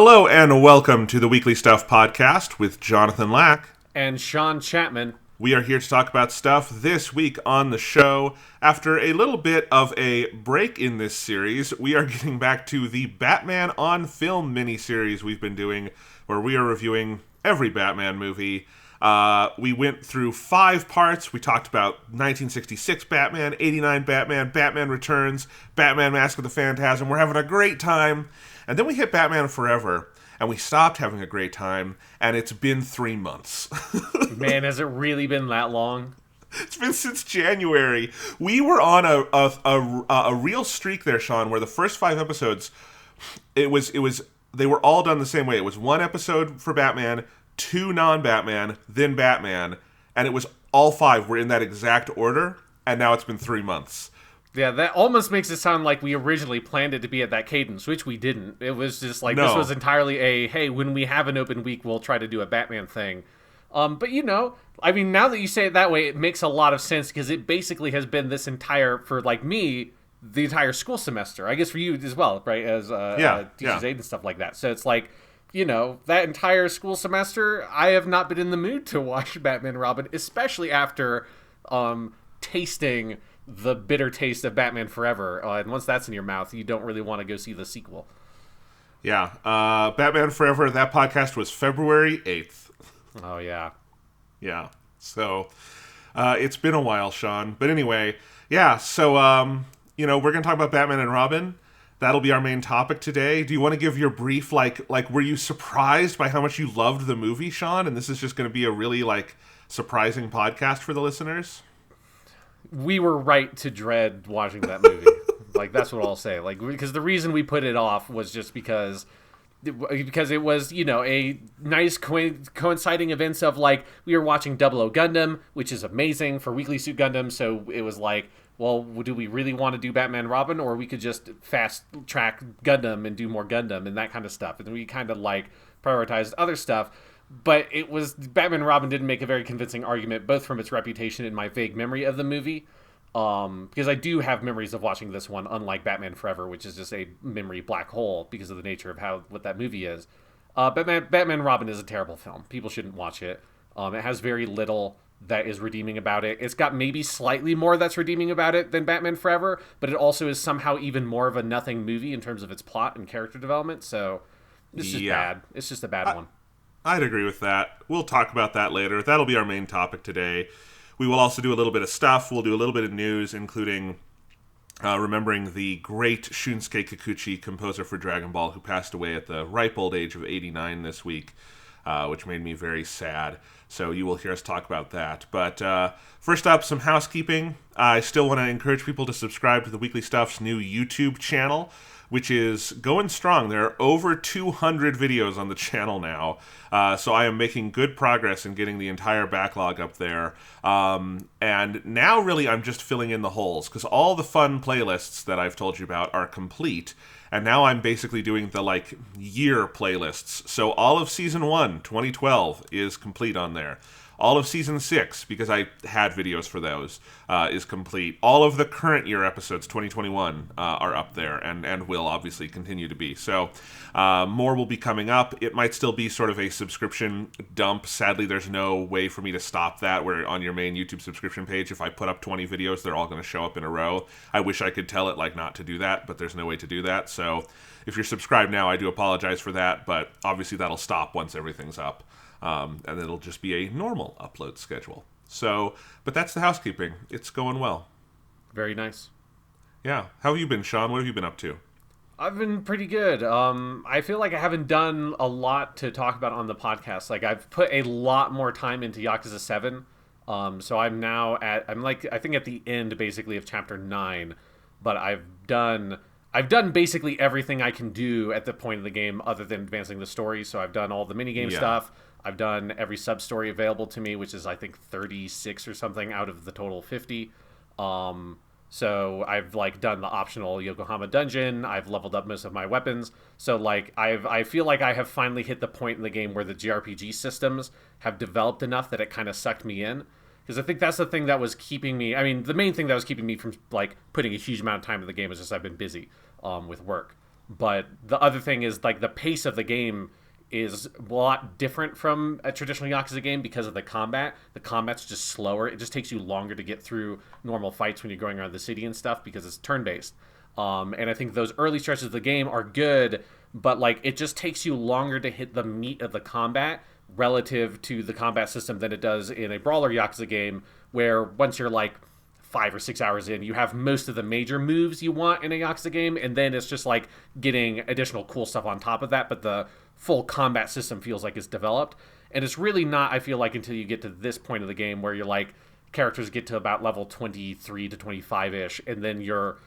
Hello and welcome to the Weekly Stuff Podcast with Jonathan Lack and Sean Chapman. We are here to talk about stuff this week on the show. After a little bit of a break in this series, we are getting back to the Batman on Film miniseries we've been doing, where we are reviewing every Batman movie. We went through 5 parts. We talked about 1966 Batman, 89 Batman, Batman Returns, Batman Mask of the Phantasm. We're having a great time. And then we hit Batman Forever, and we stopped having a great time, and it's been 3 months. Man, has it really been that long? It's been since January. We were on a real streak there, Sean, where the first 5 episodes, they were all done the same way. It was 1 episode for Batman, 2 non-Batman, then Batman, and it was all 5 were in that exact order, and now it's been 3 months. Yeah, that almost makes it sound like we originally planned it to be at that cadence, which we didn't. It was just like, This was entirely hey, when we have an open week, we'll try to do a Batman thing. But I mean, now that you say it that way, it makes a lot of sense, because it basically has been this entire, for like me, the entire school semester. I guess for you as well, right? As teacher's aide and stuff like that. So it's like, that entire school semester, I have not been in the mood to watch Batman and Robin, especially after tasting the bitter taste of Batman Forever. And once that's in your mouth, you don't really want to go see the sequel. Yeah. Batman Forever, that podcast was February 8th. Oh, yeah. Yeah. So, it's been a while, Sean. But anyway, yeah. So, we're going to talk about Batman and Robin. That'll be our main topic today. Do you want to give your brief, like, were you surprised by how much you loved the movie, Sean? And this is just going to be a really, surprising podcast for the listeners? We were right to dread watching that movie. That's what I'll say. Because the reason we put it off was just because it was, a nice coinciding events of, we were watching 00 Gundam, which is amazing for Weekly Suit Gundam. So it was like, well, do we really want to do Batman and Robin, or we could just fast track Gundam and do more Gundam and that kind of stuff. And then we kind of prioritized other stuff. But it was, Batman and Robin didn't make a very convincing argument, both from its reputation and my vague memory of the movie. Because I do have memories of watching this one, unlike Batman Forever, which is just a memory black hole because of the nature of what that movie is. Batman and Robin is a terrible film. People shouldn't watch it. It has very little that is redeeming about it. It's got maybe slightly more that's redeeming about it than Batman Forever, but it also is somehow even more of a nothing movie in terms of its plot and character development. So it's just bad. It's just a bad one. I'd agree with that. We'll talk about that later. That'll be our main topic today. We will also do a little bit of stuff. We'll do a little bit of news, including remembering the great Shunsuke Kikuchi, composer for Dragon Ball, who passed away at the ripe old age of 89 this week, which made me very sad. So you will hear us talk about that. But first up, some housekeeping. I still want to encourage people to subscribe to the Weekly Stuff's new YouTube channel, which is going strong. There are over 200 videos on the channel now. So I am making good progress in getting the entire backlog up there. And now really I'm just filling in the holes, because all the fun playlists that I've told you about are complete. And now I'm basically doing the year playlists. So all of Season 1, 2012, is complete on there. All of Season 6, because I had videos for those, is complete. All of the current year episodes, 2021, are up there and will obviously continue to be. So more will be coming up. It might still be sort of a subscription dump. Sadly, there's no way for me to stop that, where on your main YouTube subscription page, if I put up 20 videos, they're all going to show up in a row. I wish I could tell it not to do that, but there's no way to do that. So if you're subscribed now, I do apologize for that, but obviously that'll stop once everything's up. And it'll just be a normal upload schedule. So, but that's the housekeeping. It's going well. Very nice. Yeah. How have you been, Sean? What have you been up to? I've been pretty good. I feel like I haven't done a lot to talk about on the podcast. I've put a lot more time into Yakuza 7. So I'm now I think at the end basically of chapter 9, but I've done basically everything I can do at the point of the game other than advancing the story. So I've done all the minigame stuff. I've done every sub-story available to me, which is, I think, 36 or something out of the total 50. So I've, done the optional Yokohama dungeon. I've leveled up most of my weapons. So, I feel like I have finally hit the point in the game where the JRPG systems have developed enough that it kind of sucked me in. Because I think that's the thing that was keeping me... the main thing that was keeping me from, putting a huge amount of time in the game is just I've been busy with work. But the other thing is like the pace of the game is a lot different from a traditional Yakuza game because of the combat. The combat's just slower. It just takes you longer to get through normal fights when you're going around the city and stuff because it's turn-based. And I think those early stretches of the game are good, but like it just takes you longer to hit the meat of the combat relative to the combat system than it does in a brawler Yakuza game, where once you're like 5 or 6 hours in, you have most of the major moves you want in a Yakuza game, and then it's just like getting additional cool stuff on top of that, but the full combat system feels like it's developed. And it's really not, I feel like, until you get to this point of the game where you're like, characters get to about level 23 to 25-ish, and then your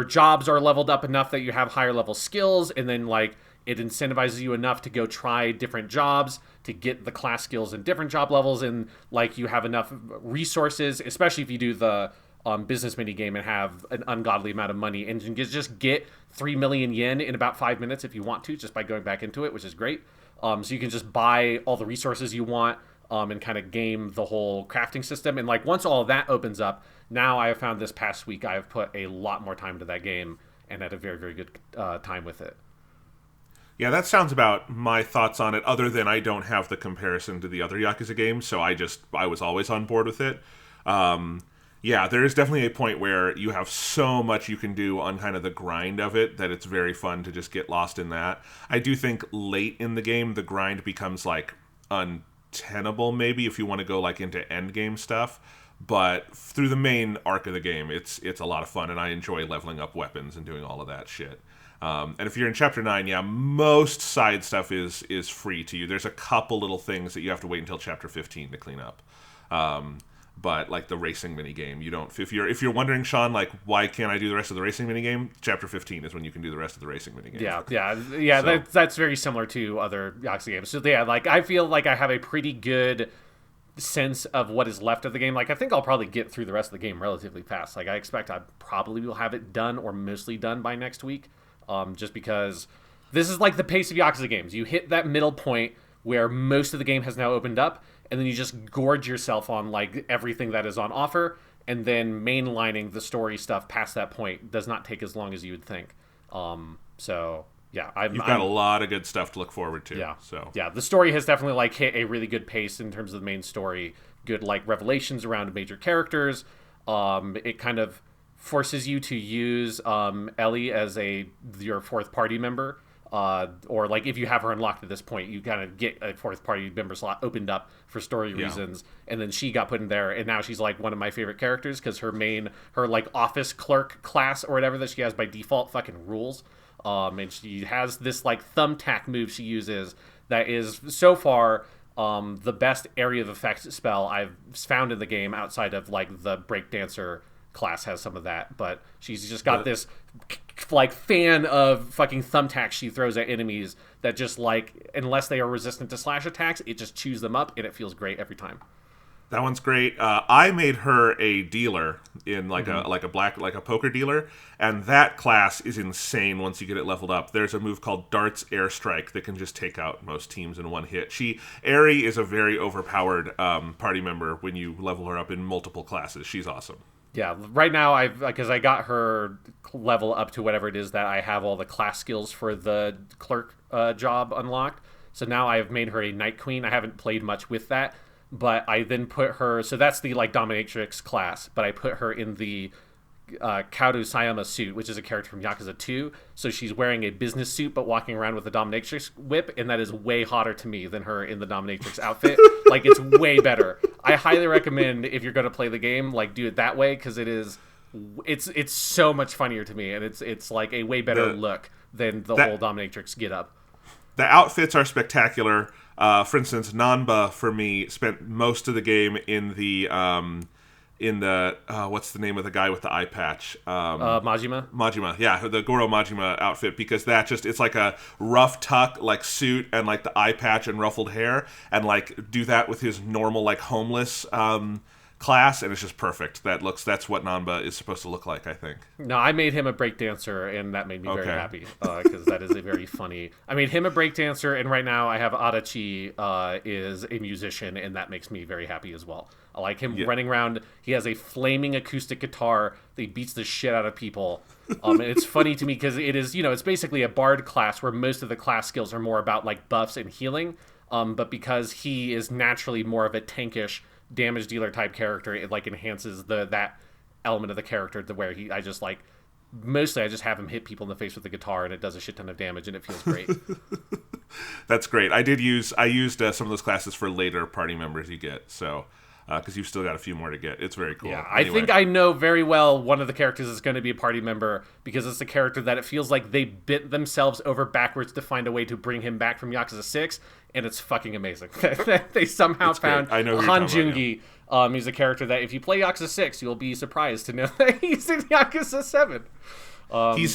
jobs are leveled up enough that you have higher level skills, and then like it incentivizes you enough to go try different jobs to get the class skills in different job levels, and like you have enough resources, especially if you do the business mini game and have an ungodly amount of money, and you can just get 3 million yen in about 5 minutes if you want to, just by going back into it, which is great. So you can just buy all the resources you want, and kind of game the whole crafting system. And like once all of that opens up, now I have found this past week I have put a lot more time to that game and had a very, very good time with it. Yeah, that sounds about my thoughts on it, other than I don't have the comparison to the other Yakuza games, so I was always on board with it. Yeah, there is definitely a point where you have so much you can do on kind of the grind of it that it's very fun to just get lost in that. I do think late in the game, the grind becomes like untenable maybe if you want to go like into end game stuff. But through the main arc of the game, it's a lot of fun, and I enjoy leveling up weapons and doing all of that shit. And if you're in Chapter 9, yeah, most side stuff is free to you. There's a couple little things that you have to wait until Chapter 15 to clean up. But like the racing minigame, you don't. If you're wondering, Sean, like why can't I do the rest of the racing minigame? Chapter 15 is when you can do the rest of the racing minigame. Yeah. So. That's very similar to other Yakuza games. So yeah, like I feel like I have a pretty good sense of what is left of the game. Like I think I'll probably get through the rest of the game relatively fast. Like I expect I probably will have it done or mostly done by next week. Just because this is like the pace of Yakuza games. You hit that middle point where most of the game has now opened up, and then you just gorge yourself on like everything that is on offer, and then mainlining the story stuff past that point does not take as long as you would think. So yeah, you've got a lot of good stuff to look forward to. Yeah, so yeah, the story has definitely like hit a really good pace in terms of the main story. Good like revelations around major characters. It kind of forces you to use Ellie as your fourth party member, or like if you have her unlocked at this point, you kind of get a fourth party member slot opened up for story reasons, and then she got put in there, and now she's like one of my favorite characters because her like office clerk class or whatever that she has by default fucking rules. And she has this like thumbtack move she uses that is so far the best area of effect spell I've found in the game outside of like the breakdancer class has some of that, but she's just got this like fan of fucking thumbtacks she throws at enemies that just like, unless they are resistant to slash attacks, it just chews them up, and it feels great every time. That one's great. I made her a dealer in like a poker dealer, and that class is insane once you get it leveled up. There's a move called Dart's Airstrike that can just take out most teams in one hit. Eri is a very overpowered party member when you level her up in multiple classes. She's awesome. Yeah, right now because I got her level up to whatever it is that I have all the class skills for the clerk job unlocked. So now I have made her a Night Queen. I haven't played much with that, but I then put her. So that's the like dominatrix class, but I put her in the Kaoru Sayama suit, which is a character from Yakuza 2. So she's wearing a business suit but walking around with a dominatrix whip, and that is way hotter to me than her in the dominatrix outfit. Like it's way better. I highly recommend if you're going to play the game, like do it that way, because it's so much funnier to me, and it's like a way better look than the whole dominatrix get up. The outfits are spectacular. For instance, Nanba for me spent most of the game in the what's the name of the guy with the eye patch? Majima, yeah, the Goro Majima outfit, because it's like a rough tuck like suit and like the eye patch and ruffled hair, and like do that with his normal like homeless class, and it's just perfect. That's what Nanba is supposed to look like, I think. No, I made him a breakdancer, and that made me very happy because that is a very funny. I made him a breakdancer, and right now I have Adachi is a musician, and that makes me very happy as well. I like him running around. He has a flaming acoustic guitar that he beats the shit out of people. And it's funny to me because it is, it's basically a bard class where most of the class skills are more about like buffs and healing. But because he is naturally more of a tankish damage dealer type character, it like enhances that element of the character to where I just have him hit people in the face with the guitar, and it does a shit ton of damage, and it feels great. That's great. I used some of those classes for later party members you get, so because you've still got a few more to get. It's very cool. Yeah, anyway. I think I know very well one of the characters is going to be a party member because it's a character that it feels like they bent themselves over backwards to find a way to bring him back from Yakuza 6, and it's fucking amazing. They somehow found Han Jungi. He's a character that if you play Yakuza 6, you'll be surprised to know that he's in Yakuza 7.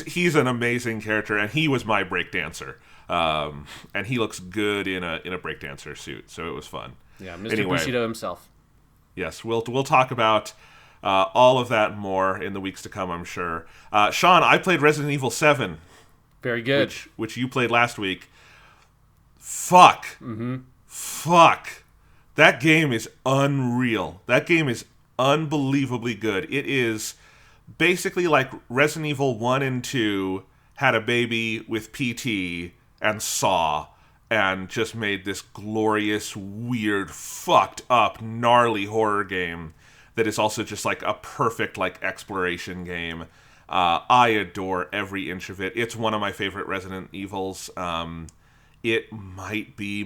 He's an amazing character, and he was my breakdancer. And he looks good in a breakdancer suit, so it was fun. Yeah, Mr. Bushido himself. Yes, we'll talk about all of that more in the weeks to come, I'm sure. Sean, I played Resident Evil 7. Very good. Which you played last week. Fuck. Mm-hmm. Fuck. That game is unreal. That game is unbelievably good. It is basically like Resident Evil 1 and 2 had a baby with PT and Saw, and just made this glorious, weird, fucked up, gnarly horror game that is also just like a perfect like exploration game. I adore every inch of it. It's one of my favorite Resident Evils. It might be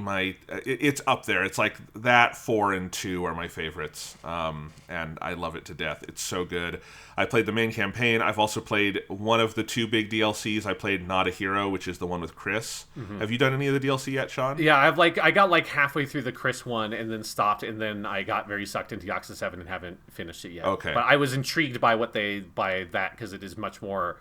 it's up there. It's like that 4 and 2 are my favorites. And I love it to death. It's so good. I played the main campaign. I've also played one of the 2 big DLCs. I played Not a Hero, which is the one with Chris. Mm-hmm. Have you done any of the DLC yet, Sean? Yeah, I got like halfway through the Chris one and then stopped, and then I got very sucked into Yakuza 7 and haven't finished it yet. Okay. But I was intrigued by that because it is much more.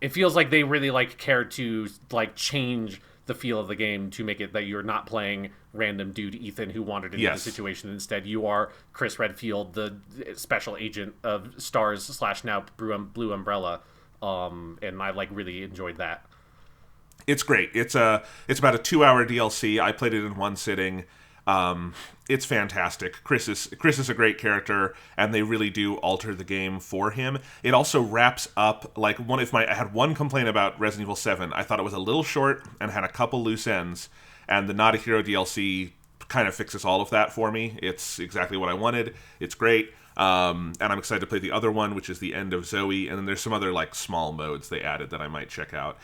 It feels like they really like cared to like change the feel of the game to make it that you're not playing random dude Ethan who wandered into the situation. Instead, you are Chris Redfield, the special agent of STARS / now Blue Umbrella, and I like really enjoyed that. It's great. It's about a 2-hour DLC. I played it in one sitting. It's fantastic. Chris is a great character, and they really do alter the game for him. It also wraps up I had one complaint about Resident Evil 7. I thought it was a little short and had a couple loose ends, and the Not a Hero DLC kind of fixes all of that for me. It's exactly what I wanted. It's great. And I'm excited to play the other one, which is the End of Zoe, and then there's some other like small modes they added that I might check out,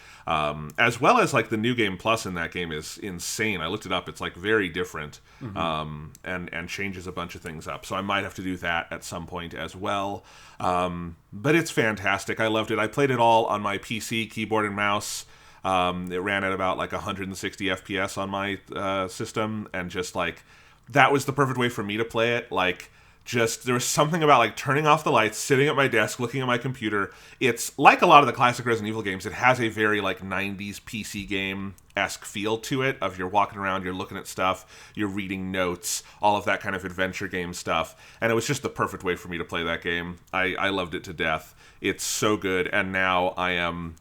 as well as like the New Game Plus in that game is insane. I looked it up; it's like very different, and changes a bunch of things up. So I might have to do that at some point as well. But it's fantastic. I loved it. I played it all on my PC, keyboard and mouse. It ran at about like 160 FPS on my system, and just like that was the perfect way for me to play it. Like. There was something about like turning off the lights, sitting at my desk, looking at my computer. It's like a lot of the classic Resident Evil games. It has a very like 90s PC game-esque feel to it, of you're walking around, you're looking at stuff, you're reading notes, all of that kind of adventure game stuff. And it was just the perfect way for me to play that game. I loved it to death. It's so good, and now I am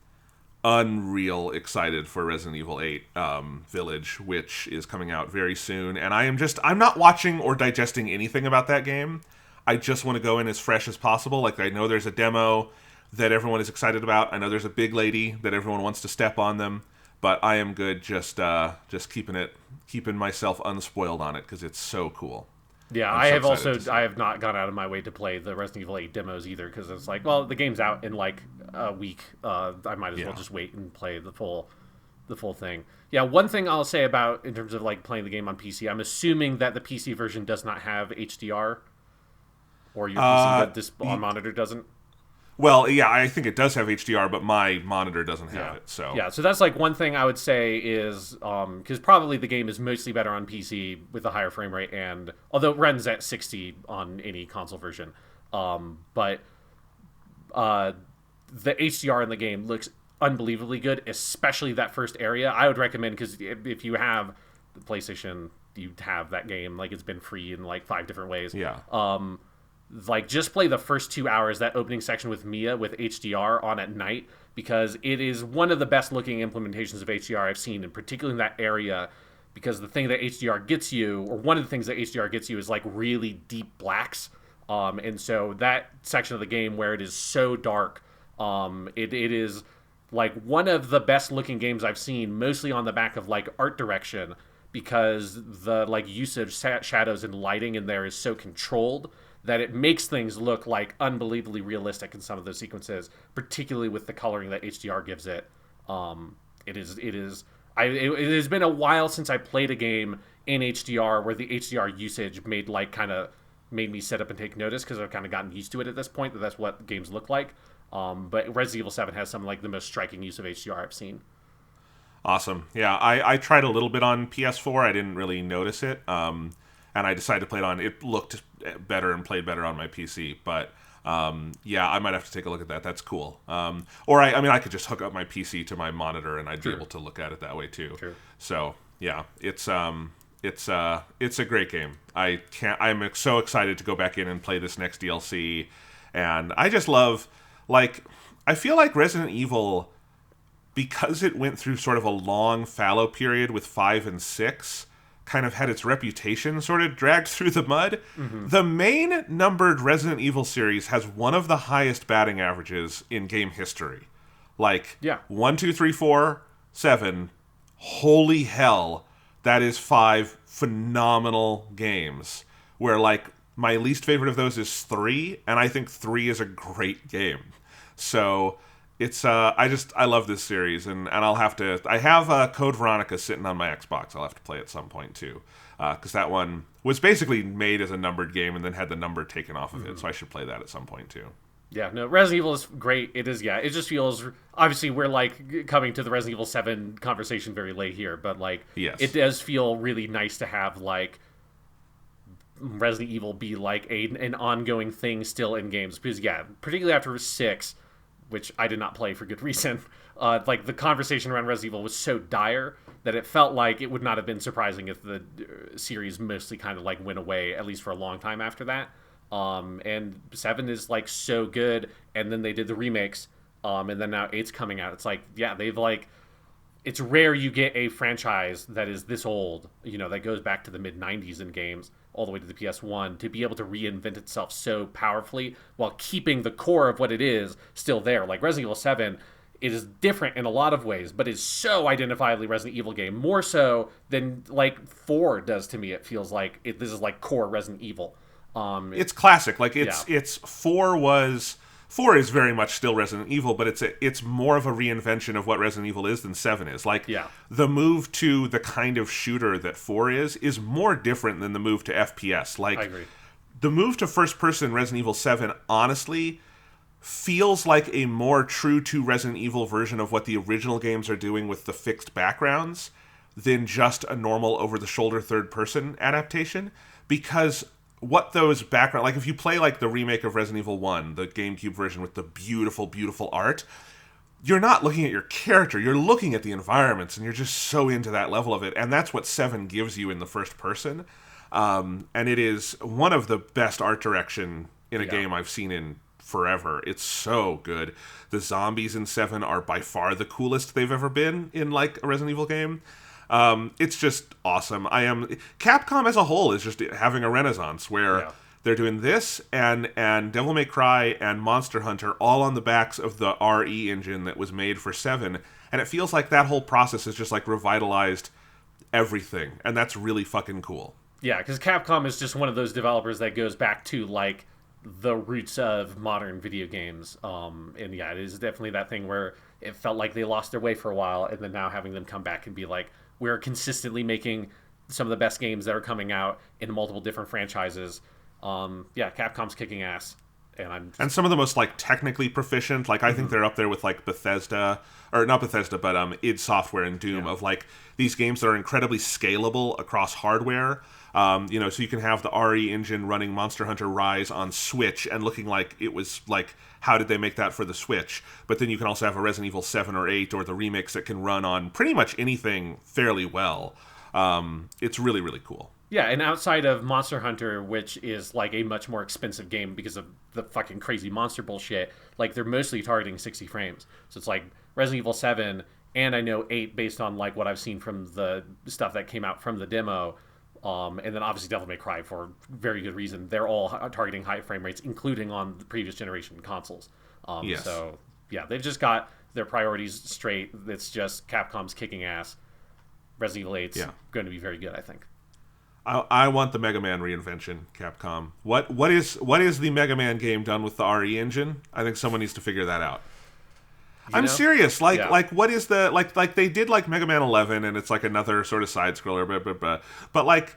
unreal excited for Resident Evil 8 Village, which is coming out very soon, and I'm not watching or digesting anything about that game. I just want to go in as fresh as possible. Like, I know there's a demo that everyone is excited about. I know there's a big lady that everyone wants to step on them, but I am good just keeping myself unspoiled on it because it's so cool. Yeah, I have not gone out of my way to play the Resident Evil 8 demos either, because it's like, well, the game's out in like a week. I might as well just wait and play the full thing. Yeah, one thing I'll say about in terms of like playing the game on PC, I'm assuming that the PC version does not have HDR, or your PC monitor doesn't. Well, yeah, I think it does have HDR, but my monitor doesn't have it. So so that's like one thing I would say is because probably the game is mostly better on PC with a higher frame rate, and although it runs at 60 on any console version, but the HDR in the game looks unbelievably good, especially that first area. I would recommend, because if you have the PlayStation, you have that game, like it's been free in like 5 different ways. Yeah. like just play the first 2 hours, that opening section with Mia with HDR on at night, because it is one of the best looking implementations of HDR I've seen, and particularly in that area, because the thing that HDR gets you, or one of the things that HDR gets you, is like really deep blacks. And so that section of the game where it is so dark, it is like one of the best looking games I've seen, mostly on the back of like art direction, because the like use of shadows and lighting in there is so controlled that it makes things look like unbelievably realistic in some of those sequences, particularly with the coloring that HDR gives it. It has been a while since I played a game in HDR where the HDR usage made me sit up and take notice, because I've kind of gotten used to it at this point, that's what games look like. But Resident Evil 7 has some like the most striking use of HDR I've seen. Awesome. Yeah, I tried a little bit on PS4. I didn't really notice it. And I decided to play it on. It looked better and played better on my PC. But yeah, I might have to take a look at that. That's cool. Or I could just hook up my PC to my monitor and I'd be able to look at it that way too. True. So yeah, it's a great game. I'm so excited to go back in and play this next DLC. And I just love, like, I feel like Resident Evil, because it went through sort of a long fallow period with 5 and 6, kind of had its reputation sort of dragged through the mud. Mm-hmm. The main numbered Resident Evil series has one of the highest batting averages in game history. Like, 1, 2, 3, 4, 7. Holy hell, that is 5 phenomenal games. Where, like, my least favorite of those is 3, and I think 3 is a great game. So it's I love this series, and I have Code Veronica sitting on my Xbox. I'll have to play at some point too, because that one was basically made as a numbered game and then had the number taken off of it. So I should play that at some point too. Yeah, no, Resident Evil is great. It is, it just feels, obviously we're like coming to the Resident Evil 7 conversation very late here, but like, yes, it does feel really nice to have like Resident Evil be like an ongoing thing still in games, because particularly after 6, which I did not play for good reason, like the conversation around Resident Evil was so dire that it felt like it would not have been surprising if the series mostly kind of like went away, at least for a long time after that. And 7 is like so good, and then they did the remakes, and then now 8's coming out. It's like, they've like, it's rare you get a franchise that is this old, that goes back to the mid-90s in games, all the way to the PS1, to be able to reinvent itself so powerfully while keeping the core of what it is still there. Like Resident Evil 7, it is different in a lot of ways, but is so identifiably Resident Evil game, more so than like 4 does to me. It feels like this is like core Resident Evil. It's classic. Like it's 4 is very much still Resident Evil, but it's more of a reinvention of what Resident Evil is than 7 is. Like, the move to the kind of shooter that 4 is more different than the move to FPS. Like, I agree. The move to first-person Resident Evil 7, honestly, feels like a more true to Resident Evil version of what the original games are doing with the fixed backgrounds than just a normal over-the-shoulder third-person adaptation, because what those background, like if you play like the remake of Resident Evil 1, the GameCube version with the beautiful, beautiful art, you're not looking at your character, you're looking at the environments, and you're just so into that level of it, and that's what 7 gives you in the first person. And it is one of the best art direction in a game I've seen in forever. It's so good. The zombies in 7 are by far the coolest they've ever been in like a Resident Evil game. It's just awesome. Capcom as a whole is just having a renaissance where they're doing this and Devil May Cry and Monster Hunter all on the backs of the RE engine that was made for 7, and it feels like that whole process has just like revitalized everything, and that's really fucking cool. Yeah, because Capcom is just one of those developers that goes back to like the roots of modern video games, and it is definitely that thing where it felt like they lost their way for a while, and then now having them come back and be like, we're consistently making some of the best games that are coming out in multiple different franchises. Capcom's kicking ass. And some of the most like technically proficient, like I think they're up there with like Bethesda, or not Bethesda, but id Software and Doom, of like these games that are incredibly scalable across hardware. So you can have the RE engine running Monster Hunter Rise on Switch and looking like it was like, how did they make that for the Switch? But then you can also have a Resident Evil 7 or 8 or the remakes that can run on pretty much anything fairly well. It's really, really cool. Yeah, and outside of Monster Hunter, which is like a much more expensive game because of the fucking crazy monster bullshit, like they're mostly targeting 60 frames. So it's like Resident Evil 7 and I know 8 based on like what I've seen from the stuff that came out from the demo. And then obviously Devil May Cry for very good reason. They're all targeting high frame rates, including on the previous generation consoles. Yes. So yeah, they've just got their priorities straight. It's just Capcom's kicking ass. Resident Evil 8's going to be very good, I think. I want the Mega Man reinvention, Capcom. What is the Mega Man game done with the RE engine? I think someone needs to figure that out. I'm serious. Like what is the like they did like Mega Man 11 and it's like another sort of side scroller, but like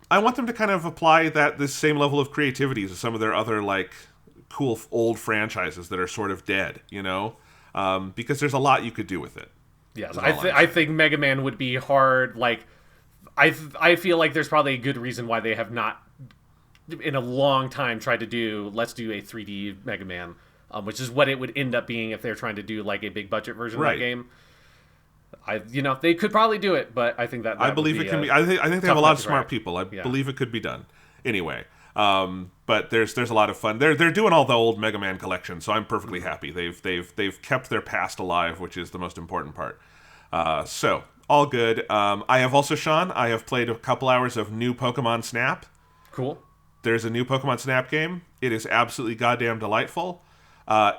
I want them to kind of apply this same level of creativity to some of their other like cool old franchises that are sort of dead, because there's a lot you could do with it. Yes, I think Mega Man would be hard. Like I feel like there's probably a good reason why they have not in a long time tried to let's do a 3D Mega Man. Which is what it would end up being if they're trying to do like a big budget version of the game. They could probably do it, but I think that I believe it can be. I think they have a lot of smart people. I believe it could be done. Anyway, but there's a lot of fun. They're doing all the old Mega Man collection, so I'm perfectly happy. They've kept their past alive, which is the most important part. So all good. I have also, Sean, I have played a couple hours of new Pokemon Snap. Cool. There's a new Pokemon Snap game. It is absolutely goddamn delightful.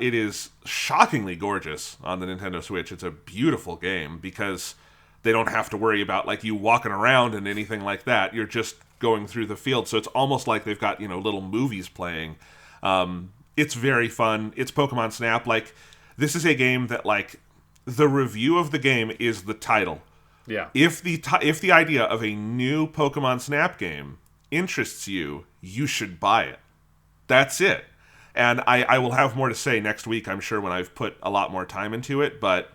It is shockingly gorgeous on the Nintendo Switch. It's a beautiful game because they don't have to worry about like you walking around and anything like that. You're just going through the field. So it's almost like they've got, little movies playing. It's very fun. It's Pokemon Snap. Like, this is a game that, like, the review of the game is the title. Yeah. If the idea of a new Pokemon Snap game interests you, you should buy it. That's it. And I will have more to say next week, I'm sure, when I've put a lot more time into it. But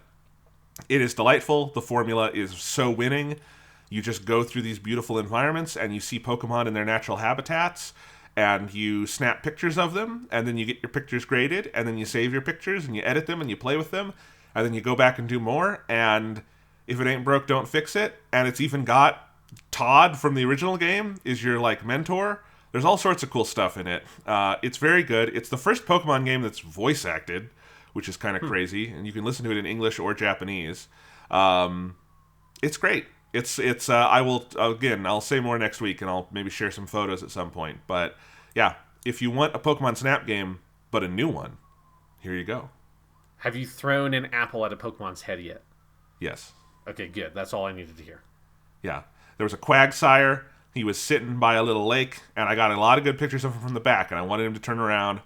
it is delightful. The formula is so winning. You just go through these beautiful environments and you see Pokemon in their natural habitats. And you snap pictures of them. And then you get your pictures graded. And then you save your pictures and you edit them and you play with them. And then you go back and do more. And if it ain't broke, don't fix it. And it's even got Todd from the original game is your, like, mentor. There's all sorts of cool stuff in it. It's very good. It's the first Pokemon game that's voice acted, which is kind of crazy, and you can listen to it in English or Japanese. It's great. It's. I'll say more next week, and I'll maybe share some photos at some point. But yeah, if you want a Pokemon Snap game, but a new one, here you go. Have you thrown an apple at a Pokemon's head yet? Yes. Okay, good. That's all I needed to hear. Yeah, there was a Quagsire. He was sitting by a little lake, and I got a lot of good pictures of him from the back, and I wanted him to turn around,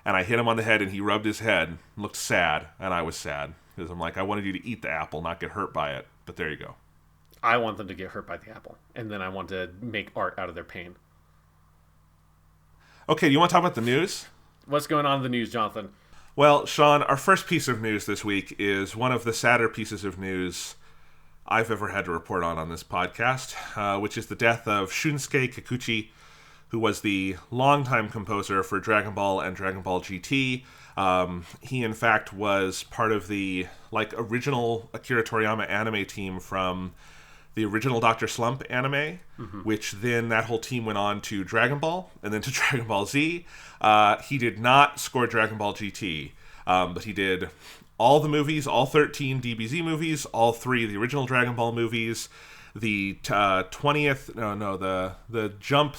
and I hit him on the head, and he rubbed his head, looked sad, and I was sad, because I'm like, I wanted you to eat the apple, not get hurt by it, but there you go. I want them to get hurt by the apple, and then I want to make art out of their pain. Okay, do you want to talk about the news? What's going on in the news, Jonathan? Well, Sean, our first piece of news this week is one of the sadder pieces of news I've ever had to report on this podcast, which is the death of Shunsuke Kikuchi, who was the longtime composer for Dragon Ball and Dragon Ball GT. He, in fact, was part of the original Akira Toriyama anime team from the original Dr. Slump anime, which then that whole team went on to Dragon Ball and then to Dragon Ball Z. He did not score Dragon Ball GT, but he did all the movies, all 13 DBZ movies, all 3 of the original Dragon Ball movies, the 20th, the Jump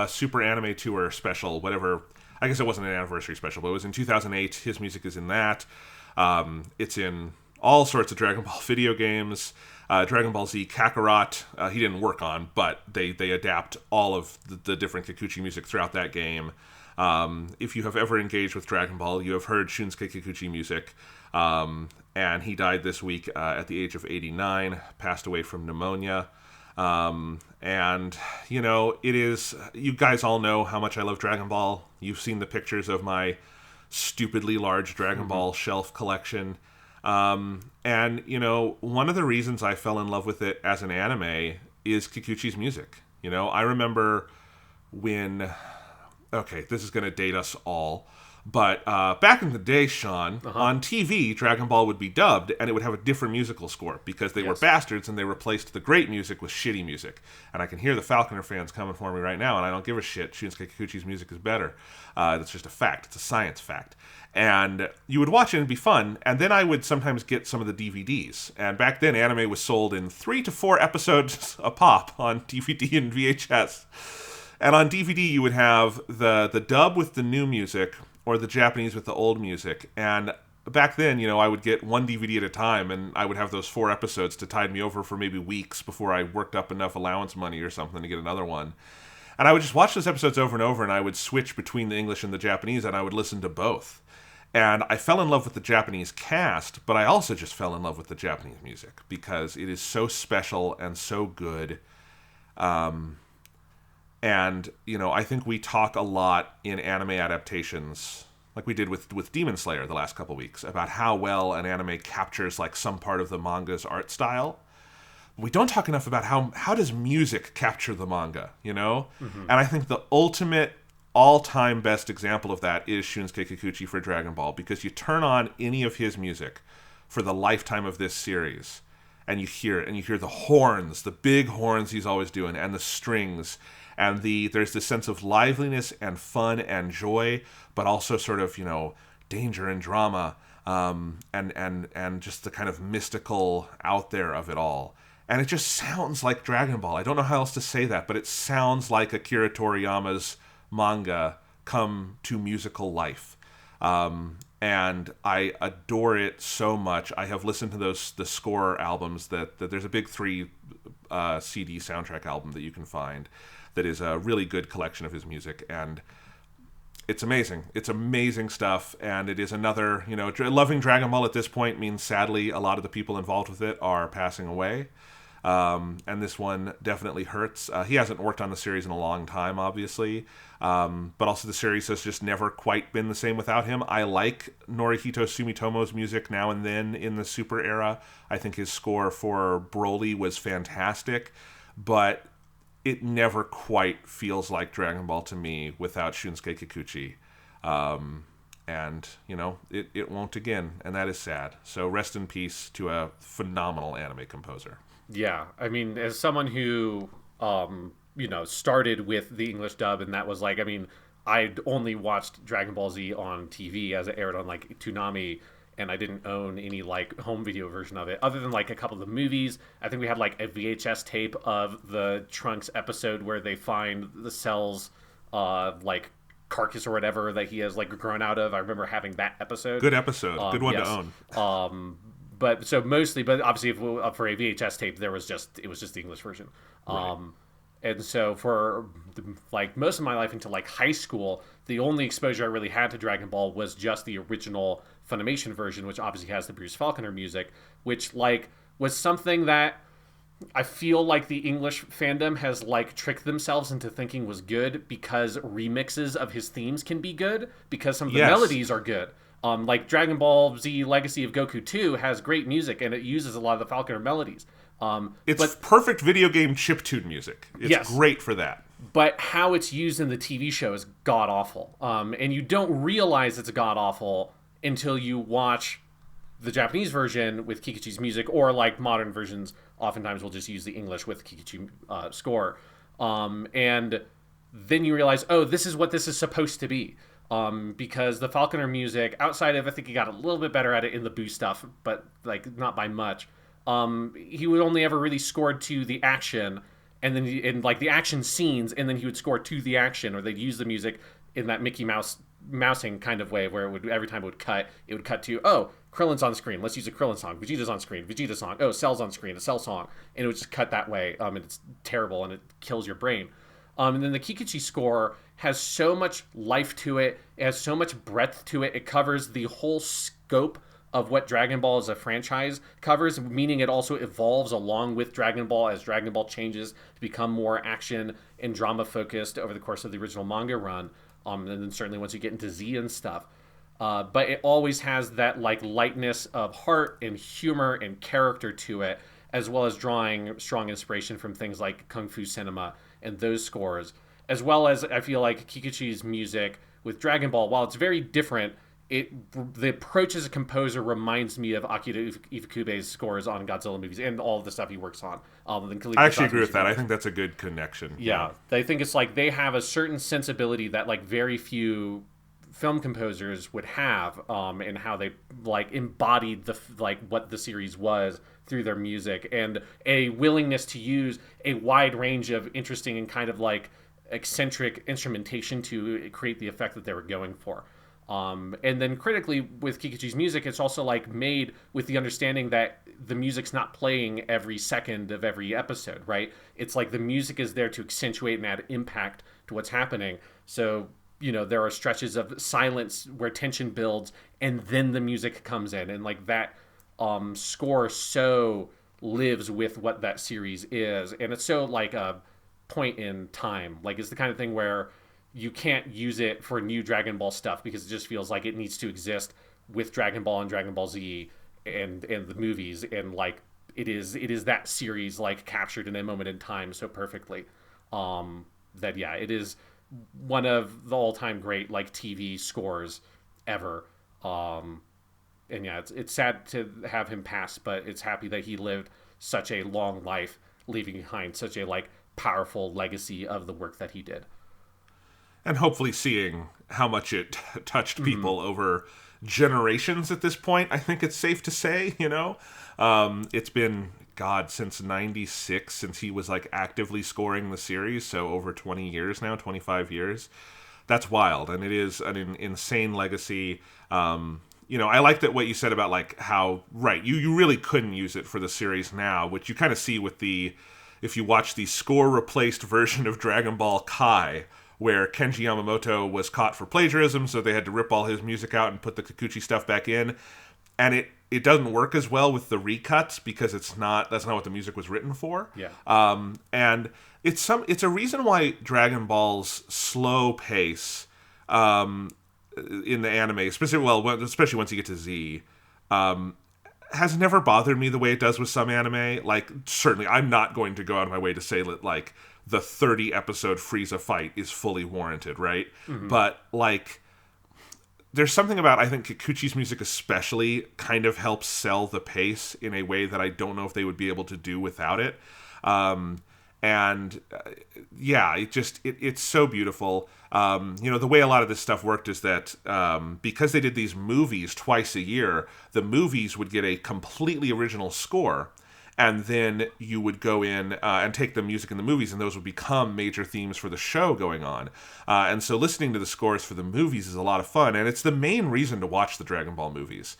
Super Anime Tour special, whatever. I guess it wasn't an anniversary special, but it was in 2008. His music is in that. It's in all sorts of Dragon Ball video games. Dragon Ball Z Kakarot, he didn't work on, but they adapt all of the different Kikuchi music throughout that game. If you have ever engaged with Dragon Ball, you have heard Shunsuke Kikuchi music. And he died this week at the age of 89, passed away from pneumonia. And, it is, you guys all know how much I love Dragon Ball. You've seen the pictures of my stupidly large Dragon Ball shelf collection. And, one of the reasons I fell in love with it as an anime is Kikuchi's music. I remember when, okay, this is going to date us all, But back in the day, Sean, on TV, Dragon Ball would be dubbed, and it would have a different musical score because they were bastards, and they replaced the great music with shitty music. And I can hear the Falconer fans coming for me right now, and I don't give a shit. Shunsuke Kikuchi's music is better. That's just a fact. It's a science fact. And you would watch it and it'd be fun, and then I would sometimes get some of the DVDs. And back then, anime was sold in 3 to 4 episodes a pop on DVD and VHS. And on DVD, you would have the dub with the new music, or the Japanese with the old music. And back then, I would get one DVD at a time, and I would have those 4 episodes to tide me over for maybe weeks before I worked up enough allowance money or something to get another one. And I would just watch those episodes over and over, and I would switch between the English and the Japanese, and I would listen to both. And I fell in love with the Japanese cast, but I also just fell in love with the Japanese music because it is so special and so good. And, I think we talk a lot in anime adaptations, like we did with Demon Slayer the last couple weeks, about how well an anime captures like some part of the manga's art style. We don't talk enough about how does music capture the manga, Mm-hmm. And I think the ultimate all-time best example of that is Shunsuke Kikuchi for Dragon Ball, because you turn on any of his music for the lifetime of this series, and you hear the horns, the big horns he's always doing, and the strings, and there's this sense of liveliness and fun and joy, but also sort of danger and drama, and just the kind of mystical out there of it all. And it just sounds like Dragon Ball. I don't know how else to say that, but it sounds like Akira Toriyama's manga come to musical life. And I adore it so much. I have listened to the score albums that there's a big 3 CD soundtrack album that you can find that is a really good collection of his music, and it's amazing. It's amazing stuff, and it is another, loving Dragon Ball at this point means sadly a lot of the people involved with it are passing away. And this one definitely hurts. He hasn't worked on the series in a long time, obviously, but also the series has just never quite been the same without him. I like Norihito Sumitomo's music now and then in the Super era. I think his score for Broly was fantastic, but it never quite feels like Dragon Ball to me without Shunsuke Kikuchi. And, it won't again, and that is sad. So rest in peace to a phenomenal anime composer. Yeah, I mean, as someone who, started with the English dub, and that was I'd only watched Dragon Ball Z on TV as it aired on, Toonami, and I didn't own any, home video version of it, other than, a couple of the movies. I think we had, a VHS tape of the Trunks episode where they find the Cell's, carcass or whatever that he has, grown out of. I remember having that episode. Good episode. Good one yes. to own. But obviously for a VHS tape, it was just the English version. Right. And so for most of my life until high school, the only exposure I really had to Dragon Ball was just the original Funimation version, which obviously has the Bruce Faulconer music, which was something that I feel like the English fandom has tricked themselves into thinking was good because remixes of his themes can be good because some of the melodies are good. Dragon Ball Z Legacy of Goku 2 has great music, and it uses a lot of the Falconer melodies. It's perfect video game chiptune music. It's great for that. But how it's used in the TV show is god-awful. And you don't realize it's god-awful until you watch the Japanese version with Kikuchi's music, or modern versions oftentimes will just use the English with Kikuchi score. And then you realize, oh, this is what this is supposed to be. Because the Falconer music, outside of, I think he got a little bit better at it in the Boo stuff, but not by much. He would only ever really score to the action, and then in the action scenes, and then he would score to the action, or they'd use the music in that Mickey Mouse mousing kind of way, where it would every time it would cut to, oh, Krillin's on screen, let's use a Krillin song. Vegeta's on screen, Vegeta song. Oh, Cell's on screen, a Cell song, and it would just cut that way. And it's terrible, and it kills your brain. And then the Kikuchi score has so much life to it. It has so much breadth to it. It covers the whole scope of what Dragon Ball as a franchise covers, meaning it also evolves along with Dragon Ball as Dragon Ball changes to become more action and drama focused over the course of the original manga run. And then certainly once you get into Z and stuff. But it always has that lightness of heart and humor and character to it, as well as drawing strong inspiration from things like Kung Fu cinema and those scores, as well as I feel like Kikuchi's music with Dragon Ball, while it's very different, the approach as a composer reminds me of Akira Ifukube's scores on Godzilla movies and all of the stuff he works on. I actually agree with that. I think that's a good connection. Yeah, I think it's like they have a certain sensibility that like very few film composers would have, and how they like embodied the like what the series was through their music, and a willingness to use a wide range of interesting and kind of like eccentric instrumentation to create the effect that they were going for. And then critically with Kikuchi's music, it's also like made with the understanding that the music's not playing every second of every episode, right? It's like the music is there to accentuate and add impact to what's happening. So, you know, there are stretches of silence where tension builds and then the music comes in, and like that score so lives with what that series is, and it's so like a point in time. Like it's the kind of thing where you can't use it for new Dragon Ball stuff because it just feels like it needs to exist with Dragon Ball and Dragon Ball Z and the movies, and like it is that series like captured in a moment in time so perfectly, that yeah, it is one of the all-time great like TV scores ever. And yeah, it's sad to have him pass, but it's happy that he lived such a long life, leaving behind such a like powerful legacy of the work that he did. And hopefully seeing how much it touched people over generations at this point, I think it's safe to say, you know. It's been, God, since 96, since he was like actively scoring the series, so over 20 years now, 25 years. That's wild, and it is an insane legacy. You know, I like that what you said about like how, right, you really couldn't use it for the series now, which you kind of see with if you watch the score-replaced version of Dragon Ball Kai, where Kenji Yamamoto was caught for plagiarism, so they had to rip all his music out and put the Kikuchi stuff back in. And it doesn't work as well with the recuts because that's not what the music was written for. Yeah. And it's a reason why Dragon Ball's slow pace in the anime, especially once you get to Z, has never bothered me the way it does with some anime. Like, certainly, I'm not going to go out of my way to say that, like, the 30-episode Frieza fight is fully warranted, right? Mm-hmm. But, like, there's something about, I think, Kikuchi's music especially kind of helps sell the pace in a way that I don't know if they would be able to do without it. Yeah, it's so beautiful. You know, the way a lot of this stuff worked is that because they did these movies twice a year, the movies would get a completely original score, and then you would go in and take the music in the movies, and those would become major themes for the show going on. And so listening to the scores for the movies is a lot of fun, and it's the main reason to watch the Dragon Ball movies,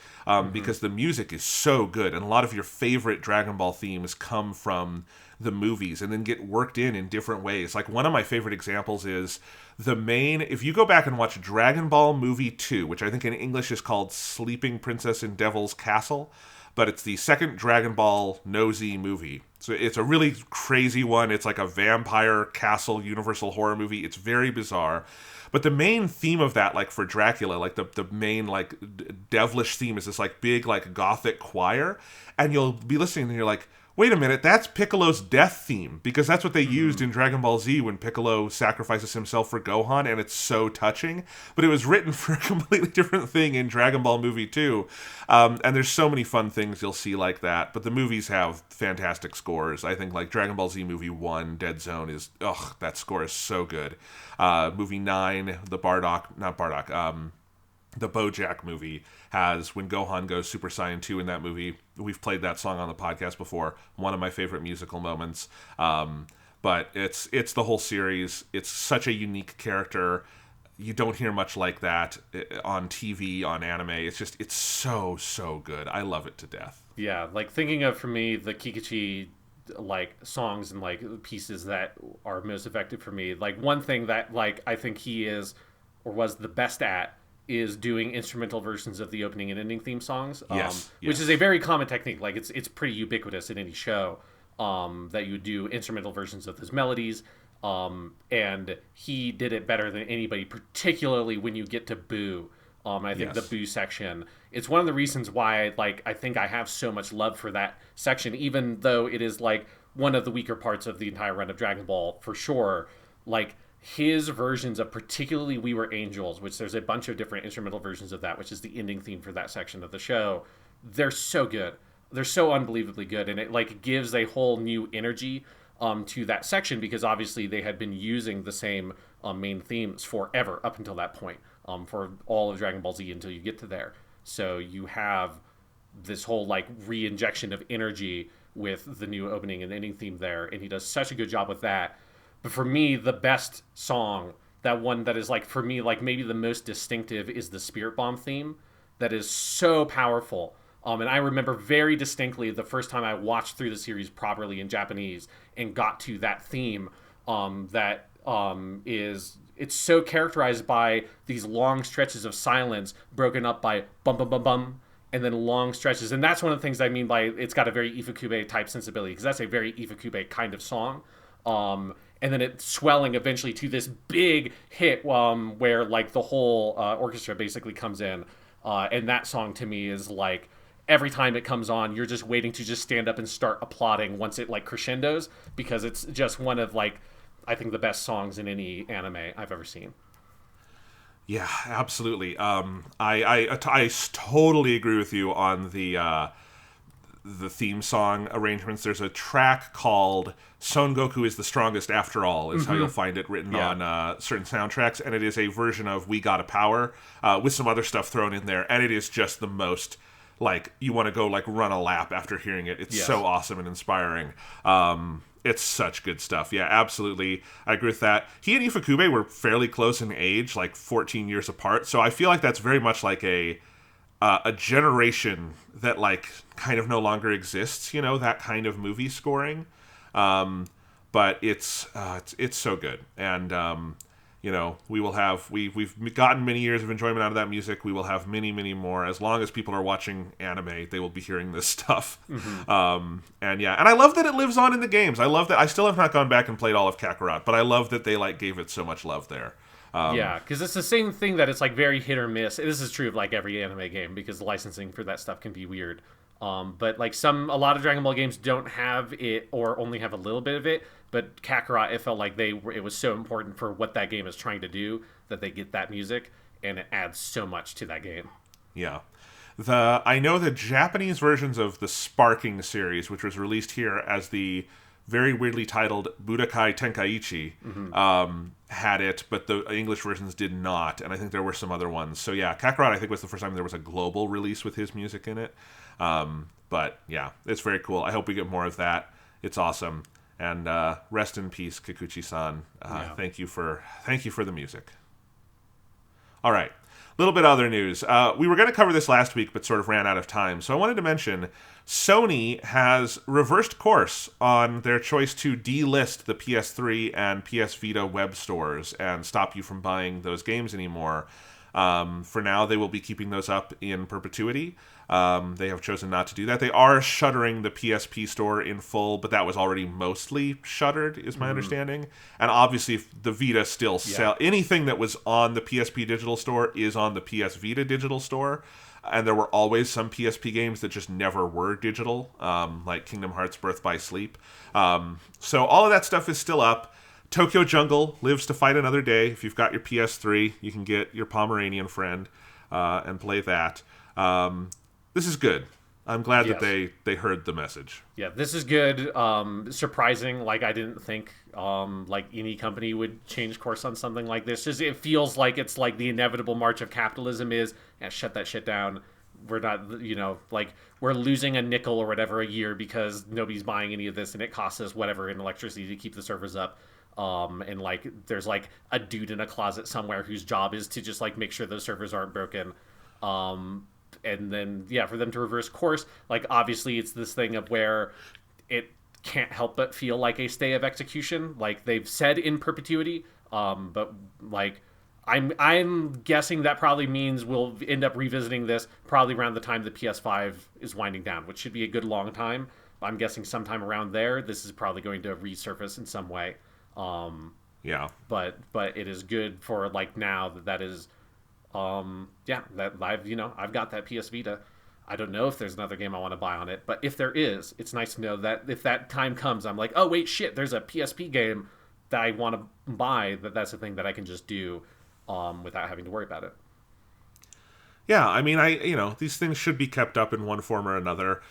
because the music is so good, and a lot of your favorite Dragon Ball themes come from the movies and then get worked in different ways. Like, one of my favorite examples is if you go back and watch Dragon Ball Movie 2, which I think in English is called Sleeping Princess in Devil's Castle, but it's the second Dragon Ball No Z movie. So it's a really crazy one. It's like a vampire castle universal horror movie. It's very bizarre. But the main theme of that, like for Dracula, like the main like devilish theme is this like big like gothic choir. And you'll be listening and you're like, wait a minute, that's Piccolo's death theme, because that's what they used in Dragon Ball Z when Piccolo sacrifices himself for Gohan, and it's so touching. But it was written for a completely different thing in Dragon Ball Movie 2. And there's so many fun things you'll see like that. But the movies have fantastic scores. I think like Dragon Ball Z Movie 1, Dead Zone is, that score is so good. Movie 9, the BoJack movie has when Gohan goes Super Saiyan 2 in that movie. We've played that song on the podcast before. One of my favorite musical moments. But it's the whole series. It's such a unique character. You don't hear much like that on TV, on anime. It's so good. I love it to death. Yeah, like thinking of, for me, the Kikuchi like songs and like pieces that are most effective for me. Like one thing that like I think he is or was the best at is doing instrumental versions of the opening and ending theme songs, which is a very common technique. Like it's pretty ubiquitous in any show that you would do instrumental versions of those melodies, and he did it better than anybody, particularly when you get to Boo. I think the Boo section, it's one of the reasons why like I think I have so much love for that section, even though it is like one of the weaker parts of the entire run of Dragon Ball for sure. Like his versions of particularly We Were Angels, which there's a bunch of different instrumental versions of that, which is the ending theme for that section of the show. They're so good. They're so unbelievably good. And it like gives a whole new energy to that section, because obviously they had been using the same main themes forever up until that point, for all of Dragon Ball Z until you get to there. So you have this whole like re-injection of energy with the new opening and ending theme there, and he does such a good job with that. But for me, the best song, that one that is like for me like maybe the most distinctive, is the Spirit Bomb theme. That is so powerful. And I remember very distinctly the first time I watched through the series properly in Japanese and got to that theme. It's so characterized by these long stretches of silence broken up by bum bum bum bum, and then long stretches. And that's one of the things I mean by it's got a very Ifukube type sensibility, because that's a very Ifukube kind of song. And then it's swelling eventually to this big hit, where like the whole orchestra basically comes in. And that song to me is like, every time it comes on, you're just waiting to just stand up and start applauding once it like crescendos, because it's just one of like, I think the best songs in any anime I've ever seen. Yeah, absolutely. I totally agree with you on the theme song arrangements. There's a track called Son Goku is the Strongest After All, is how you'll find it written on certain soundtracks, and it is a version of We Gotta Power with some other stuff thrown in there, and it is just the most, like, you want to go like run a lap after hearing it. It's so awesome and inspiring. It's such good stuff. Yeah, absolutely. I agree with that. He and Ifukube were fairly close in age, like 14 years apart, so I feel like that's very much like a generation that like kind of no longer exists, you know, that kind of movie scoring. But it's so good. And, you know, we've gotten many years of enjoyment out of that music. We will have many, many more. As long as people are watching anime, they will be hearing this stuff. And I love that it lives on in the games. I love that. I still have not gone back and played all of Kakarot, but I love that they like gave it so much love there. Because it's the same thing that it's like very hit or miss. This is true of like every anime game, because the licensing for that stuff can be weird. But like a lot of Dragon Ball games don't have it, or only have a little bit of it. But Kakarot, it felt like it was so important for what that game is trying to do that they get that music, and it adds so much to that game. Yeah. I know the Japanese versions of the Sparking series, which was released here as the very weirdly titled Budokai Tenkaichi, had it, but the English versions did not, and I think there were some other ones. So yeah, Kakarot, I think, was the first time there was a global release with his music in it. But yeah, it's very cool. I hope we get more of that. It's awesome. And rest in peace, Kikuchi-san. Thank you for the music. All right. A little bit of other news. We were going to cover this last week, but sort of ran out of time. So I wanted to mention Sony has reversed course on their choice to delist the PS3 and PS Vita web stores and stop you from buying those games anymore. For now, they will be keeping those up in perpetuity. They have chosen not to do that. They are shuttering the PSP store in full, but that was already mostly shuttered, is my understanding. And obviously, the Vita still sell anything that was on the PSP digital store is on the PS Vita digital store. And there were always some PSP games that just never were digital, like Kingdom Hearts Birth by Sleep. So all of that stuff is still up. Tokyo Jungle lives to fight another day. If you've got your PS3, you can get your Pomeranian friend and play that. This is good. I'm glad that they heard the message. Yeah, this is good. Surprising. Like, I didn't think like any company would change course on something like this. Just it feels like it's like the inevitable march of capitalism is, shut that shit down. We're not, like, we're losing a nickel or whatever a year because nobody's buying any of this, and it costs us whatever in electricity to keep the servers up. And like there's like a dude in a closet somewhere whose job is to just like make sure those servers aren't broken. And then for them to reverse course, like obviously it's this thing of where it can't help but feel like a stay of execution. Like they've said in perpetuity, but like I'm guessing that probably means we'll end up revisiting this probably around the time the PS5 is winding down, which should be a good long time. I'm guessing sometime around there, this is probably going to resurface in some way. But it is good for like now that is that I've got that PS Vita. I don't know if there's another game I want to buy on it, but if there is, it's nice to know that if that time comes, I'm like, oh wait, shit, there's a PSP game that I want to buy, that's a thing that I can just do without having to worry about it. Yeah, I mean, these things should be kept up in one form or another.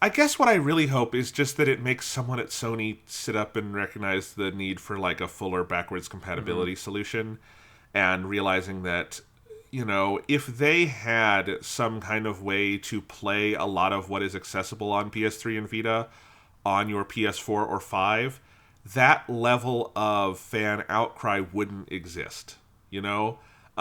I guess what I really hope is just that it makes someone at Sony sit up and recognize the need for like a fuller backwards compatibility solution, and realizing that, if they had some kind of way to play a lot of what is accessible on PS3 and Vita on your PS4 or 5, that level of fan outcry wouldn't exist,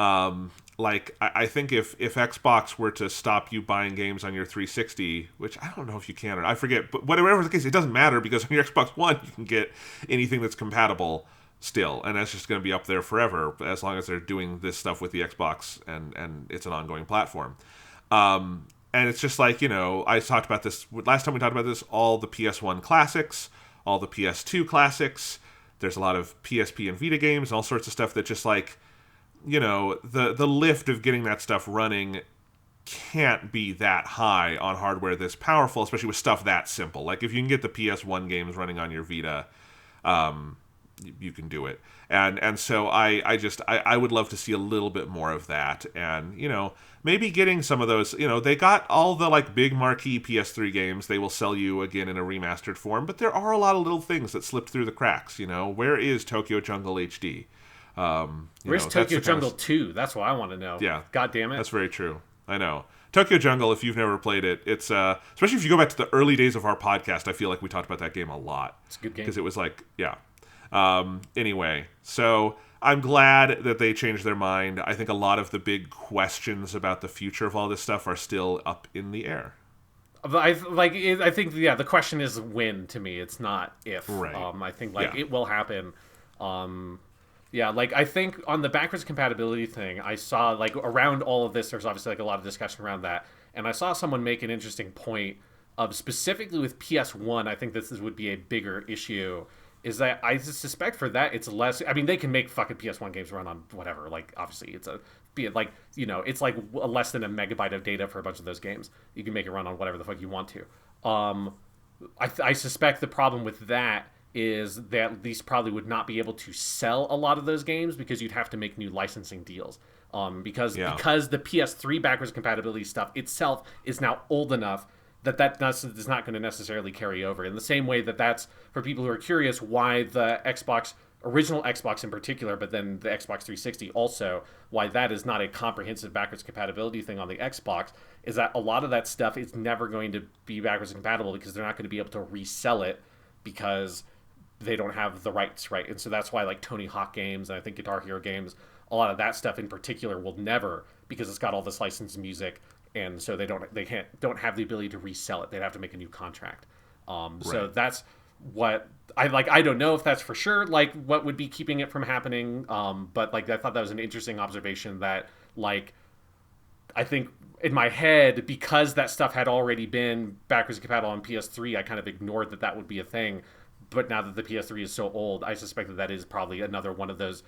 I think if Xbox were to stop you buying games on your 360, which I don't know if you can or I forget, but whatever the case, it doesn't matter because on your Xbox One you can get anything that's compatible still, and that's just going to be up there forever as long as they're doing this stuff with the Xbox and it's an ongoing platform. And it's just like, I talked about this last time we talked about this, all the PS1 classics, all the PS2 classics. There's a lot of PSP and Vita games, all sorts of stuff that just like, the lift of getting that stuff running can't be that high on hardware this powerful, especially with stuff that simple. Like if you can get the PS1 games running on your Vita, you can do it. And so I would love to see a little bit more of that. And, maybe getting some of those, they got all the like big marquee PS3 games they will sell you again in a remastered form, but there are a lot of little things that slipped through the cracks, Where is Tokyo Jungle HD? Where's Tokyo Jungle 2? That's what I want to know. Yeah. God damn it. That's very true. I know. Tokyo Jungle, if you've never played it, it's especially if you go back to the early days of our podcast, I feel like we talked about that game a lot. It's a good game. Because it was like, yeah. Anyway, so I'm glad that they changed their mind. I think a lot of the big questions about the future of all this stuff are still up in the air. I think the question is when to me. It's not if. Right. I think it will happen. I think on the backwards compatibility thing, I saw like around all of this, there's obviously like a lot of discussion around that, and I saw someone make an interesting point of specifically with PS1. I think this would be a bigger issue. Is that I suspect for that it's less. I mean, they can make fucking PS1 games run on whatever. Like obviously, it's it's like less than a megabyte of data for a bunch of those games. You can make it run on whatever the fuck you want to. I suspect the problem with that is that these probably would not be able to sell a lot of those games because you'd have to make new licensing deals. Because the PS3 backwards compatibility stuff itself is now old enough that is not going to necessarily carry over. In the same way that's, for people who are curious, why the original Xbox in particular, but then the Xbox 360 also, why that is not a comprehensive backwards compatibility thing on the Xbox, is that a lot of that stuff is never going to be backwards compatible because they're not going to be able to resell it because they don't have the rights, right? And so that's why like Tony Hawk games and I think Guitar Hero games, a lot of that stuff in particular will never, because it's got all this licensed music, and so they don't have the ability to resell it. They'd have to make a new contract. So that's what I don't know if that's for sure like what would be keeping it from happening. But like I thought that was an interesting observation that like I think in my head, because that stuff had already been backwards compatible on PS3, I kind of ignored that would be a thing. But now that the PS3 is so old, I suspect that is probably another one of those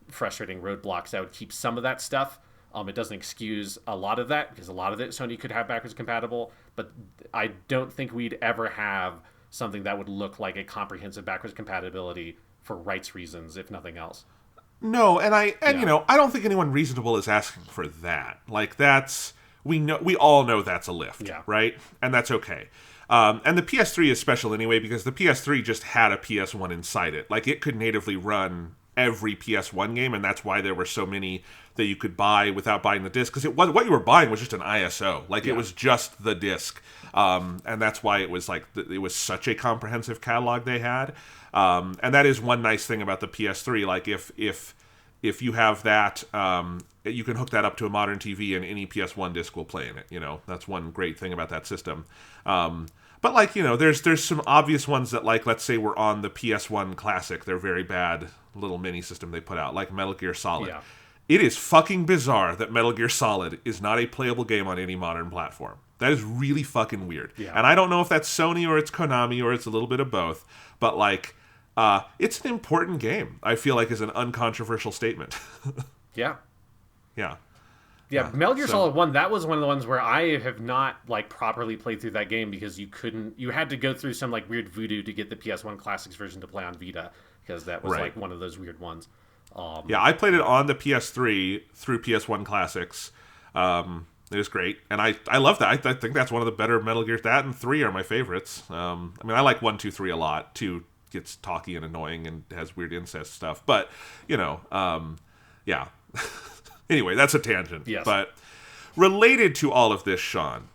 frustrating roadblocks that would keep some of that stuff. It doesn't excuse a lot of that because a lot of it Sony could have backwards compatible, but I don't think we'd ever have something that would look like a comprehensive backwards compatibility for rights reasons, if nothing else. No, I don't think anyone reasonable is asking for that. Like we all know that's a lift, right? And that's okay. And the PS3 is special anyway because the PS3 just had a PS1 inside it. Like it could natively run every PS1 game, and that's why there were so many that you could buy without buying the disc, because what you were buying was just an ISO. Like it was just the disc, and that's why it was like it was such a comprehensive catalog they had. And that is one nice thing about the PS3. Like if you have that, you can hook that up to a modern TV, and any PS1 disc will play in it. That's one great thing about that system. But like there's some obvious ones that like let's say we're on the PS1 Classic, their very bad little mini system they put out, like Metal Gear Solid. Yeah. It is fucking bizarre that Metal Gear Solid is not a playable game on any modern platform. That is really fucking weird. Yeah. And I don't know if that's Sony or it's Konami or it's a little bit of both, but like it's an important game. I feel like is an uncontroversial statement. Yeah. Yeah. Yeah, Metal Gear Solid 1, that was one of the ones where I have not like properly played through that game because you had to go through some like weird voodoo to get the PS1 Classics version to play on Vita. because that was Right. like one of those weird ones. Yeah, I played it on the PS3 through PS1 Classics. It was great, and I love that. I think that's one of the better Metal Gears. That and 3 are my favorites. I mean, I like 1, 2, 3 a lot. 2 gets talky and annoying and has weird incest stuff, but yeah. Anyway, that's a tangent. Yes. But related to all of this, Sean,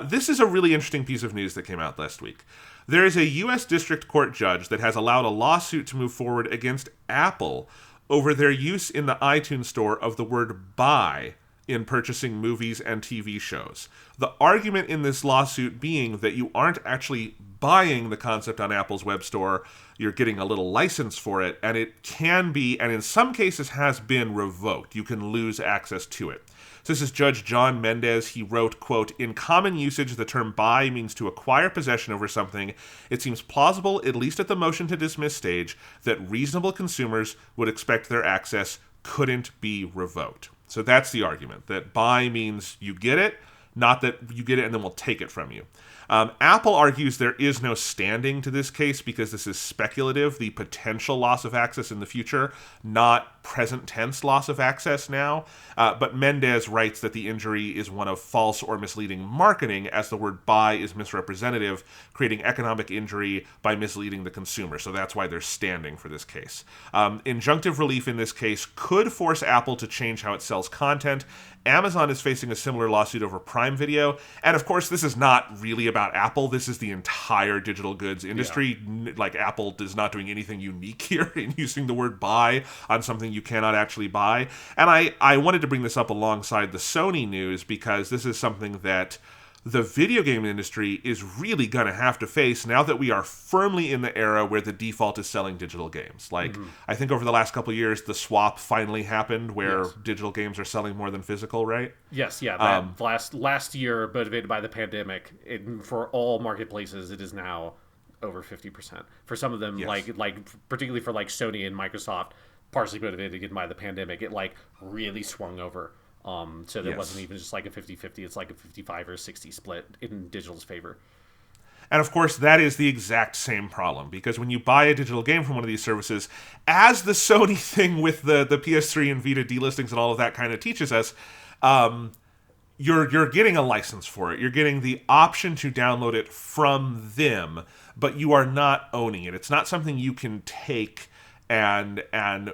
this is a really interesting piece of news that came out last week. There is a U.S. District Court judge that has allowed a lawsuit to move forward against Apple over their use in the iTunes Store of the word buy in purchasing movies and TV shows. The argument in this lawsuit being that you aren't actually buying the concept on Apple's web store, you're getting a little license for it, and it can be, and in some cases has been, revoked. You can lose access to it. So this is Judge John Mendez. He wrote, quote, "In common usage, the term buy means to acquire possession over something. It seems plausible, at least at the motion to dismiss stage, that reasonable consumers would expect their access couldn't be revoked." So that's the argument, that buy means you get it, not that you get it and then we'll take it from you. Apple argues there is no standing to this case because this is speculative, the potential loss of access in the future, not present tense loss of access now. But Mendez writes that the injury is one of false or misleading marketing, as the word buy is misrepresentative, creating economic injury by misleading the consumer. So that's why they're standing for this case. Injunctive relief in this case could force Apple to change how it sells content. Amazon is facing a similar lawsuit over Prime Video. And of course, this is not really about Apple. This is the entire digital goods industry. Yeah. Like, Apple is not doing anything unique here in using the word buy on something you cannot actually buy. And I wanted to bring this up alongside the Sony news because this is something that the video game industry is really going to have to face now that we are firmly in the era where the default is selling digital games. Like, I think over the last couple of years, the swap finally happened where digital games are selling more than physical, right? Yes, yeah. That last year, motivated by the pandemic, for all marketplaces, it is now over 50%. For some of them, like particularly for like Sony and Microsoft, partially motivated again by the pandemic, it like really swung over. So there wasn't even just like a 50-50. It's like a 55 or 60 split in digital's favor. And of course, that is the exact same problem, because when you buy a digital game from one of these services, as the Sony thing with the PS3 and Vita delistings and all of that kind of teaches us, you're getting a license for it. You're getting the option to download it from them, but you are not owning it. It's not something you can take and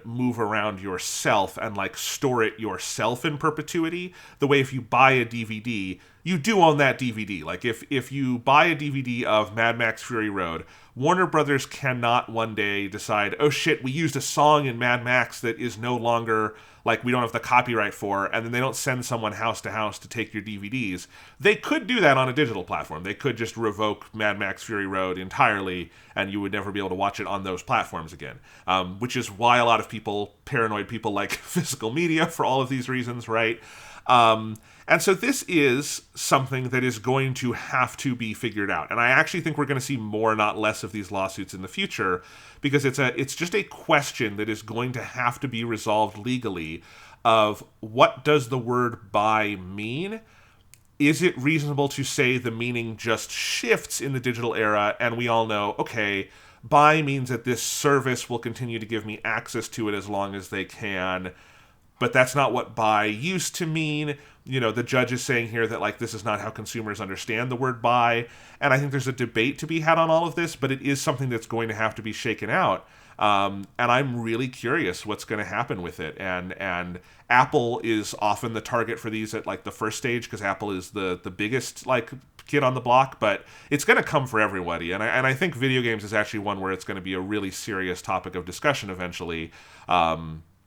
move around yourself and like store it yourself in perpetuity. The way if you buy a DVD, you do own that DVD. Like if you buy a DVD of Mad Max Fury Road, Warner Brothers cannot one day decide, oh shit, we used a song in Mad Max that is no longer, like, we don't have the copyright for, and then they don't send someone house to house to take your DVDs. They could do that on a digital platform. They could just revoke Mad Max Fury Road entirely, and you would never be able to watch it on those platforms again. Which is why a lot of people, paranoid people, like physical media for all of these reasons, right? And so this is something that is going to have to be figured out. And I actually think we're going to see more, not less, of these lawsuits in the future, because it's just a question that is going to have to be resolved legally of what does the word buy mean? Is it reasonable to say the meaning just shifts in the digital era and we all know, okay, buy means that this service will continue to give me access to it as long as they can, but that's not what buy used to mean. You know, the judge is saying here that, like, this is not how consumers understand the word buy. And I think there's a debate to be had on all of this, but it is something that's going to have to be shaken out. And I'm really curious what's going to happen with it. And Apple is often the target for these at, like, the first stage, because Apple is the biggest, like, kid on the block, but it's going to come for everybody. And I think video games is actually one where it's going to be a really serious topic of discussion eventually,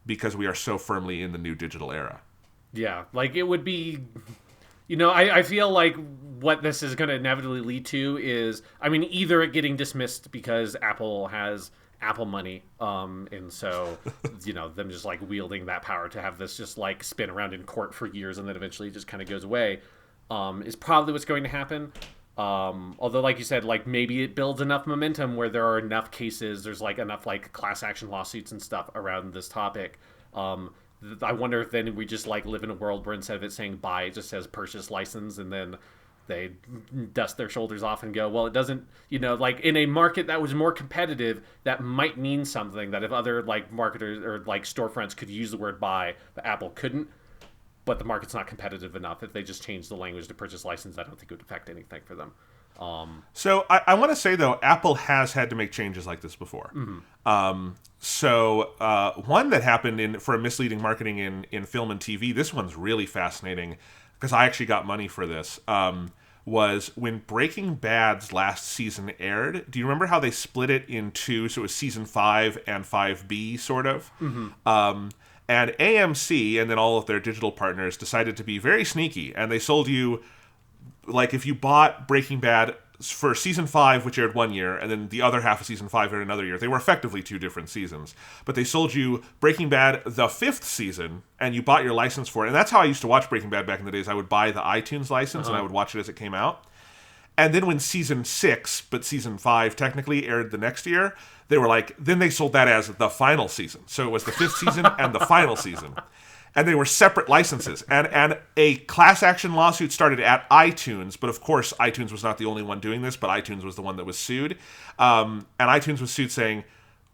because we are so firmly in the new digital era. Yeah, like, it would be, you know, I feel like what this is going to inevitably lead to is, I mean, either it getting dismissed because Apple has Apple money, and so, you know, them just, like, wielding that power to have this just, like, spin around in court for years and then eventually just kind of goes away, is probably what's going to happen. Although, like you said, like, maybe it builds enough momentum where there are enough cases, there's, like, enough, like, class action lawsuits and stuff around this topic. I wonder if then we just, like, live in a world where instead of it saying buy, it just says purchase license, and then They dust their shoulders off and go, well, it doesn't, like in a market that was more competitive, that might mean something that if other like marketers or like storefronts could use the word buy, but Apple couldn't. But the market's not competitive enough. If they just changed the language to purchase license, I don't think it would affect anything for them. So I want to say, though, Apple has had to make changes like this before. One that happened for misleading marketing in film and TV, this one's really fascinating because I actually got money for this, was when Breaking Bad's last season aired. Do you remember how they split it in two? So it was season 5 and 5B, sort of. And AMC and then all of their digital partners decided to be very sneaky, and they sold you, like, if you bought Breaking Bad for season 5, which aired 1 year, and then the other half of season 5 aired another year. They were effectively 2 different seasons. But they sold you Breaking Bad, the 5th season, and you bought your license for it. And that's how I used to watch Breaking Bad back in the days. I would buy the iTunes license, and I would watch it as it came out. And then when season 6, but season 5 technically aired the next year, they were like, then they sold that as the final season. So it was the 5th season and the final season. And they were separate licenses. And a class action lawsuit started at iTunes, but of course iTunes was not the only one doing this, but iTunes was the one that was sued. And iTunes was sued saying,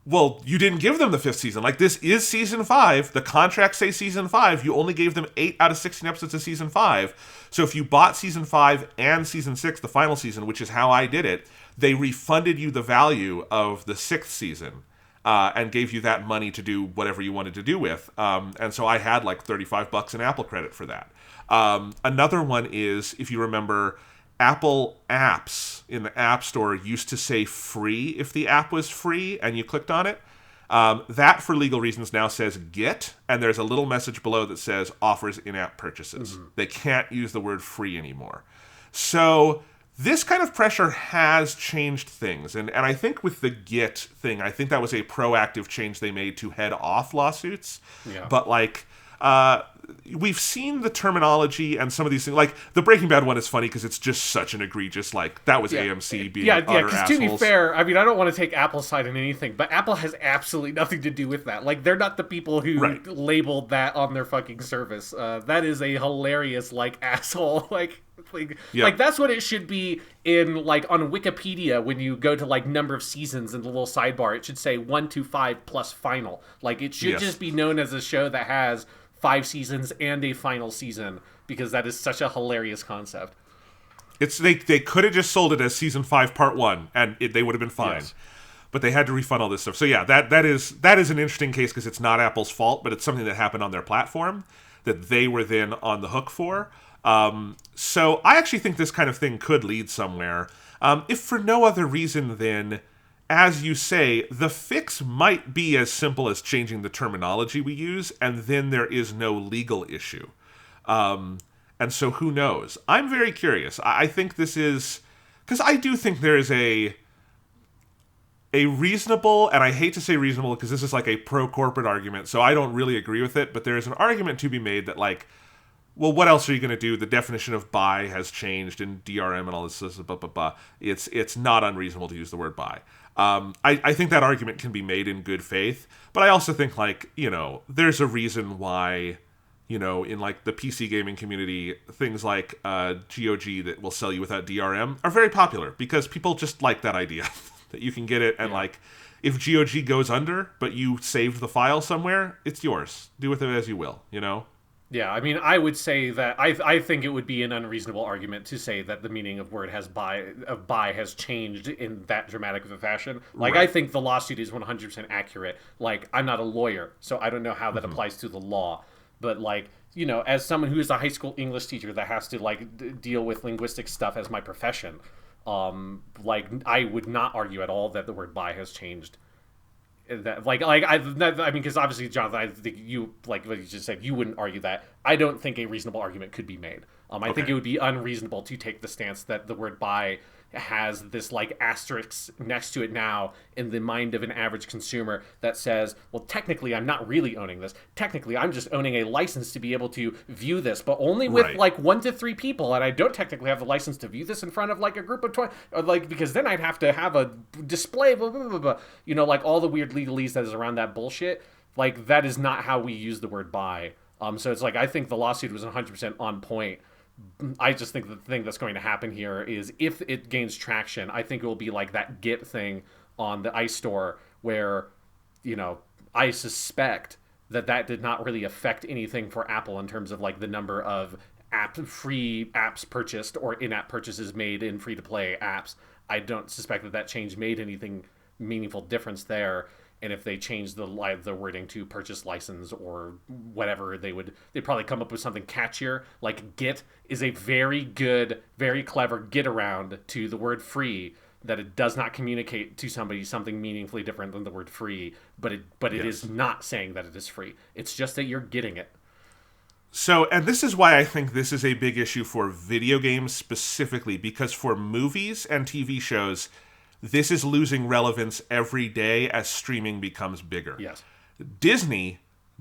well, you didn't give them the 5th season. Like, this is season 5. The contracts say season 5. You only gave them 8 out of 16 episodes of season 5. So if you bought season 5 and season 6, the final season, which is how I did it, they refunded you the value of the 6th season. And gave you that money to do whatever you wanted to do with. And so I had like $35 in Apple credit for that. Another one is, if you remember, Apple apps in the App Store used to say free if the app was free and you clicked on it. That, for legal reasons, now says get, and there's a little message below that says offers in-app purchases. They can't use the word free anymore. So this kind of pressure has changed things. And I think with the Git thing, I think that was a proactive change they made to head off lawsuits. Yeah. But, like, we've seen the terminology and some of these things. Like, the Breaking Bad one is funny because it's just such an egregious, like, that was AMC being utter assholes. Because to be fair, I mean, I don't want to take Apple's side in anything, but Apple has absolutely nothing to do with that. Like, they're not the people who labeled that on their fucking service. That is a hilarious, like, asshole, like that's what it should be in, like, on Wikipedia when you go to, like, number of seasons in the little sidebar. It should say 1 to 5 plus final. Like, it should just be known as a show that has 5 seasons and a final season, because that is such a hilarious concept. They could have just sold it as season 5 part 1 and they would have been fine. Yes. But they had to refund all this stuff. So yeah, that is an interesting case because it's not Apple's fault, but it's something that happened on their platform that they were then on the hook for. So I actually think this kind of thing could lead somewhere. If for no other reason than, as you say, the fix might be as simple as changing the terminology we use, and then there is no legal issue. And so who knows? I'm very curious. I think this is, because I do think there is a reasonable, and I hate to say reasonable because this is like a pro-corporate argument, so I don't really agree with it, but there is an argument to be made that, like, well, what else are you going to do? The definition of buy has changed in DRM and all this, blah, blah, blah. It's not unreasonable to use the word buy. I think that argument can be made in good faith, but I also think, like, there's a reason why, in, like, the PC gaming community, things like GOG that will sell you without DRM are very popular because people just like that idea that you can get it and, like, if GOG goes under, but you saved the file somewhere, it's yours. Do with it as you will, Yeah, I mean, I would say that I think it would be an unreasonable argument to say that the meaning of buy has changed in that dramatic of a fashion. Like, I think the lawsuit is 100% accurate. Like, I'm not a lawyer, so I don't know how that applies to the law. But, like, as someone who is a high school English teacher that has to, like, deal with linguistic stuff as my profession, like, I would not argue at all that the word buy has changed. That, I mean, because obviously, Jonathan, I think you, like what you just said, you wouldn't argue that. I don't think a reasonable argument could be made. I think it would be unreasonable to take the stance that the word buy has this, like, asterisk next to it now in the mind of an average consumer that says, well, technically, I'm not really owning this. Technically, I'm just owning a license to be able to view this, but only with, like, 1 to 3 people, and I don't technically have the license to view this in front of, like, a group of 20, or, like, because then I'd have to have a display, blah, blah, blah, blah. Like, all the weird legalese that is around that bullshit. Like, that is not how we use the word buy. So it's like, I think the lawsuit was 100% on point I just think the thing that's going to happen here is if it gains traction, I think it will be like that Git thing on the iStore where, I suspect that did not really affect anything for Apple in terms of like the number of free apps purchased or in-app purchases made in free-to-play apps. I don't suspect that change made anything meaningful difference there. And if they change the wording to purchase license or whatever, they'd probably come up with something catchier. Like Git is a very good, very clever get around to the word free, that it does not communicate to somebody something meaningfully different than the word free, but it is not saying that it is free. It's just that you're getting it. So, and this is why I think this is a big issue for video games specifically, because for movies and TV shows, this is losing relevance every day as streaming becomes bigger. Yes. Disney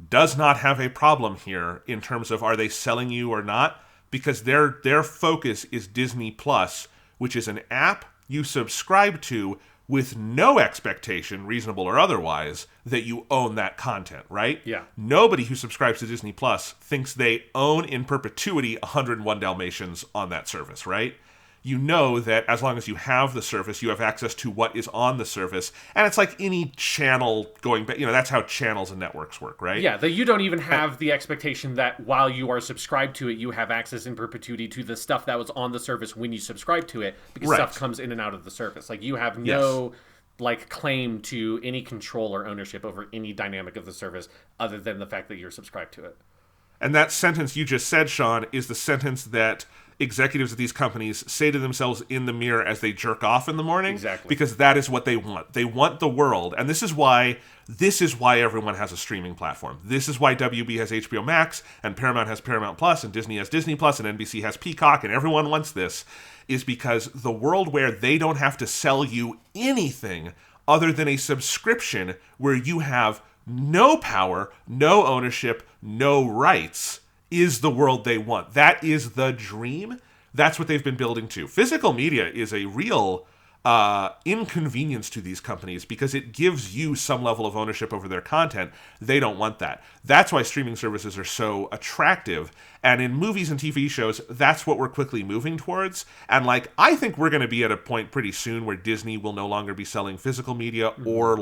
does not have a problem here in terms of are they selling you or not, because their focus is Disney Plus, which is an app you subscribe to with no expectation, reasonable or otherwise, that you own that content, right? Yeah. Nobody who subscribes to Disney Plus thinks they own in perpetuity 101 Dalmatians on that service, right? You know that as long as you have the service, you have access to what is on the service. And it's like any channel going back, that's how channels and networks work, right? Yeah, that you don't even have the expectation that while you are subscribed to it, you have access in perpetuity to the stuff that was on the service when you subscribe to it, because stuff comes in and out of the service. Like, you have no claim to any control or ownership over any dynamic of the service other than the fact that you're subscribed to it. And that sentence you just said, Sean, is the sentence that executives of these companies say to themselves in the mirror as they jerk off in the morning. Exactly. Because that is what they want. They want the world. And this is why everyone has a streaming platform. This is why WB has HBO Max, and Paramount has Paramount Plus, and Disney has Disney Plus, and NBC has Peacock, and everyone wants this, is because the world where they don't have to sell you anything other than a subscription where you have no power, no ownership, no rights, is the world they want. That is the dream. That's what they've been building to. Physical media is a real inconvenience to these companies because it gives you some level of ownership over their content. They don't want that. That's why streaming services are so attractive. And in movies and TV shows, that's what we're quickly moving towards. And I think we're going to be at a point pretty soon where Disney will no longer be selling physical media or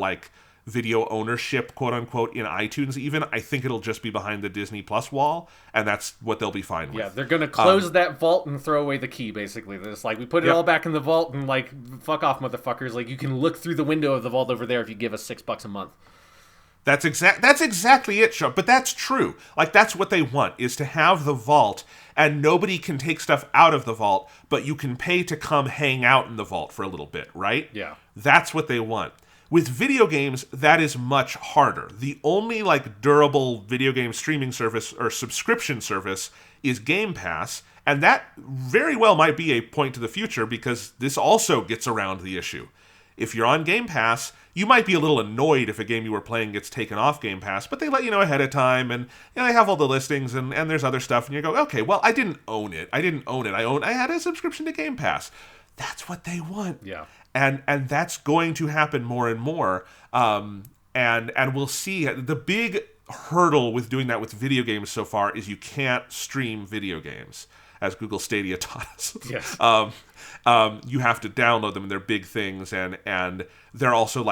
video ownership, quote unquote, in iTunes even. I think it'll just be behind the Disney Plus wall, and that's what they'll be fine with. Yeah, they're going to close that vault and throw away the key, basically. They're just we put it all back in the vault and fuck off, motherfuckers. You can look through the window of the vault over there if you give us $6 a month. That's exactly it, Sean. But that's true. That's what they want, is to have the vault, and nobody can take stuff out of the vault, but you can pay to come hang out in the vault for a little bit, right? Yeah. That's what they want. With video games, that is much harder. The only durable video game streaming service or subscription service is Game Pass, and that very well might be a point to the future because this also gets around the issue. If you're on Game Pass, you might be a little annoyed if a game you were playing gets taken off Game Pass, but they let you know ahead of time, and they have all the listings, and there's other stuff, and you go, okay, well, I didn't own it. I had a subscription to Game Pass. That's what they want. Yeah. And that's going to happen more and more. And we'll see. The big hurdle with doing that with video games so far is you can't stream video games, as Google Stadia taught us. Yes. You have to download them, and they're big things, and they're also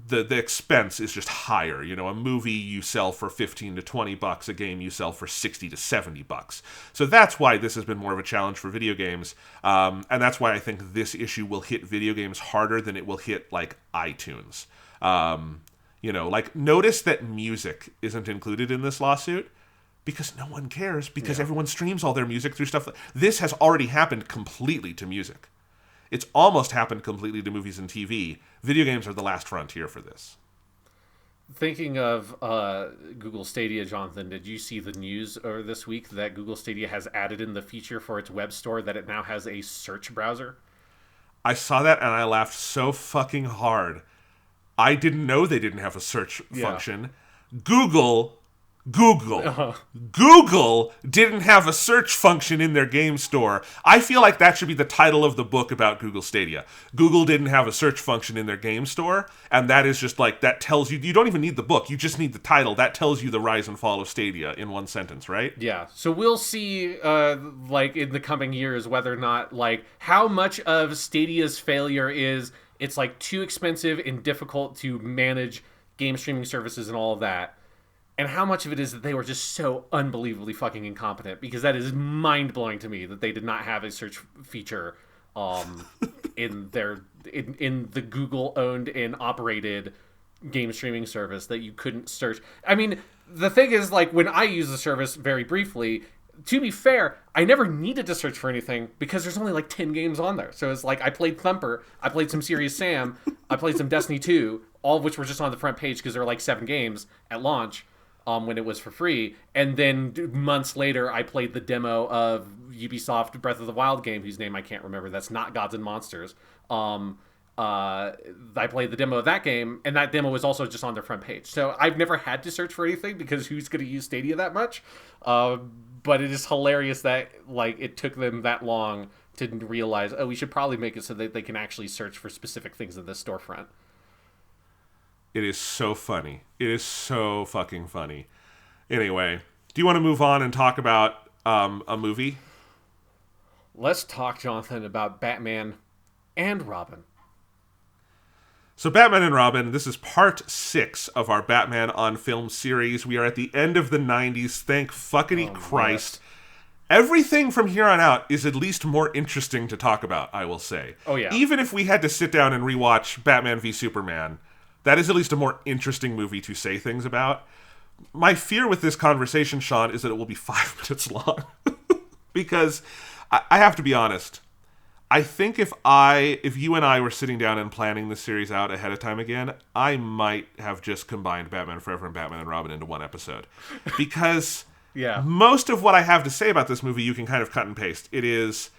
the expense is just higher. A movie you sell for $15 to $20, a game you sell for $60 to $70. So that's why this has been more of a challenge for video games, and that's why I think this issue will hit video games harder than it will hit iTunes. Notice that music isn't included in this lawsuit because no one cares, because everyone streams all their music through stuff. This has already happened completely to music. It's almost happened completely to movies and TV. Video games are the last frontier for this. Thinking of Google Stadia, Jonathan, did you see the news this week that Google Stadia has added in the feature for its web store that it now has a search browser? I saw that and I laughed so fucking hard. I didn't know they didn't have a search function. Google Google. Google didn't have a search function in their game store. I feel like that should be the title of the book about Google Stadia. Google didn't have a search function in their game store, and that is just like, that tells you don't even need the book. You just need the title. That tells you the rise and fall of Stadia in one sentence, right? Yeah. So we'll see, like, in the coming years, whether or not, like, how much of Stadia's failure is it's, like, too expensive and difficult to manage game streaming services and all of that. And how much of it is that they were just so unbelievably fucking incompetent, because that is mind-blowing to me that they did not have a search feature in the Google-owned and operated game streaming service that you couldn't search. I mean, the thing is, like, when I use the service very briefly, to be fair, I never needed to search for anything because there's only like 10 games on there. So it's like, I played Thumper, I played some Serious Sam, I played some Destiny 2, all of which were just on the front page because there were like 7 games at launch. When it was for free, and then months later I played the demo of Ubisoft Breath of the Wild game, whose name I can't remember. That's not Gods and Monsters. I played the demo of that game, and that demo was also just on their front page. So I've never had to search for anything because who's going to use Stadia that much? But it is hilarious that, like, it took them that long to realize, oh, we should probably make it so that they can actually search for specific things in this storefront. It is so funny. It is so fucking funny. Anyway, do you want to move on and talk about a movie? Let's talk, Jonathan, about Batman and Robin. So Batman and Robin, this is part 6 of our Batman on Film series. We are at the end of the 90s. Thank fuckity Christ. Yes. Everything from here on out is at least more interesting to talk about, I will say. Oh, yeah. Even if we had to sit down and rewatch Batman v Superman, that is at least a more interesting movie to say things about. My fear with this conversation, Sean, is that it will be 5 minutes long. Because I have to be honest. I think if you and I were sitting down and planning the series out ahead of time again, I might have just combined Batman Forever and Batman and Robin into one episode. Because yeah, most of what I have to say about this movie you can kind of cut and paste. It is...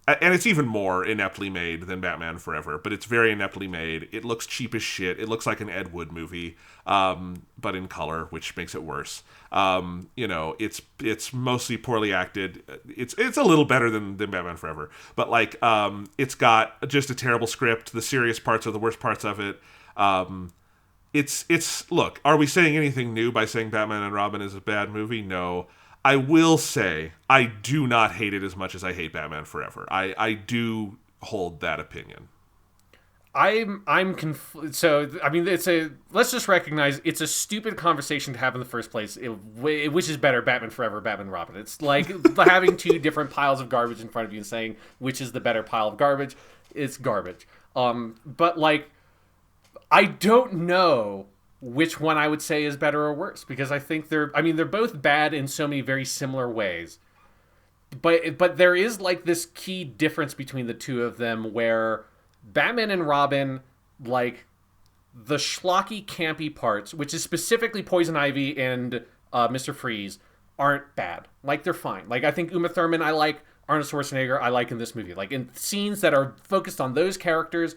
And it's even more ineptly made than Batman Forever, but it's very ineptly made. It looks cheap as shit. It looks like an Ed Wood movie, but in color, which makes it worse. It's mostly poorly acted. It's a little better than Batman Forever, but like it's got just a terrible script. The serious parts are the worst parts of it. Look, are we saying anything new by saying Batman and Robin is a bad movie? No. I will say, I do not hate it as much as I hate Batman Forever. I do hold that opinion. So, I mean, let's just recognize it's a stupid conversation to have in the first place. Which is better, Batman Forever, Batman Robin? It's like having 2 different piles of garbage in front of you and saying, which is the better pile of garbage? It's garbage. But, like, I don't know which one I would say is better or worse, because I think they're both bad in so many very similar ways. But there is like this key difference between the two of them where Batman and Robin, like the schlocky, campy parts, which is specifically Poison Ivy and Mr. Freeze, aren't bad. Like, they're fine. Like, I think Uma Thurman I like, Arnold Schwarzenegger I like in this movie. Like, in scenes that are focused on those characters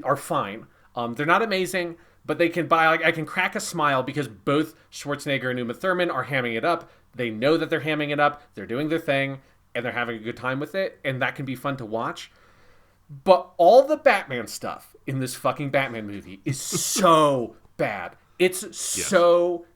are fine. They're not amazing, but they can I can crack a smile because both Schwarzenegger and Uma Thurman are hamming it up. They know that they're hamming it up. They're doing their thing, and they're having a good time with it, and that can be fun to watch. But all the Batman stuff in this fucking Batman movie is so bad. It's so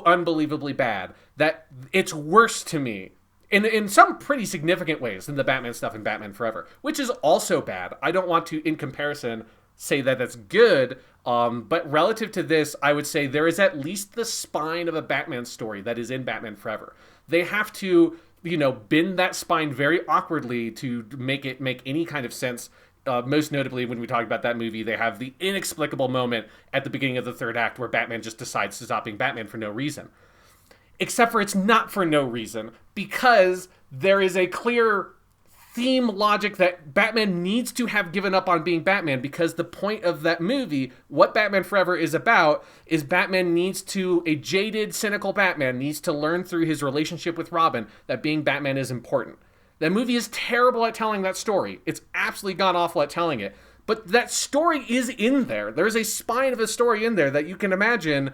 unbelievably bad that it's worse to me in some pretty significant ways than the Batman stuff in Batman Forever, which is also bad. I don't want to, in comparison, say that that's good, but relative to this, I would say there is at least the spine of a Batman story that is in Batman Forever. They have to, bend that spine very awkwardly to make it make any kind of sense. Most notably, when we talk about that movie, they have the inexplicable moment at the beginning of the third act where Batman just decides to stop being Batman for no reason. Except for it's not for no reason, because there is a clear theme logic that Batman needs to have given up on being Batman, because the point of that movie, what Batman Forever is about, is a jaded, cynical Batman needs to learn through his relationship with Robin that being Batman is important. That movie is terrible at telling that story. It's absolutely god-awful at telling it. But that story is in there. There's a spine of a story in there that you can imagine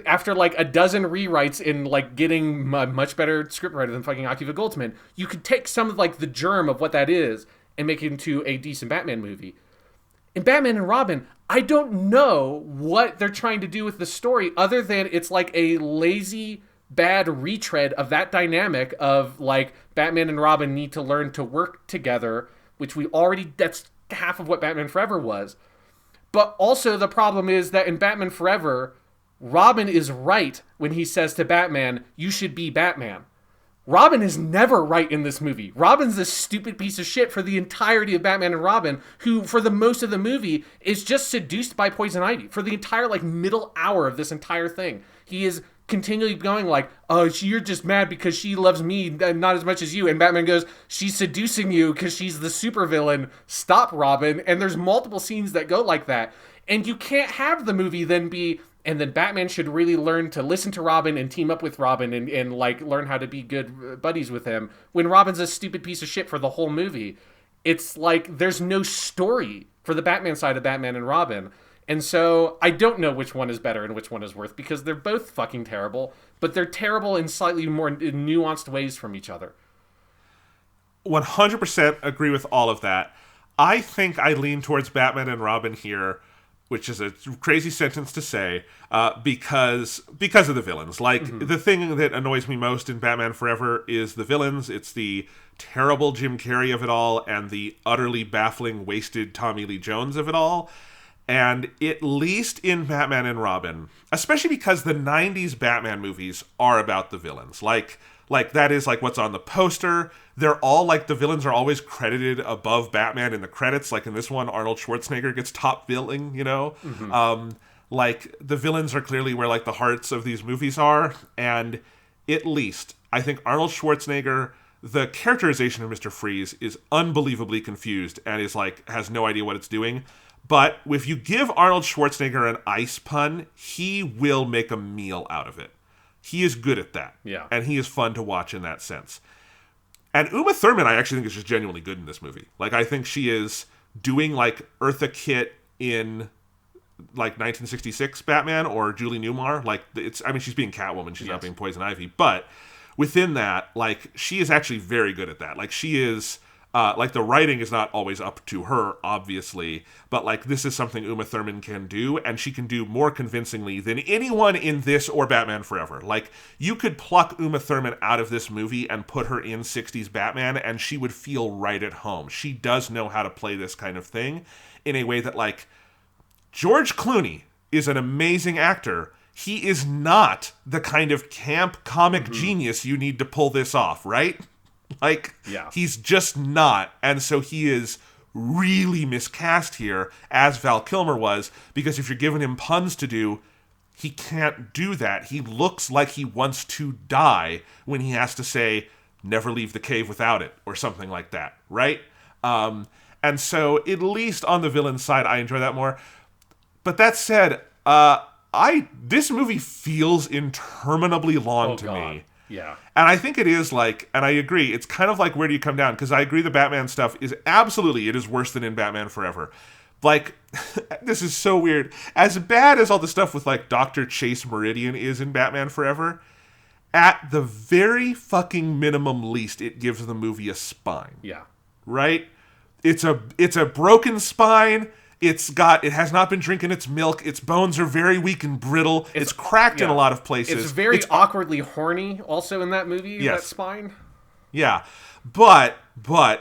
after like a dozen rewrites and like getting a much better scriptwriter than fucking Akiva Goldsman, you could take some of like the germ of what that is and make it into a decent Batman movie. In Batman and Robin, I don't know what they're trying to do with the story other than it's like a lazy, bad retread of that dynamic of like Batman and Robin need to learn to work together, which that's half of what Batman Forever was. But also the problem is that in Batman Forever, Robin is right when he says to Batman, you should be Batman. Robin is never right in this movie. Robin's this stupid piece of shit for the entirety of Batman and Robin, who, for the most of the movie, is just seduced by Poison Ivy. For the entire, like, middle hour of this entire thing. He is continually going like, oh, you're just mad because she loves me not as much as you. And Batman goes, she's seducing you because she's the supervillain. Stop, Robin. And there's multiple scenes that go like that. And you can't have the movie then be... And then Batman should really learn to listen to Robin and team up with Robin and like learn how to be good buddies with him. When Robin's a stupid piece of shit for the whole movie, it's like there's no story for the Batman side of Batman and Robin. And so I don't know which one is better and which one is worse because they're both fucking terrible, but they're terrible in slightly more nuanced ways from each other. 100% agree with all of that. I think I lean towards Batman and Robin here, which is a crazy sentence to say, because of the villains. Like, the thing that annoys me most in Batman Forever is the villains. It's the terrible Jim Carrey of it all and the utterly baffling, wasted Tommy Lee Jones of it all. And at least in Batman and Robin, especially because the 90s Batman movies are about the villains. Like that is like what's on the poster. They're all like, the villains are always credited above Batman in the credits. Like in this one, Arnold Schwarzenegger gets top billing, you know? Like the villains are clearly where like the hearts of these movies are. And at least I think Arnold Schwarzenegger, the characterization of Mr. Freeze is unbelievably confused and is like, has no idea what it's doing. But if you give Arnold Schwarzenegger an ice pun, he will make a meal out of it. He is good at that. Yeah. And he is fun to watch in that sense. And Uma Thurman, I actually think is just genuinely good in this movie. Like, I think she is doing, like, Eartha Kitt in, like, 1966 Batman or Julie Newmar. Like, she's being Catwoman. She's not being Poison Ivy. But within that, like, she is actually very good at that. Like, she is... like, the writing is not always up to her, obviously, but, like, this is something Uma Thurman can do, and she can do more convincingly than anyone in this or Batman Forever. Like, you could pluck Uma Thurman out of this movie and put her in 60s Batman, and she would feel right at home. She does know how to play this kind of thing in a way that, like, George Clooney is an amazing actor. He is not the kind of camp comic genius you need to pull this off, right? Like, he's just not. And so he is really miscast here, as Val Kilmer was, because if you're giving him puns to do, he can't do that. He looks like he wants to die when he has to say, never leave the cave without it, or something like that, right? And so, at least on the villain side, I enjoy that more. But that said, this movie feels interminably long to me. Yeah. And I think it is like, and I agree, it's kind of like, where do you come down? Because I agree the Batman stuff is absolutely, it is worse than in Batman Forever. Like, this is so weird. As bad as all the stuff with, like, Dr. Chase Meridian is in Batman Forever, at the very fucking minimum least, it gives the movie a spine. Yeah. Right? It's a broken spine. It has not been drinking its milk. Its bones are very weak and brittle. It's cracked in a lot of places. It's very awkwardly horny also in that movie, that spine. Yeah. But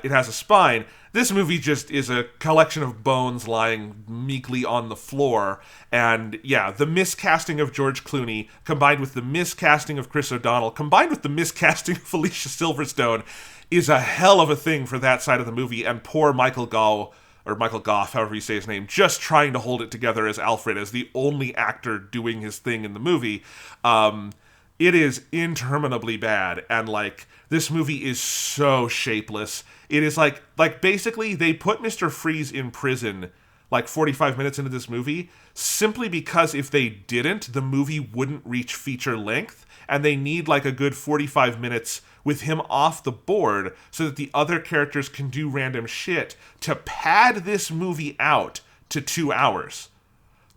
it has a spine. This movie just is a collection of bones lying meekly on the floor. And yeah, the miscasting of George Clooney, combined with the miscasting of Chris O'Donnell, combined with the miscasting of Alicia Silverstone, is a hell of a thing for that side of the movie. And poor Michael Goff, however you say his name, just trying to hold it together as Alfred, as the only actor doing his thing in the movie. It is interminably bad, and, like, this movie is so shapeless. It is like basically they put Mr. Freeze in prison, like, 45 minutes into this movie, simply because if they didn't, the movie wouldn't reach feature length, and they need, like, a good 45 minutes with him off the board so that the other characters can do random shit to pad this movie out to 2 hours.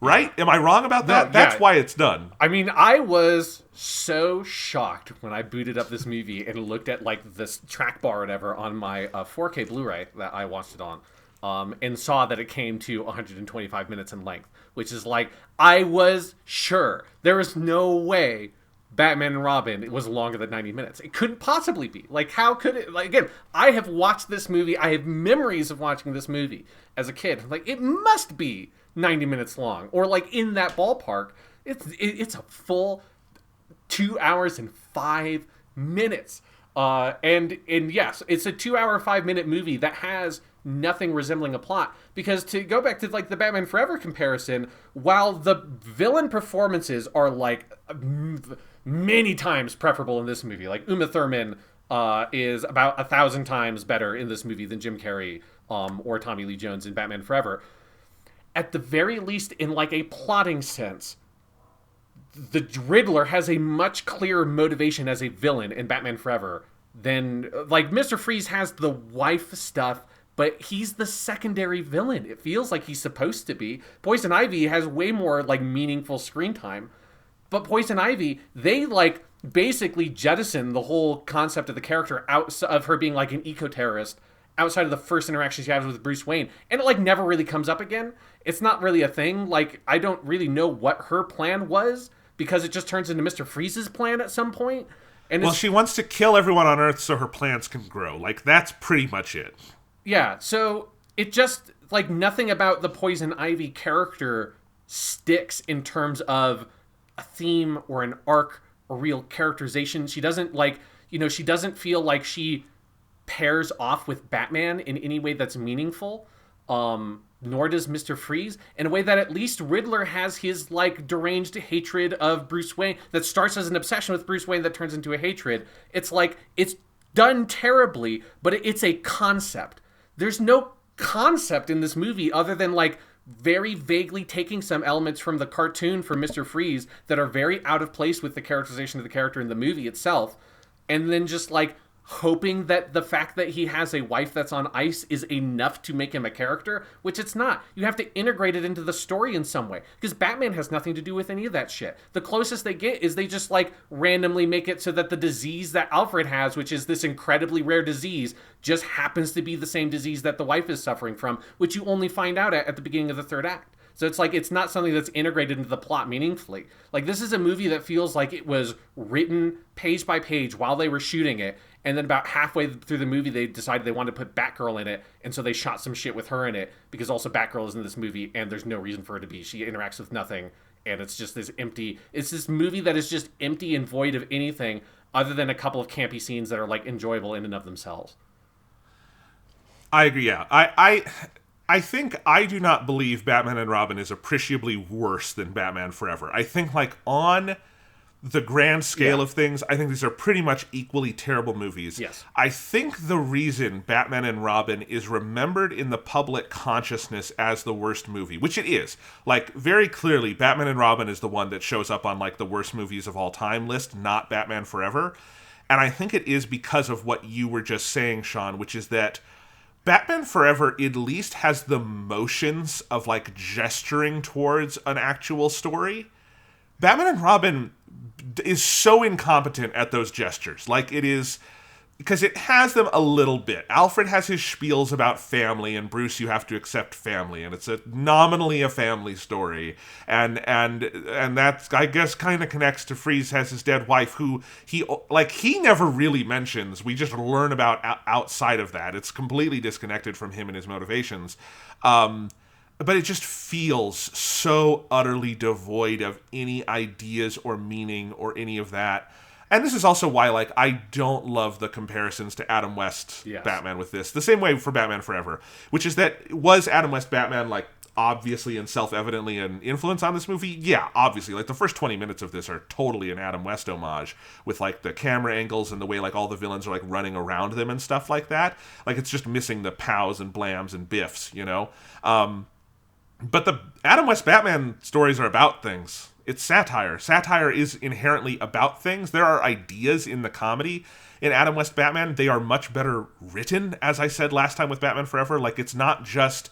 right? Am I wrong about that? That's why it's done. I mean, I was so shocked when I booted up this movie and looked at like this track bar or whatever on my 4K Blu-ray that I watched it on, and saw that it came to 125 minutes in length, which is like, I was sure there was no way Batman and Robin was longer than 90 minutes. It couldn't possibly be. Like, how could it? Like, again, I have watched this movie. I have memories of watching this movie as a kid. Like, it must be 90 minutes long, or like in that ballpark. It's a full 2 hours and 5 minutes. And yes, it's a 2 hour 5 minute movie that has nothing resembling a plot. Because to go back to like the Batman Forever comparison, while the villain performances are like many times preferable in this movie, like Uma Thurman is about 1,000 times better in this movie than Jim Carrey or Tommy Lee Jones in Batman Forever. At the very least, in like a plotting sense, the Riddler has a much clearer motivation as a villain in Batman Forever than, like, Mr. Freeze has the wife stuff, but he's the secondary villain. It feels like he's supposed to be. Poison Ivy has way more like meaningful screen time, but Poison Ivy, they like basically jettison the whole concept of the character out of her being like an eco-terrorist outside of the first interaction she has with Bruce Wayne, and it like never really comes up again. It's not really a thing. Like, I don't really know what her plan was, because it just turns into Mr. Freeze's plan at some point. And well, she wants to kill everyone on Earth so her plants can grow. Like, that's pretty much it. Yeah, so it just, like, nothing about the Poison Ivy character sticks in terms of a theme or an arc or real characterization. She doesn't, like, she doesn't feel like she pairs off with Batman in any way that's meaningful, nor does Mr. Freeze, in a way that at least Riddler has his like deranged hatred of Bruce Wayne that starts as an obsession with Bruce Wayne that turns into a hatred. It's like, it's done terribly, but it's a concept. There's no concept in this movie other than like very vaguely taking some elements from the cartoon for Mr. Freeze that are very out of place with the characterization of the character in the movie itself, and then just like hoping that the fact that he has a wife that's on ice is enough to make him a character, which it's not. You have to integrate it into the story in some way, because Batman has nothing to do with any of that shit. The closest they get is they just like randomly make it so that the disease that Alfred has, which is this incredibly rare disease, just happens to be the same disease that the wife is suffering from, which you only find out at the beginning of the third act. So it's like, it's not something that's integrated into the plot meaningfully. Like, this is a movie that feels like it was written page by page while they were shooting it, and then about halfway through the movie, they decided they wanted to put Batgirl in it, and so they shot some shit with her in it, because also Batgirl is in this movie, and there's no reason for her to be. She interacts with nothing, and it's just this empty... It's this movie that is just empty and void of anything other than a couple of campy scenes that are, like, enjoyable in and of themselves. I agree, yeah. I think I do not believe Batman and Robin is appreciably worse than Batman Forever. I think, like, on the grand scale of things, I think these are pretty much equally terrible movies. Yes. I think the reason Batman and Robin is remembered in the public consciousness as the worst movie, which it is, like, very clearly, Batman and Robin is the one that shows up on, like, the worst movies of all time list, not Batman Forever. And I think it is because of what you were just saying, Sean, which is that Batman Forever at least has the motions of, like, gesturing towards an actual story. Batman and Robin is so incompetent at those gestures. Like, it is... Because it has them a little bit. Alfred has his spiels about family, and Bruce, you have to accept family, and it's nominally a family story. And that's, I guess, kind of connects to Freeze has his dead wife, who he never really mentions. We just learn about outside of that. It's completely disconnected from him and his motivations. But it just feels so utterly devoid of any ideas or meaning or any of that. And this is also why, like, I don't love the comparisons to Adam West Batman with this. The same way for Batman Forever, which is that, was Adam West Batman, like, obviously and self-evidently an influence on this movie? Yeah, obviously. Like, the first 20 minutes of this are totally an Adam West homage, with, like, the camera angles and the way, like, all the villains are, like, running around them and stuff like that. Like, it's just missing the pows and blams and biffs, you know? But the Adam West Batman stories are about things. It's satire. Satire is inherently about things. There are ideas in the comedy in Adam West Batman. They are much better written, as I said last time with Batman Forever. Like, it's not just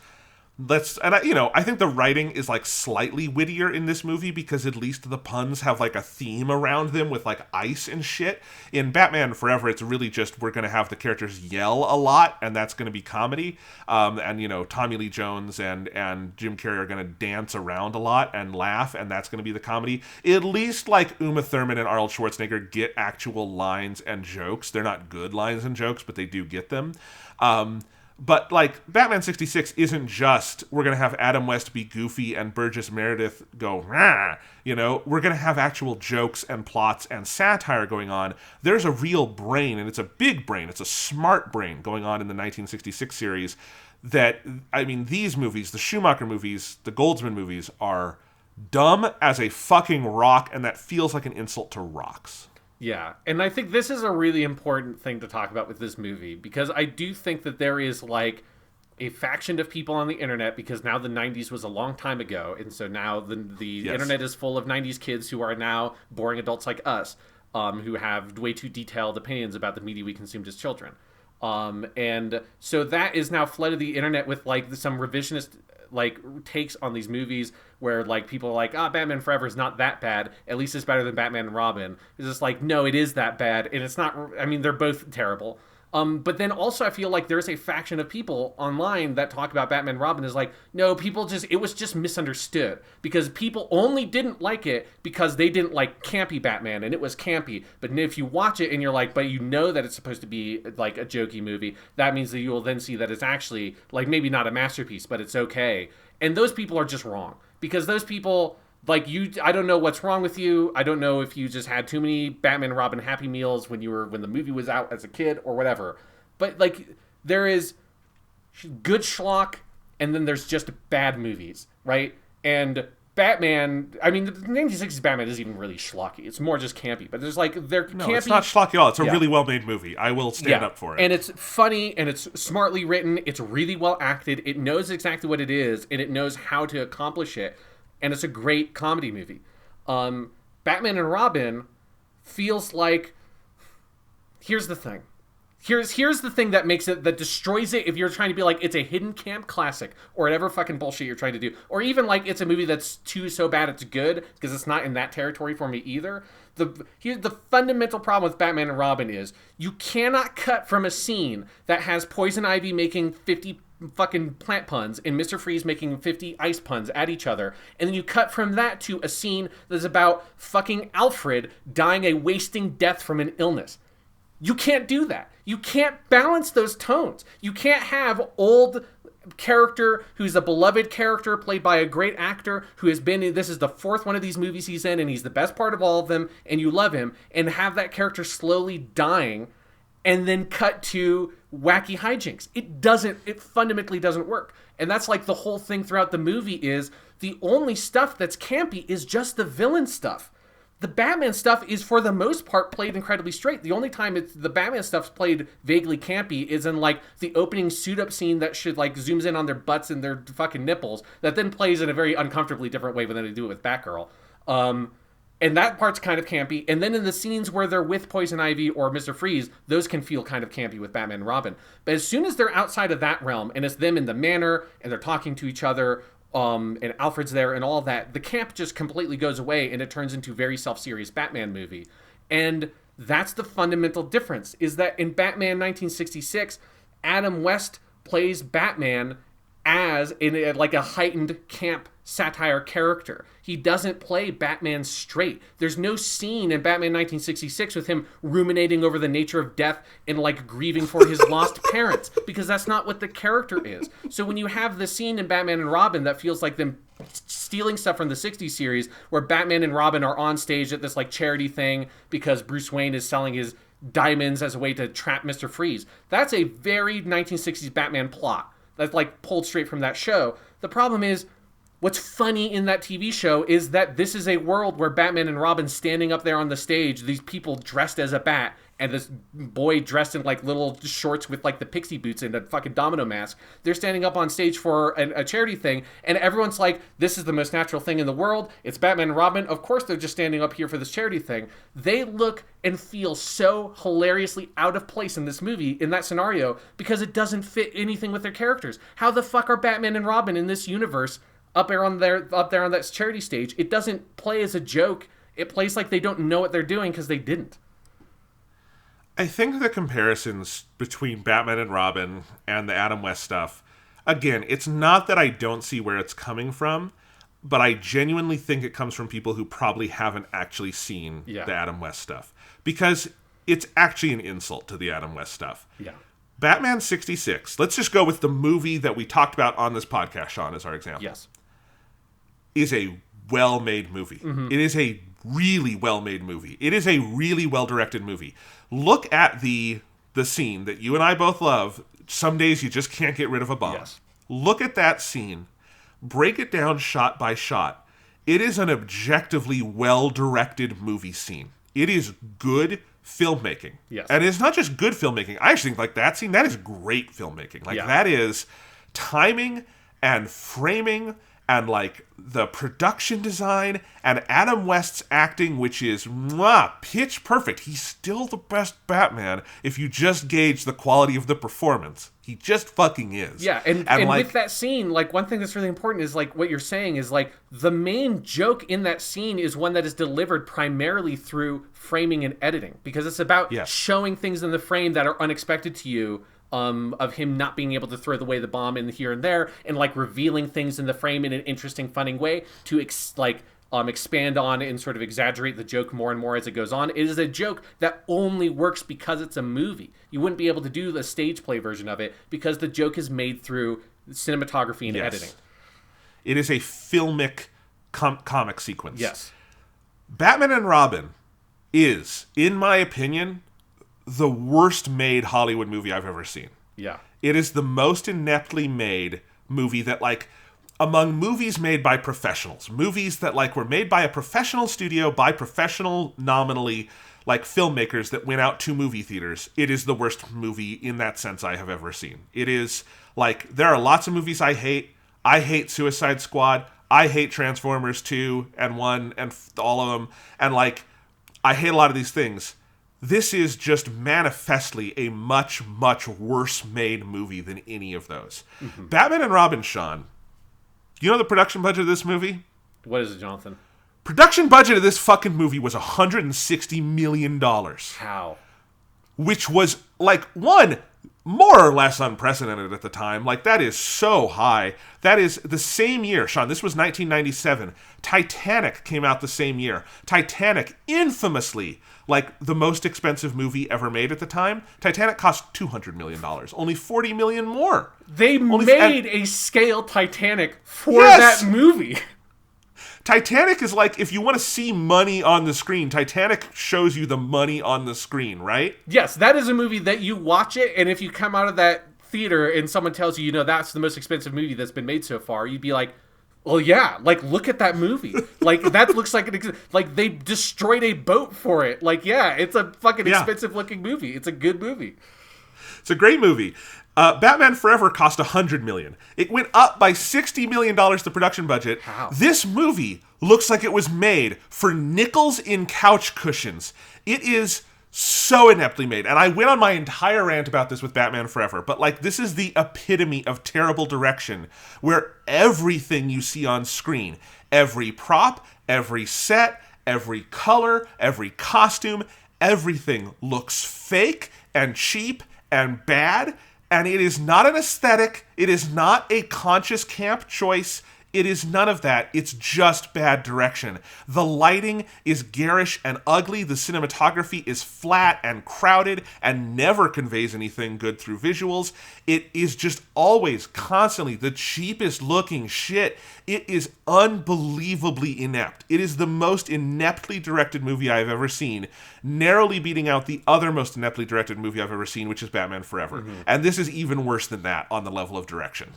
I think the writing is like slightly wittier in this movie because at least the puns have like a theme around them with like ice and shit. In Batman Forever, it's really just we're going to have the characters yell a lot, and that's going to be comedy. And Tommy Lee Jones and Jim Carrey are going to dance around a lot and laugh, and that's going to be the comedy. At least like Uma Thurman and Arnold Schwarzenegger get actual lines and jokes. They're not good lines and jokes, but they do get them. But, like, Batman 66 isn't just, we're going to have Adam West be goofy and Burgess Meredith go, rah, we're going to have actual jokes and plots and satire going on. There's a real brain, and it's a big brain, it's a smart brain going on in the 1966 series that, these movies, the Schumacher movies, the Goldsman movies, are dumb as a fucking rock, and that feels like an insult to rocks. Yeah, and I think this is a really important thing to talk about with this movie, because I do think that there is, like, a faction of people on the internet, because now the 90s was a long time ago, and so now the Yes. internet is full of 90s kids who are now boring adults like us, who have way too detailed opinions about the media we consumed as children. And so that is now flooded the internet with, like, some revisionist takes on these movies where like people are like, Batman Forever is not that bad, at least it's better than Batman and Robin. It's just like, no, it is that bad, and it's not. They're both terrible. But then also I feel like there's a faction of people online that talk about Batman and Robin is like, no, it was just misunderstood, because people only didn't like it because they didn't like campy Batman, and it was campy. But if you watch it and you're like, but you know that it's supposed to be like a jokey movie, that means that you will then see that it's actually like maybe not a masterpiece, but it's okay. And those people are just wrong, because those people, like, I don't know what's wrong with you. I don't know if you just had too many Batman and Robin Happy Meals when the movie was out as a kid or whatever. But, like, there is good schlock, and then there's just bad movies, right? And Batman, the 1960s Batman isn't even really schlocky. It's more just campy. But there's, like, No, campy. it's not schlocky at all. It's a really well-made movie. I will stand up for it. And it's funny, and it's smartly written. It's really well acted. It knows exactly what it is, and it knows how to accomplish it. And it's a great comedy movie. Batman and Robin feels like... Here's the thing. Here's the thing that destroys it if you're trying to be like, it's a hidden camp classic, or whatever fucking bullshit you're trying to do. Or even like, it's a movie that's so bad it's good, because it's not in that territory for me either. The fundamental problem with Batman and Robin is, you cannot cut from a scene that has Poison Ivy making 50 fucking plant puns and Mr. Freeze making 50 ice puns at each other, and then you cut from that to a scene that's about fucking Alfred dying a wasting death from an illness. You can't do that. You can't balance those tones. You can't have old character who's a beloved character played by a great actor who has been in, this is the fourth one of these movies he's in, and he's the best part of all of them, and you love him, and have that character slowly dying and then cut to wacky hijinks. It fundamentally doesn't work. And that's like the whole thing throughout the movie is the only stuff that's campy is just the villain stuff. The Batman stuff is, for the most part, played incredibly straight. The only time the Batman stuff's played vaguely campy is in, like, the opening suit-up scene that zooms in on their butts and their fucking nipples, that then plays in a very uncomfortably different way than they do it with Batgirl. And that part's kind of campy. And then in the scenes where they're with Poison Ivy or Mr. Freeze, those can feel kind of campy with Batman and Robin. But as soon as they're outside of that realm, and it's them in the manor, and they're talking to each other, and Alfred's there and all of that, the camp just completely goes away, and it turns into a very self-serious Batman movie. And that's the fundamental difference, is that in Batman 1966, Adam West plays Batman as like a heightened camp satire character. He doesn't play Batman straight. There's no scene in Batman 1966 with him ruminating over the nature of death and like grieving for his lost parents, because that's not what the character is. So when you have the scene in Batman and Robin that feels like them stealing stuff from the 60s series, where Batman and Robin are on stage at this like charity thing because Bruce Wayne is selling his diamonds as a way to trap Mr. Freeze, that's a very 1960s Batman plot that's like pulled straight from that show. The problem is, what's funny in that TV show is that this is a world where Batman and Robin standing up there on the stage, these people dressed as a bat, and this boy dressed in like little shorts with like the pixie boots and a fucking domino mask. They're standing up on stage for a charity thing, and everyone's like, this is the most natural thing in the world. It's Batman and Robin. Of course they're just standing up here for this charity thing. They look and feel so hilariously out of place in this movie, in that scenario, because it doesn't fit anything with their characters. How the fuck are Batman and Robin in this universe up there on that charity stage? It doesn't play as a joke. It plays like they don't know what they're doing because they didn't. I think the comparisons between Batman and Robin and the Adam West stuff, again, it's not that I don't see where it's coming from, but I genuinely think it comes from people who probably haven't actually seen the Adam West stuff. Because it's actually an insult to the Adam West stuff. Yeah. Batman 66, let's just go with the movie that we talked about on this podcast, Sean, as our example. Yes. Is a well-made movie. Mm-hmm. It is a really well-made movie. It is a really well-directed movie. Look at the scene that you and I both love. Some days you just can't get rid of a bomb. Yes. Look at that scene. Break it down shot by shot. It is an objectively well-directed movie scene. It is good filmmaking. Yes. And it's not just good filmmaking. I actually think like that scene, that is great filmmaking. Like that is timing and framing and like the production design and Adam West's acting, which is pitch perfect. He's still the best Batman if you just gauge the quality of the performance. He just fucking is. Yeah, and like, with that scene, like one thing that's really important is like what you're saying is like the main joke in that scene is one that is delivered primarily through framing and editing, because it's about showing things in the frame that are unexpected to you. Of him not being able to throw away the bomb in here and there, and like revealing things in the frame in an interesting, funny way to expand on and sort of exaggerate the joke more and more as it goes on. It is a joke that only works because it's a movie. You wouldn't be able to do the stage play version of it because the joke is made through cinematography and editing. It is a filmic comic sequence. Yes. Batman and Robin is, in my opinion, the worst made Hollywood movie I've ever seen. Yeah. It is the most ineptly made movie that, like, among movies made by professionals, movies that, like, were made by a professional studio, by professional, nominally, like, filmmakers that went out to movie theaters, it is the worst movie in that sense I have ever seen. It is, like, there are lots of movies I hate. I hate Suicide Squad. I hate Transformers 2 and 1 and all of them. And, like, I hate a lot of these things. This is just manifestly a much, much worse made movie than any of those. Mm-hmm. Batman and Robin, Sean, you know the production budget of this movie? What is it, Jonathan? Production budget of this fucking movie was $160 million. How? Which was, like, one, more or less unprecedented at the time. Like, that is so high. That is the same year, Sean, this was 1997. Titanic came out the same year. Titanic, infamously, like, the most expensive movie ever made at the time. Titanic cost $200 million. Only $40 million more. They made a scale Titanic for that movie. Titanic is like, if you want to see money on the screen, Titanic shows you the money on the screen, right? Yes, that is a movie that you watch it, and if you come out of that theater and someone tells you, you know, that's the most expensive movie that's been made so far, you'd be like, well, yeah, like, look at that movie. Like, that looks like like they destroyed a boat for it. Like, yeah, it's a fucking expensive looking movie. It's a good movie. It's a great movie. Batman Forever cost $100 million. It went up by $60 million, the production budget. How? This movie looks like it was made for nickels in couch cushions. It is so ineptly made. And I went on my entire rant about this with Batman Forever, but, like, this is the epitome of terrible direction, where everything you see on screen, every prop, every set, every color, every costume, everything looks fake and cheap and bad. And it is not an aesthetic. It is not a conscious camp choice. It is none of that. It's just bad direction. The lighting is garish and ugly. The cinematography is flat and crowded and never conveys anything good through visuals. It is just always, constantly, the cheapest looking shit. It is unbelievably inept. It is the most ineptly directed movie I've ever seen, narrowly beating out the other most ineptly directed movie I've ever seen, which is Batman Forever. Mm-hmm. And this is even worse than that on the level of direction.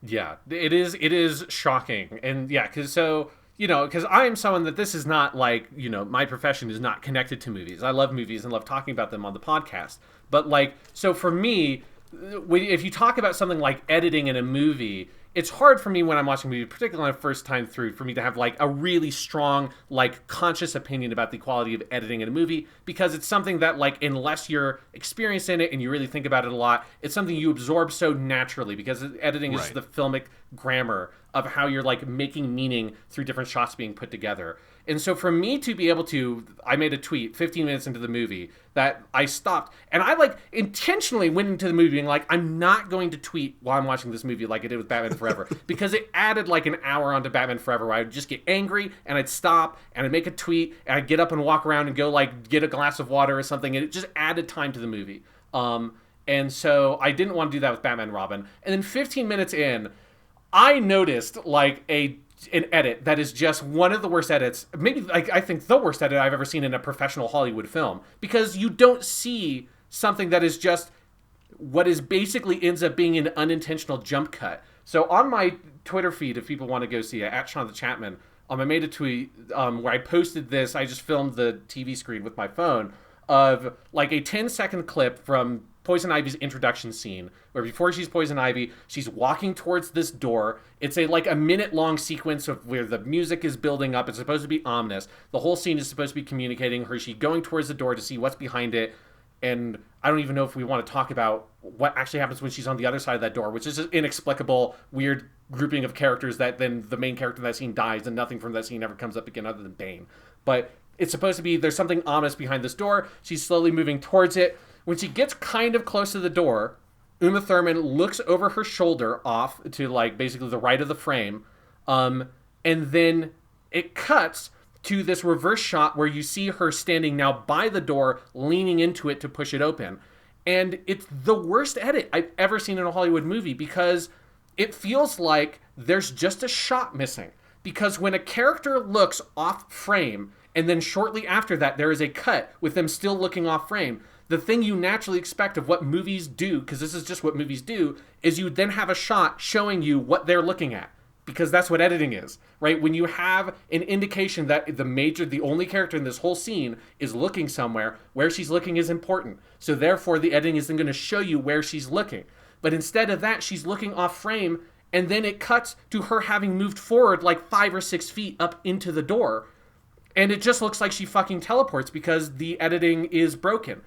Yeah, it is shocking. And yeah, because so because I am someone that this is not like, my profession is not connected to movies. I love movies and love talking about them on the podcast. But like, so for me, if you talk about something like editing in a movie, it's hard for me when I'm watching a movie, particularly on the first time through, for me to have like a really strong, like conscious opinion about the quality of editing in a movie, because it's something that like, unless you're experienced in it and you really think about it a lot, it's something you absorb so naturally, because editing is the filmic grammar of how you're like making meaning through different shots being put together. And so for me to be able to, I made a tweet 15 minutes into the movie that I stopped, and I like intentionally went into the movie being like, I'm not going to tweet while I'm watching this movie like I did with Batman Forever, because it added like an hour onto Batman Forever where I would just get angry and I'd stop and I'd make a tweet and I'd get up and walk around and go like get a glass of water or something, and it just added time to the movie. And so I didn't want to do that with Batman and Robin. And then 15 minutes in, I noticed like an edit that is just one of the worst edits, maybe like I think the worst edit I've ever seen in a professional Hollywood film, because you don't see something that is just what is basically ends up being an unintentional jump cut. So on my Twitter feed, if people want to go see it, at Sean the Chapman, I made a tweet where I posted this. I just filmed the TV screen with my phone of like a 10-second clip from Poison Ivy's introduction scene, where before she's Poison Ivy, she's walking towards this door. It's like a minute-long sequence of where the music is building up. It's supposed to be ominous. The whole scene is supposed to be communicating her. She going towards the door to see what's behind it. And I don't even know if we want to talk about what actually happens when she's on the other side of that door, which is just inexplicable, weird grouping of characters that then the main character in that scene dies and nothing from that scene ever comes up again other than Bane. But it's supposed to be there's something ominous behind this door. She's slowly moving towards it. When she gets kind of close to the door, Uma Thurman looks over her shoulder off to like basically the right of the frame. And then it cuts to this reverse shot where you see her standing now by the door, leaning into it to push it open. And it's the worst edit I've ever seen in a Hollywood movie, because it feels like there's just a shot missing. Because when a character looks off frame, and then shortly after that there is a cut with them still looking off frame, the thing you naturally expect of what movies do, because this is just what movies do, is you then have a shot showing you what they're looking at. Because that's what editing is, right? When you have an indication that the only character in this whole scene is looking somewhere, where she's looking is important. So therefore, the editing isn't going to show you where she's looking. But instead of that, she's looking off frame, and then it cuts to her having moved forward like 5 or 6 feet up into the door. And it just looks like she fucking teleports because the editing is broken.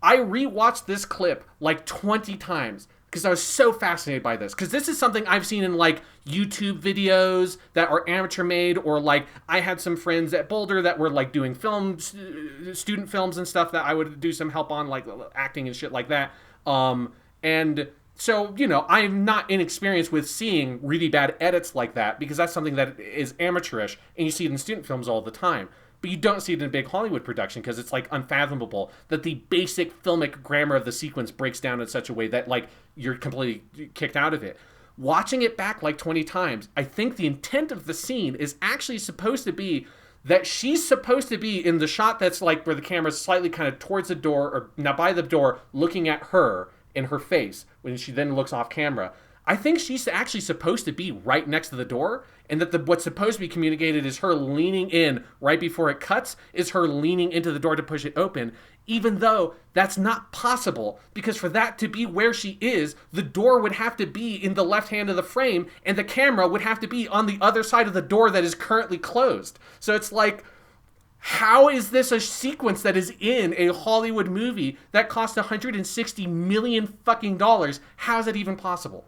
I rewatched this clip like 20 times because I was so fascinated by this. Because this is something I've seen in like YouTube videos that are amateur made, or like I had some friends at Boulder that were like doing student films and stuff that I would do some help on, like acting and shit like that. And so, I'm not inexperienced with seeing really bad edits like that, because that's something that is amateurish and you see it in student films all the time. But you don't see it in a big Hollywood production because it's like unfathomable that the basic filmic grammar of the sequence breaks down in such a way that like you're completely kicked out of it. Watching it back like 20 times, I think the intent of the scene is actually supposed to be that she's supposed to be in the shot that's like where the camera's slightly kind of towards the door, or now by the door, looking at her in her face when she then looks off camera. I think she's actually supposed to be right next to the door, and that what's supposed to be communicated is her leaning in right before it cuts, is her leaning into the door to push it open, even though that's not possible, because for that to be where she is, the door would have to be in the left hand of the frame, and the camera would have to be on the other side of the door that is currently closed. So it's like, how is this a sequence that is in a Hollywood movie that cost $160 million fucking dollars? How is that even possible?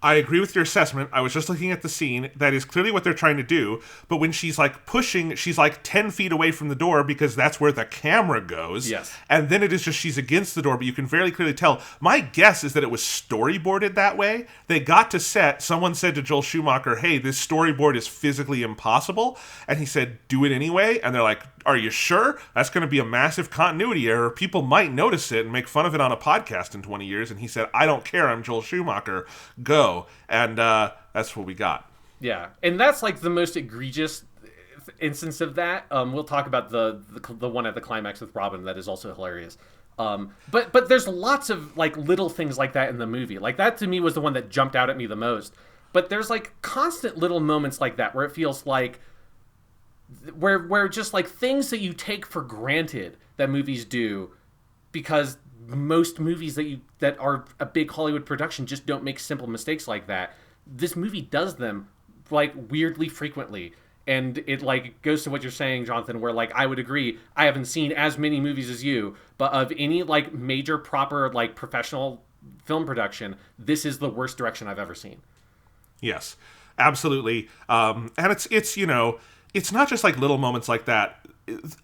I agree with your assessment. I was just looking at the scene. That is clearly what they're trying to do. But when she's like pushing, she's like 10 feet away from the door because that's where the camera goes. Yes. And then it is just she's against the door, but you can very clearly tell. My guess is that it was storyboarded that way. They got to set. Someone said to Joel Schumacher, hey, this storyboard is physically impossible. And he said, do it anyway. And they're like, are you sure? That's going to be a massive continuity error. People might notice it and make fun of it on a podcast in 20 years. And he said, I don't care. I'm Joel Schumacher. Go. And that's what we got. Yeah. And that's like the most egregious instance of that. We'll talk about the one at the climax with Robin that is also hilarious. But there's lots of like little things like that in the movie. Like that to me was the one that jumped out at me the most. But there's like constant little moments like that where it feels like where just like things that you take for granted that movies do, because most movies that are a big Hollywood production just don't make simple mistakes like that. This movie does them like weirdly frequently. And it like goes to what you're saying, Jonathan, where like I would agree, I haven't seen as many movies as you, but of any like major proper like professional film production, this is the worst direction I've ever seen. Yes, absolutely. And it's you know, it's not just like little moments like that.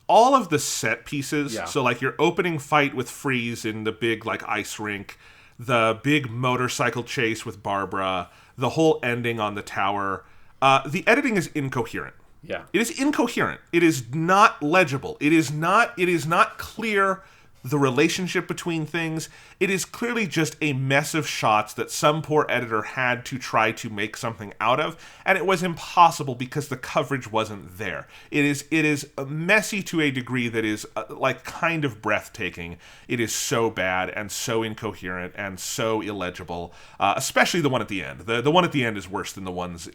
All of the set pieces, so like your opening fight with Freeze in the big like ice rink, the big motorcycle chase with Barbara, the whole ending on the tower, the editing is incoherent. Yeah. It is incoherent. It is not legible. It is not clear the relationship between things. It is clearly just a mess of shots that some poor editor had to try to make something out of, and it was impossible because the coverage wasn't there. It is messy to a degree that is like kind of breathtaking. It is so bad and so incoherent and so illegible, especially the one at the end. The one at the end is worse than the ones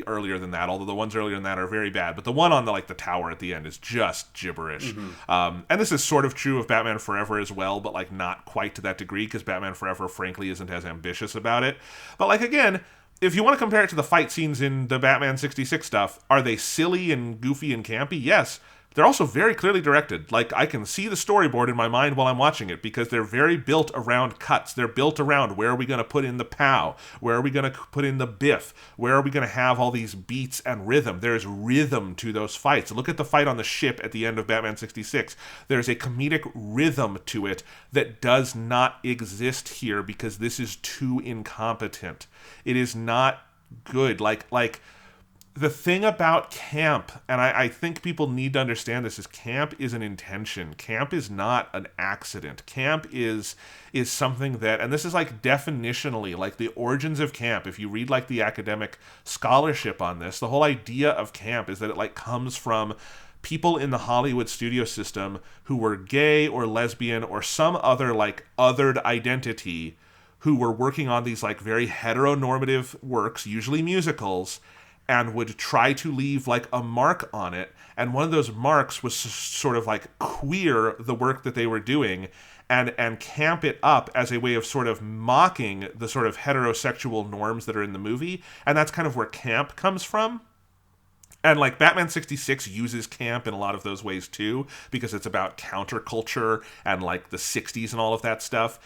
earlier than that, although the ones earlier than that are very bad, but the one on the tower at the end is just gibberish. And this is sort of true of Batman Forever as well, but like not quite to that degree, because Batman Forever frankly isn't as ambitious about it. But like again, if you want to compare it to the fight scenes in the Batman 66 stuff, are they silly and goofy and campy? Yes. They're also very clearly directed. Like, I can see the storyboard in my mind while I'm watching it, because they're very built around cuts. They're built around where are we going to put in the pow? Where are we going to put in the biff? Where are we going to have all these beats and rhythm? There's rhythm to those fights. Look at the fight on the ship at the end of Batman 66. There's a comedic rhythm to it that does not exist here because this is too incompetent. It is not good. Like the thing about camp, and I think people need to understand this, is camp is an intention. Camp is not an accident. Camp is something that, and this is like definitionally, like the origins of camp, if you read like the academic scholarship on this, the whole idea of camp is that it like comes from people in the Hollywood studio system who were gay or lesbian or some other like othered identity, who were working on these like very heteronormative works, usually musicals, and would try to leave like a mark on it. And one of those marks was sort of like queer the work that they were doing and camp it up as a way of sort of mocking the sort of heterosexual norms that are in the movie. And that's kind of where camp comes from. And like Batman 66 uses camp in a lot of those ways too, because it's about counterculture and like the 60s and all of that stuff.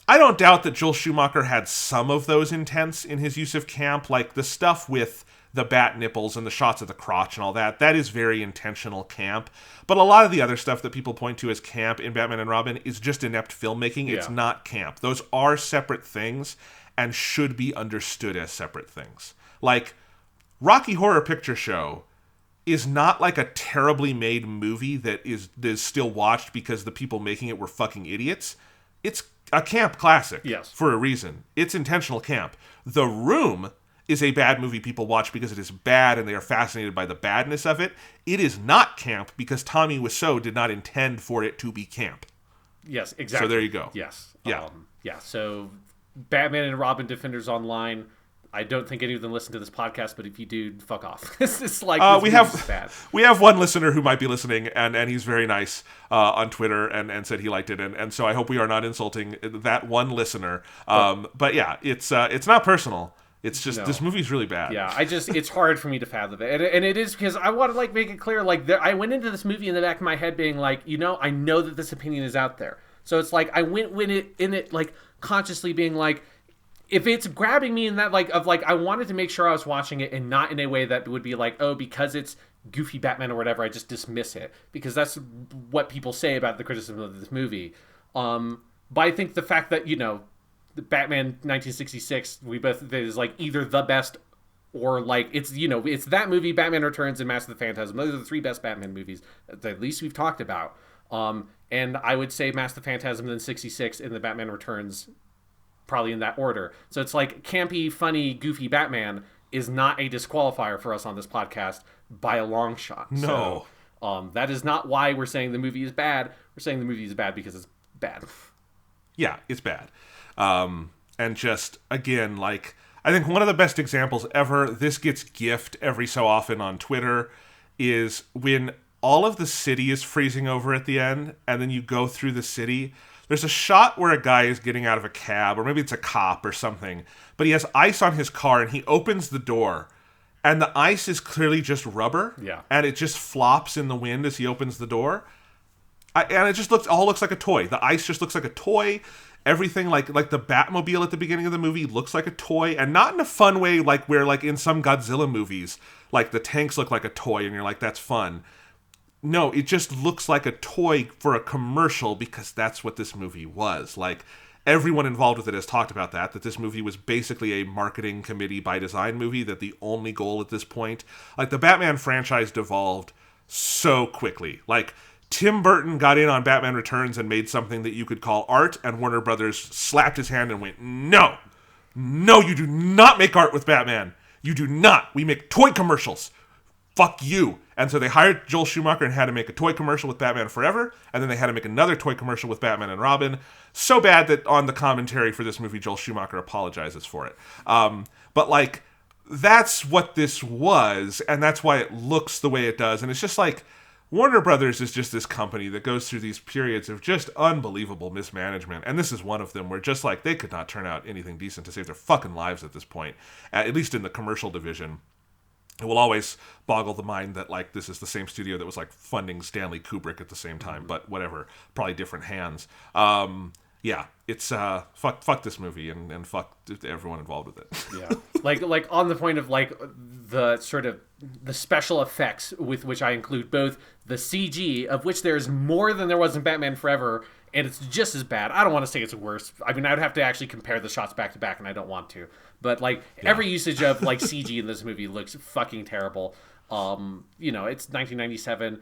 I don't doubt that Joel Schumacher had some of those intents in his use of camp, like the stuff with the bat nipples and the shots of the crotch and all that. That is very intentional camp. But a lot of the other stuff that people point to as camp in Batman and Robin is just inept filmmaking. It's not camp. Those are separate things and should be understood as separate things. Like, Rocky Horror Picture Show is not like a terribly made movie that is still watched because the people making it were fucking idiots. It's a camp classic, for a reason. It's intentional camp. The Room is a bad movie people watch because it is bad and they are fascinated by the badness of it. It is not camp because Tommy Wiseau did not intend for it to be camp. Yes, exactly. So there you go. Yes. Yeah. So Batman and Robin Defenders Online. I don't think any of them listen to this podcast, but if you do, fuck off. It's like we have one listener who might be listening, and he's very nice on Twitter and said he liked it, and so I hope we are not insulting that one listener. But yeah, it's not personal. It's just this movie's really bad. Yeah, it's hard for me to fathom it, and it is because I want to like make it clear. Like I went into this movie in the back of my head being like, I know that this opinion is out there, so it's like I went in it like consciously being like, if it's grabbing me in that I wanted to make sure I was watching it and not in a way that would be like, oh, because it's goofy Batman or whatever, I just dismiss it, because that's what people say about the criticism of this movie. But I think the fact that the Batman 1966 is like either the best or like it's that movie, Batman Returns, and Mask of the Phantasm. Those are the three best Batman movies that at least we've talked about. And I would say Mask of the Phantasm, then 66, and the Batman Returns, probably in that order. So it's like campy, funny, goofy Batman is not a disqualifier for us on this podcast by a long shot. No. So, that is not why we're saying the movie is bad. We're saying the movie is bad because it's bad. Yeah, it's bad. And just, again, like, I think one of the best examples ever, this gets gifted every so often on Twitter, is when all of the city is freezing over at the end, and then you go through the city. There's a shot where a guy is getting out of a cab, or maybe it's a cop or something, but he has ice on his car, and he opens the door, and the ice is clearly just rubber, and it just flops in the wind as he opens the door. And it just looks like a toy. The ice just looks like a toy. Everything like the Batmobile at the beginning of the movie looks like a toy, and not in a fun way like where like in some Godzilla movies, like the tanks look like a toy and you're like, that's fun. No, it just looks like a toy for a commercial because that's what this movie was. Like, everyone involved with it has talked about that this movie was basically a marketing committee by design movie, that the only goal at this point, like the Batman franchise devolved so quickly. Like, Tim Burton got in on Batman Returns and made something that you could call art, and Warner Brothers slapped his hand and went, no, you do not make art with Batman. You do not. We make toy commercials. Fuck you. And so they hired Joel Schumacher and had to make a toy commercial with Batman Forever, and then they had to make another toy commercial with Batman and Robin. So bad that on the commentary for this movie, Joel Schumacher apologizes for it. But like, that's what this was, and that's why it looks the way it does. And it's just like, Warner Brothers is just this company that goes through these periods of just unbelievable mismanagement. And this is one of them where just like they could not turn out anything decent to save their fucking lives at this point, at least in the commercial division. It will always boggle the mind that like this is the same studio that was like funding Stanley Kubrick at the same time, but whatever, probably different hands. Yeah, it's fuck this movie and fuck everyone involved with it. Yeah, like on the point of like the sort of the special effects, with which I include both the CG, of which there's more than there was in Batman Forever, and it's just as bad. I don't want to say it's worse. I mean, I would have to actually compare the shots back to back, and I don't want to. But like every usage of like CG in this movie looks fucking terrible. You know, it's 1997.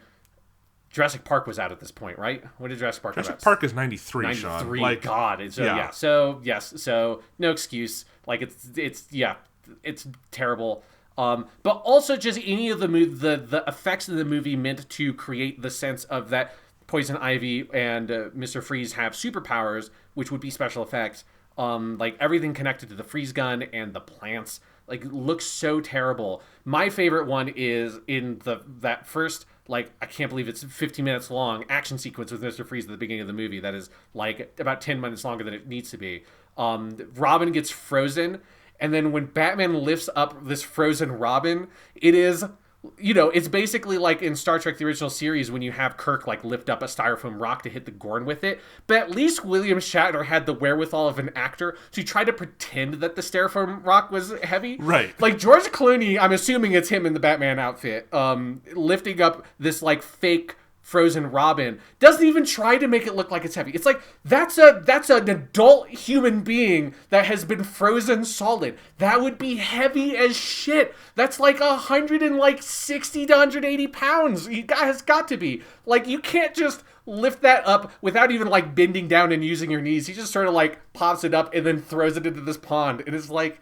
Jurassic Park was out at this point, right? When did Jurassic Park come out? Jurassic Park is 93, Sean. 93, like, God. So, yeah. So, yes. So, no excuse. Like, it's terrible. But also just any of the effects of the movie meant to create the sense of that Poison Ivy and Mr. Freeze have superpowers, which would be special effects. Like, everything connected to the freeze gun and the plants, like, looks so terrible. My favorite one is in that first, like, I can't believe it's 15 minutes long action sequence with Mr. Freeze at the beginning of the movie that is like about 10 minutes longer than it needs to be. Robin gets frozen, and then when Batman lifts up this frozen Robin, it is, you know, it's basically like in Star Trek the original series when you have Kirk like lift up a styrofoam rock to hit the Gorn with it. But at least William Shatner had the wherewithal of an actor to try to pretend that the styrofoam rock was heavy. Right. Like George Clooney, I'm assuming it's him in the Batman outfit, lifting up this like fake frozen Robin, doesn't even try to make it look like it's heavy. It's like that's an adult human being that has been frozen solid. That would be heavy as shit. That's like 160 to 180 pounds. It has got to be. Like, you can't just lift that up without even like bending down and using your knees. He just sort of like pops it up and then throws it into this pond. And it's like,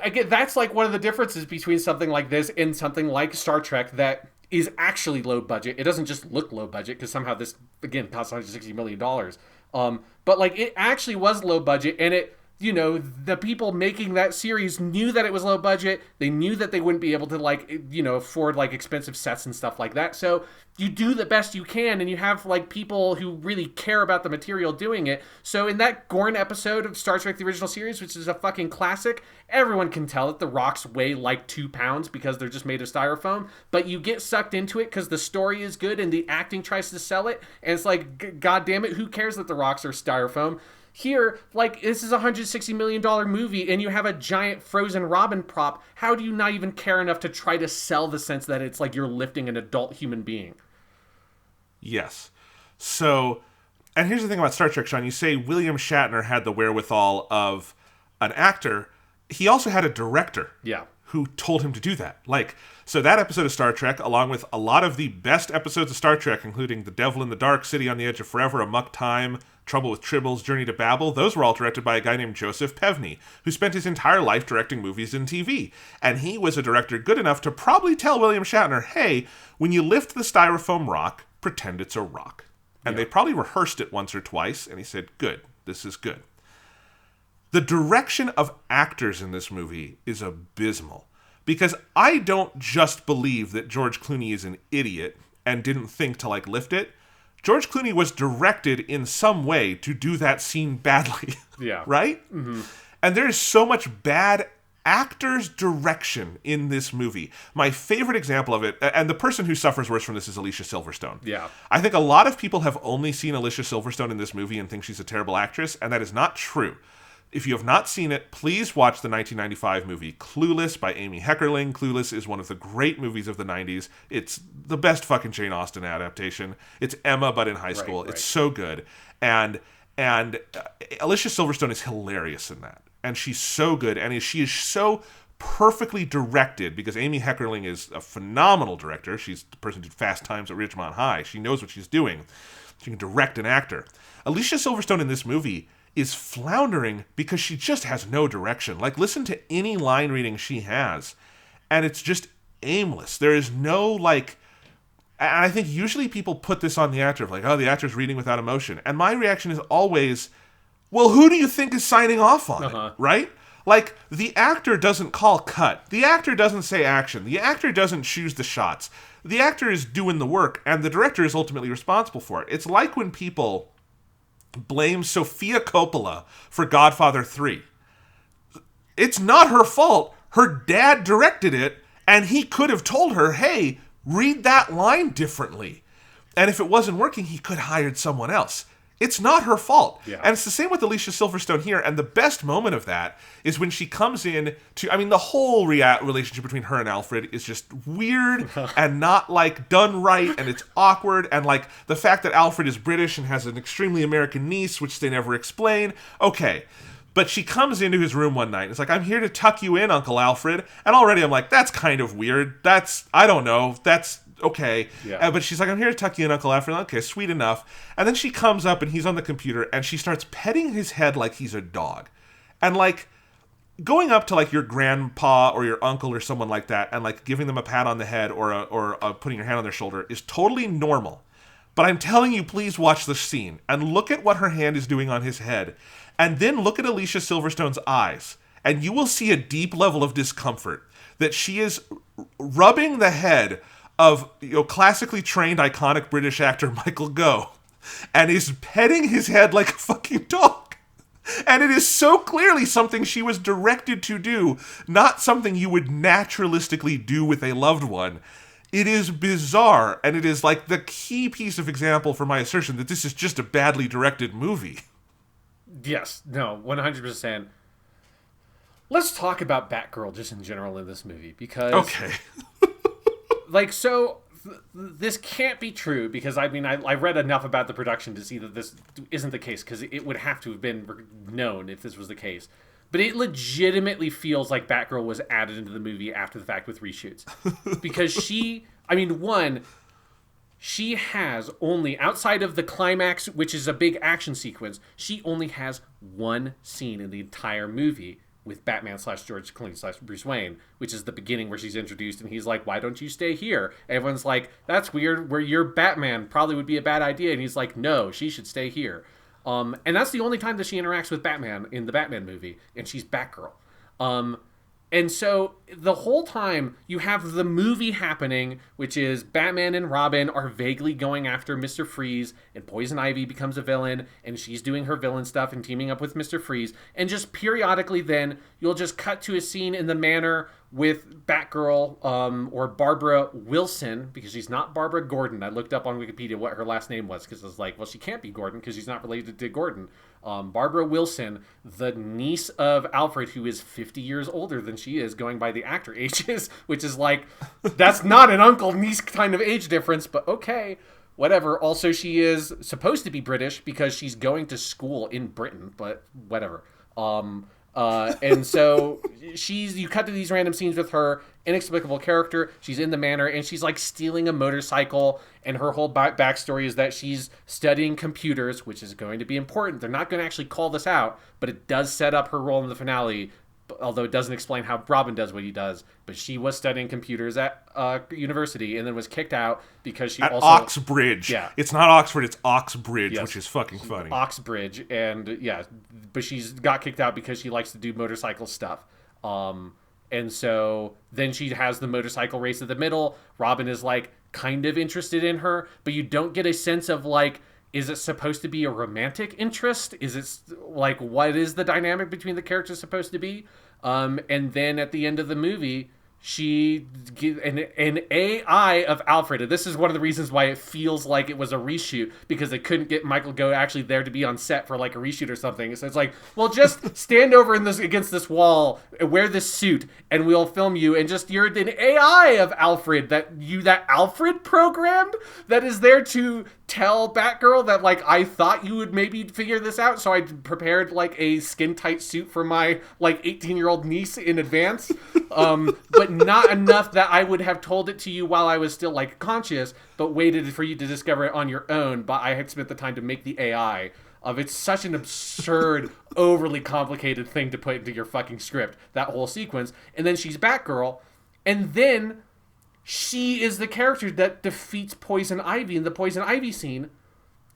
again, that's like one of the differences between something like this and something like Star Trek that is actually low budget. It doesn't just look low budget because somehow this, again, costs $160 million. But like, it actually was low budget, and it, you know, the people making that series knew that it was low budget. They knew that they wouldn't be able to, like, you know, afford like expensive sets and stuff like that. So you do the best you can, and you have like people who really care about the material doing it. So in that Gorn episode of Star Trek the original series, which is a fucking classic, everyone can tell that the rocks weigh like 2 pounds because they're just made of styrofoam, but you get sucked into it because the story is good and the acting tries to sell it, and it's like, god damn it, who cares that the rocks are styrofoam? Here, like, this is a $160 million movie, and you have a giant frozen Robin prop. How do you not even care enough to try to sell the sense that it's like you're lifting an adult human being? Yes. So, and here's the thing about Star Trek, Sean. You say William Shatner had the wherewithal of an actor. He also had a director. Yeah. Who told him to do that. Like, so that episode of Star Trek, along with a lot of the best episodes of Star Trek, including The Devil in the Dark, City on the Edge of Forever, Amok Time, Trouble with Tribbles, Journey to Babel, those were all directed by a guy named Joseph Pevney, who spent his entire life directing movies and TV. And he was a director good enough to probably tell William Shatner, hey, when you lift the styrofoam rock, pretend it's a rock. And they probably rehearsed it once or twice, and he said, good, this is good. The direction of actors in this movie is abysmal. Because I don't just believe that George Clooney is an idiot and didn't think to, like, lift it. George Clooney was directed in some way to do that scene badly. Yeah. Right? Mm-hmm. And there's so much bad actor's direction in this movie. My favorite example of it, and the person who suffers worst from this is Alicia Silverstone. Yeah. I think a lot of people have only seen Alicia Silverstone in this movie and think she's a terrible actress, and that is not true. If you have not seen it, please watch the 1995 movie Clueless by Amy Heckerling. Clueless is one of the great movies of the 90s. It's the best fucking Jane Austen adaptation. It's Emma, but in high school. Right. It's so good. And Alicia Silverstone is hilarious in that. And she's so good. And she is so perfectly directed, because Amy Heckerling is a phenomenal director. She's the person who did Fast Times at Ridgemont High. She knows what she's doing. She can direct an actor. Alicia Silverstone in this movie is floundering because she just has no direction. Like, listen to any line reading she has, and it's just aimless. There is no, like... And I think usually people put this on the actor, of like, oh, the actor's reading without emotion. And my reaction is always, well, who do you think is signing off on it, right? Like, the actor doesn't call cut. The actor doesn't say action. The actor doesn't choose the shots. The actor is doing the work, and the director is ultimately responsible for it. It's like when people blame Sofia Coppola for Godfather 3. It's not her fault. Her dad directed it, and he could have told her, hey, read that line differently. And if it wasn't working, he could have hired someone else. It's not her fault. Yeah. And it's the same with Alicia Silverstone here. And the best moment of that is when she comes in to, I mean, the whole relationship between her and Alfred is just weird and not, like, done right. And it's awkward. And, like, the fact that Alfred is British and has an extremely American niece, which they never explain. Okay. But she comes into his room one night and it's like, I'm here to tuck you in, Uncle Alfred. And already I'm like, that's kind of weird. I don't know. That's okay. Yeah. But she's like, I'm here to tuck you in, Uncle Alfred. Okay, sweet enough. And then she comes up and he's on the computer and she starts petting his head like he's a dog. And, like, going up to, like, your grandpa or your uncle or someone like that and, like, giving them a pat on the head or putting your hand on their shoulder is totally normal. But I'm telling you, please watch the scene and look at what her hand is doing on his head. And then look at Alicia Silverstone's eyes, and you will see a deep level of discomfort that she is rubbing the head of, you know, classically trained iconic British actor Michael Gough, and is petting his head like a fucking dog. And it is so clearly something she was directed to do, not something you would naturalistically do with a loved one. It is bizarre, and it is, like, the key piece of example for my assertion that this is just a badly directed movie. Yes, no, 100%. Let's talk about Batgirl just in general in this movie, because... Okay. like, so, this can't be true, because, I mean, I read enough about the production to see that this isn't the case, because it would have to have been known if this was the case. But it legitimately feels like Batgirl was added into the movie after the fact with reshoots. Because she, I mean, one... she has only, outside of the climax, which is a big action sequence, she only has one scene in the entire movie with Batman / George Clooney / Bruce Wayne, which is the beginning where she's introduced and he's like, why don't you stay here? Everyone's like, that's weird, where you're Batman, probably would be a bad idea. And he's like, no, she should stay here. And that's the only time that she interacts with Batman in the Batman movie, and she's Batgirl. And so the whole time you have the movie happening, which is Batman and Robin are vaguely going after Mr. Freeze, and Poison Ivy becomes a villain, and she's doing her villain stuff and teaming up with Mr. Freeze. And just periodically then you'll just cut to a scene in the manor with Batgirl, or Barbara Wilson, because she's not Barbara Gordon. I looked up on Wikipedia what her last name was, because I was like, well, she can't be Gordon because she's not related to Gordon. Barbara Wilson, the niece of Alfred, who is 50 years older than she is, going by the actor ages, which is like, that's not an uncle-niece kind of age difference, but okay, whatever. Also, she is supposed to be British because she's going to school in Britain, but whatever. And so you cut to these random scenes with her, inexplicable character. She's in the manor and she's like stealing a motorcycle, and her whole backstory is that she's studying computers, which is going to be important. They're not going to actually call this out, but it does set up her role in the finale although it doesn't explain how Robin does what he does. But she was studying computers at university and then was kicked out because she at also... Oxbridge. Yeah. It's not Oxford, it's Oxbridge, Yes. which is fucking funny. Oxbridge, and yeah, but she's got kicked out because she likes to do motorcycle stuff. And so then she has the motorcycle race at the middle. Robin is like kind of interested in her, but you don't get a sense of like, is it supposed to be a romantic interest? Is it like, what is the dynamic between the characters supposed to be? And then at the end of the movie, she an AI of Alfred. And this is one of the reasons why it feels like it was a reshoot, because they couldn't get Michael Gough actually there to be on set for like a reshoot or something. So it's like, well, just stand over against this wall, wear this suit, and we'll film you. And just you're an AI of Alfred that Alfred programmed that is there to tell Batgirl that like I thought you would maybe figure this out. So I prepared like a skin tight suit for my like 18-year-old niece in advance. But not enough that I would have told it to you while I was still like conscious, but waited for you to discover it on your own. But I had spent the time to make the AI of it's such an absurd, overly complicated thing to put into your fucking script, that whole sequence. And then she's Batgirl, and then she is the character that defeats Poison Ivy in the Poison Ivy scene.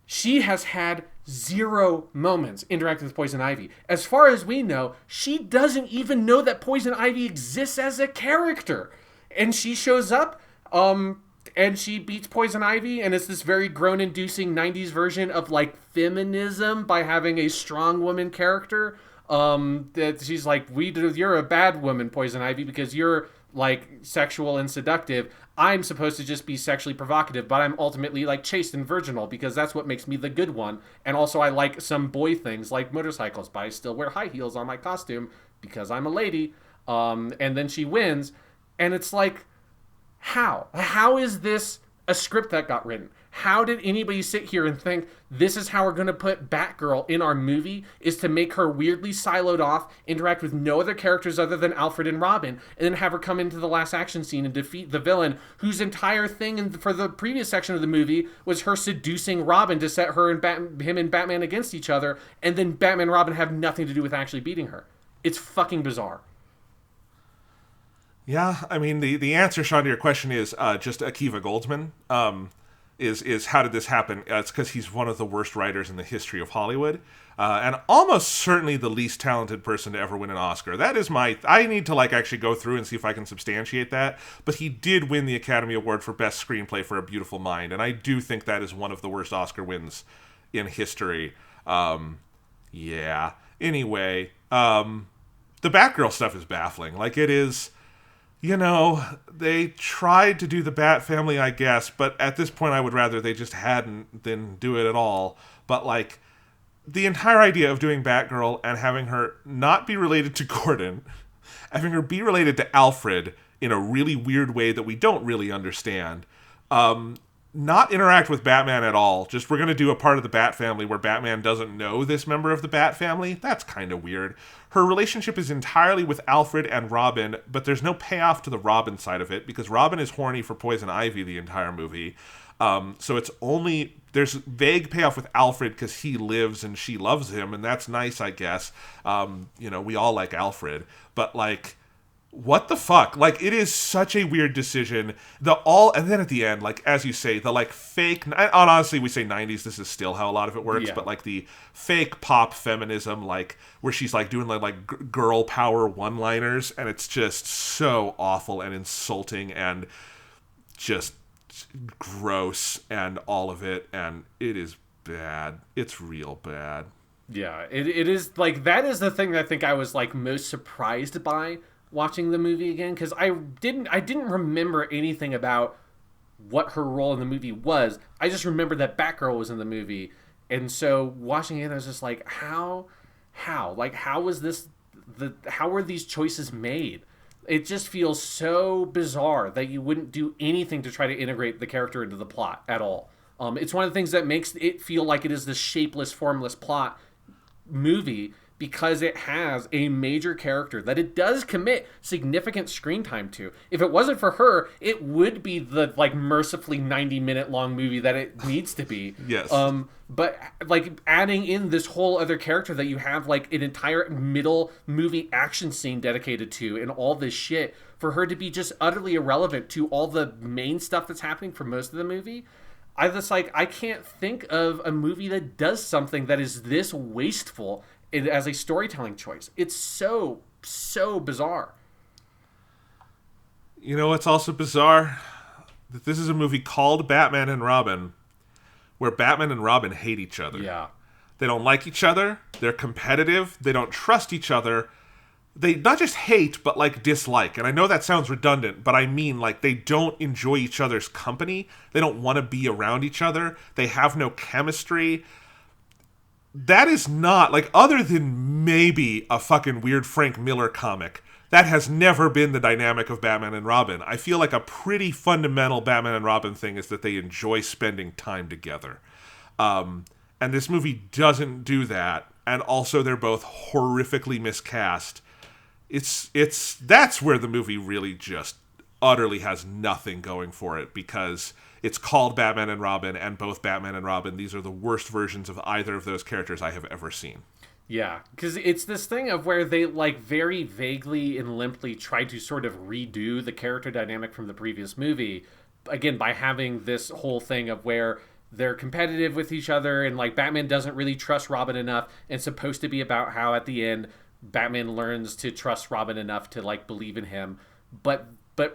She has had 0 moments interacting with Poison Ivy. As far as we know, she doesn't even know that Poison Ivy exists as a character. And she shows up, and she beats Poison Ivy, and it's this very groan-inducing 90s version of, like, feminism by having a strong woman character. That she's like, you're a bad woman, Poison Ivy, because you're, like, sexual and seductive. I'm supposed to just be sexually provocative, but I'm ultimately like chaste and virginal because that's what makes me the good one. And also I like some boy things like motorcycles, but I still wear high heels on my costume because I'm a lady. And then she wins. And it's like, how is this a script that got written? How did anybody sit here and think this is how we're going to put Batgirl in our movie, is to make her weirdly siloed off, interact with no other characters other than Alfred and Robin, and then have her come into the last action scene and defeat the villain, whose entire thing for the previous section of the movie was her seducing Robin to set her and him and Batman against each other, and then Batman and Robin have nothing to do with actually beating her. It's fucking bizarre. Yeah, I mean, the answer, Sean, to your question is just Akiva Goldsman. Is how did this happen? It's because he's one of the worst writers in the history of Hollywood, and almost certainly the least talented person to ever win an Oscar. That is I need to like actually go through and see if I can substantiate that. But he did win the Academy Award for Best Screenplay for A Beautiful Mind, and I do think that is one of the worst Oscar wins in history. Yeah. Anyway, the Batgirl stuff is baffling. Like, it is. You know, they tried to do the Bat family, I guess, but at this point I would rather they just hadn't than do it at all. But, like, the entire idea of doing Batgirl and having her not be related to Gordon, having her be related to Alfred in a really weird way that we don't really understand, not interact with Batman at all, just we're going to do a part of the Bat family where Batman doesn't know this member of the Bat family, that's kind of weird. Her relationship is entirely with Alfred and Robin, but there's no payoff to the Robin side of it, because Robin is horny for Poison Ivy the entire movie. So it's only, there's vague payoff with Alfred because he lives and she loves him, and that's nice, I guess. You know, we all like Alfred, but like, what the fuck? Like, it is such a weird decision. And then at the end, like, as you say, the like fake, honestly, we say 90s, this is still how a lot of it works, but like the fake pop feminism, like, where she's like doing like girl power one-liners, and it's just so awful and insulting and just gross and all of it, and it is bad. It's real bad. Yeah, it is, like, that is the thing that I think I was like most surprised by watching the movie again, because I didn't remember anything about what her role in the movie was. I just remembered that Batgirl was in the movie, and so watching it, I was just like, how was this, how were these choices made? It just feels so bizarre that you wouldn't do anything to try to integrate the character into the plot at all. It's one of the things that makes it feel like it is this shapeless, formless plot movie, because it has a major character that it does commit significant screen time to. If it wasn't for her, it would be the like mercifully 90-minute long movie that it needs to be. Yes. But like adding in this whole other character that you have like an entire middle movie action scene dedicated to and all this shit, for her to be just utterly irrelevant to all the main stuff that's happening for most of the movie. I can't think of a movie that does something that is this wasteful as a storytelling choice. It's so bizarre. You know what's also bizarre? That this is a movie called Batman and Robin, where Batman and Robin hate each other. Yeah. They don't like each other. They're competitive. They don't trust each other. They not just hate, but like dislike. And I know that sounds redundant, but I mean like they don't enjoy each other's company. They don't want to be around each other. They have no chemistry. That is not, like, other than maybe a fucking weird Frank Miller comic, that has never been the dynamic of Batman and Robin. I feel like a pretty fundamental Batman and Robin thing is that they enjoy spending time together. And this movie doesn't do that. And also they're both horrifically miscast. That's where the movie really just utterly has nothing going for it, because it's called Batman and Robin, and both Batman and Robin, these are the worst versions of either of those characters I have ever seen. Yeah, because it's this thing of where they like very vaguely and limply try to sort of redo the character dynamic from the previous movie, again, by having this whole thing of where they're competitive with each other, and like Batman doesn't really trust Robin enough, and it's supposed to be about how at the end Batman learns to trust Robin enough to like believe in him, but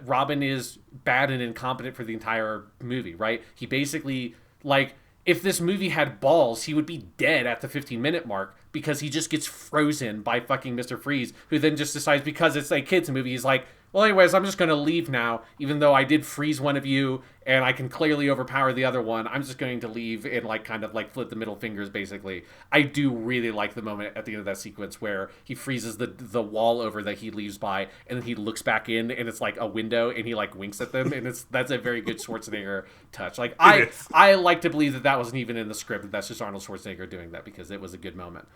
Robin is bad and incompetent for the entire movie, right? He basically, like, if this movie had balls, he would be dead at the 15-minute mark, because he just gets frozen by fucking Mr. Freeze, who then just decides, because it's a kids movie, he's like, well, anyways, I'm just going to leave now, even though I did freeze one of you, and I can clearly overpower the other one. I'm just going to leave and, like, kind of, like, flip the middle fingers, basically. I do really like the moment at the end of that sequence where he freezes the wall over that he leaves by, and then he looks back in, and it's, like, a window, and he, like, winks at them, and that's a very good Schwarzenegger touch. Like, I like to believe that wasn't even in the script, that's just Arnold Schwarzenegger doing that, because it was a good moment.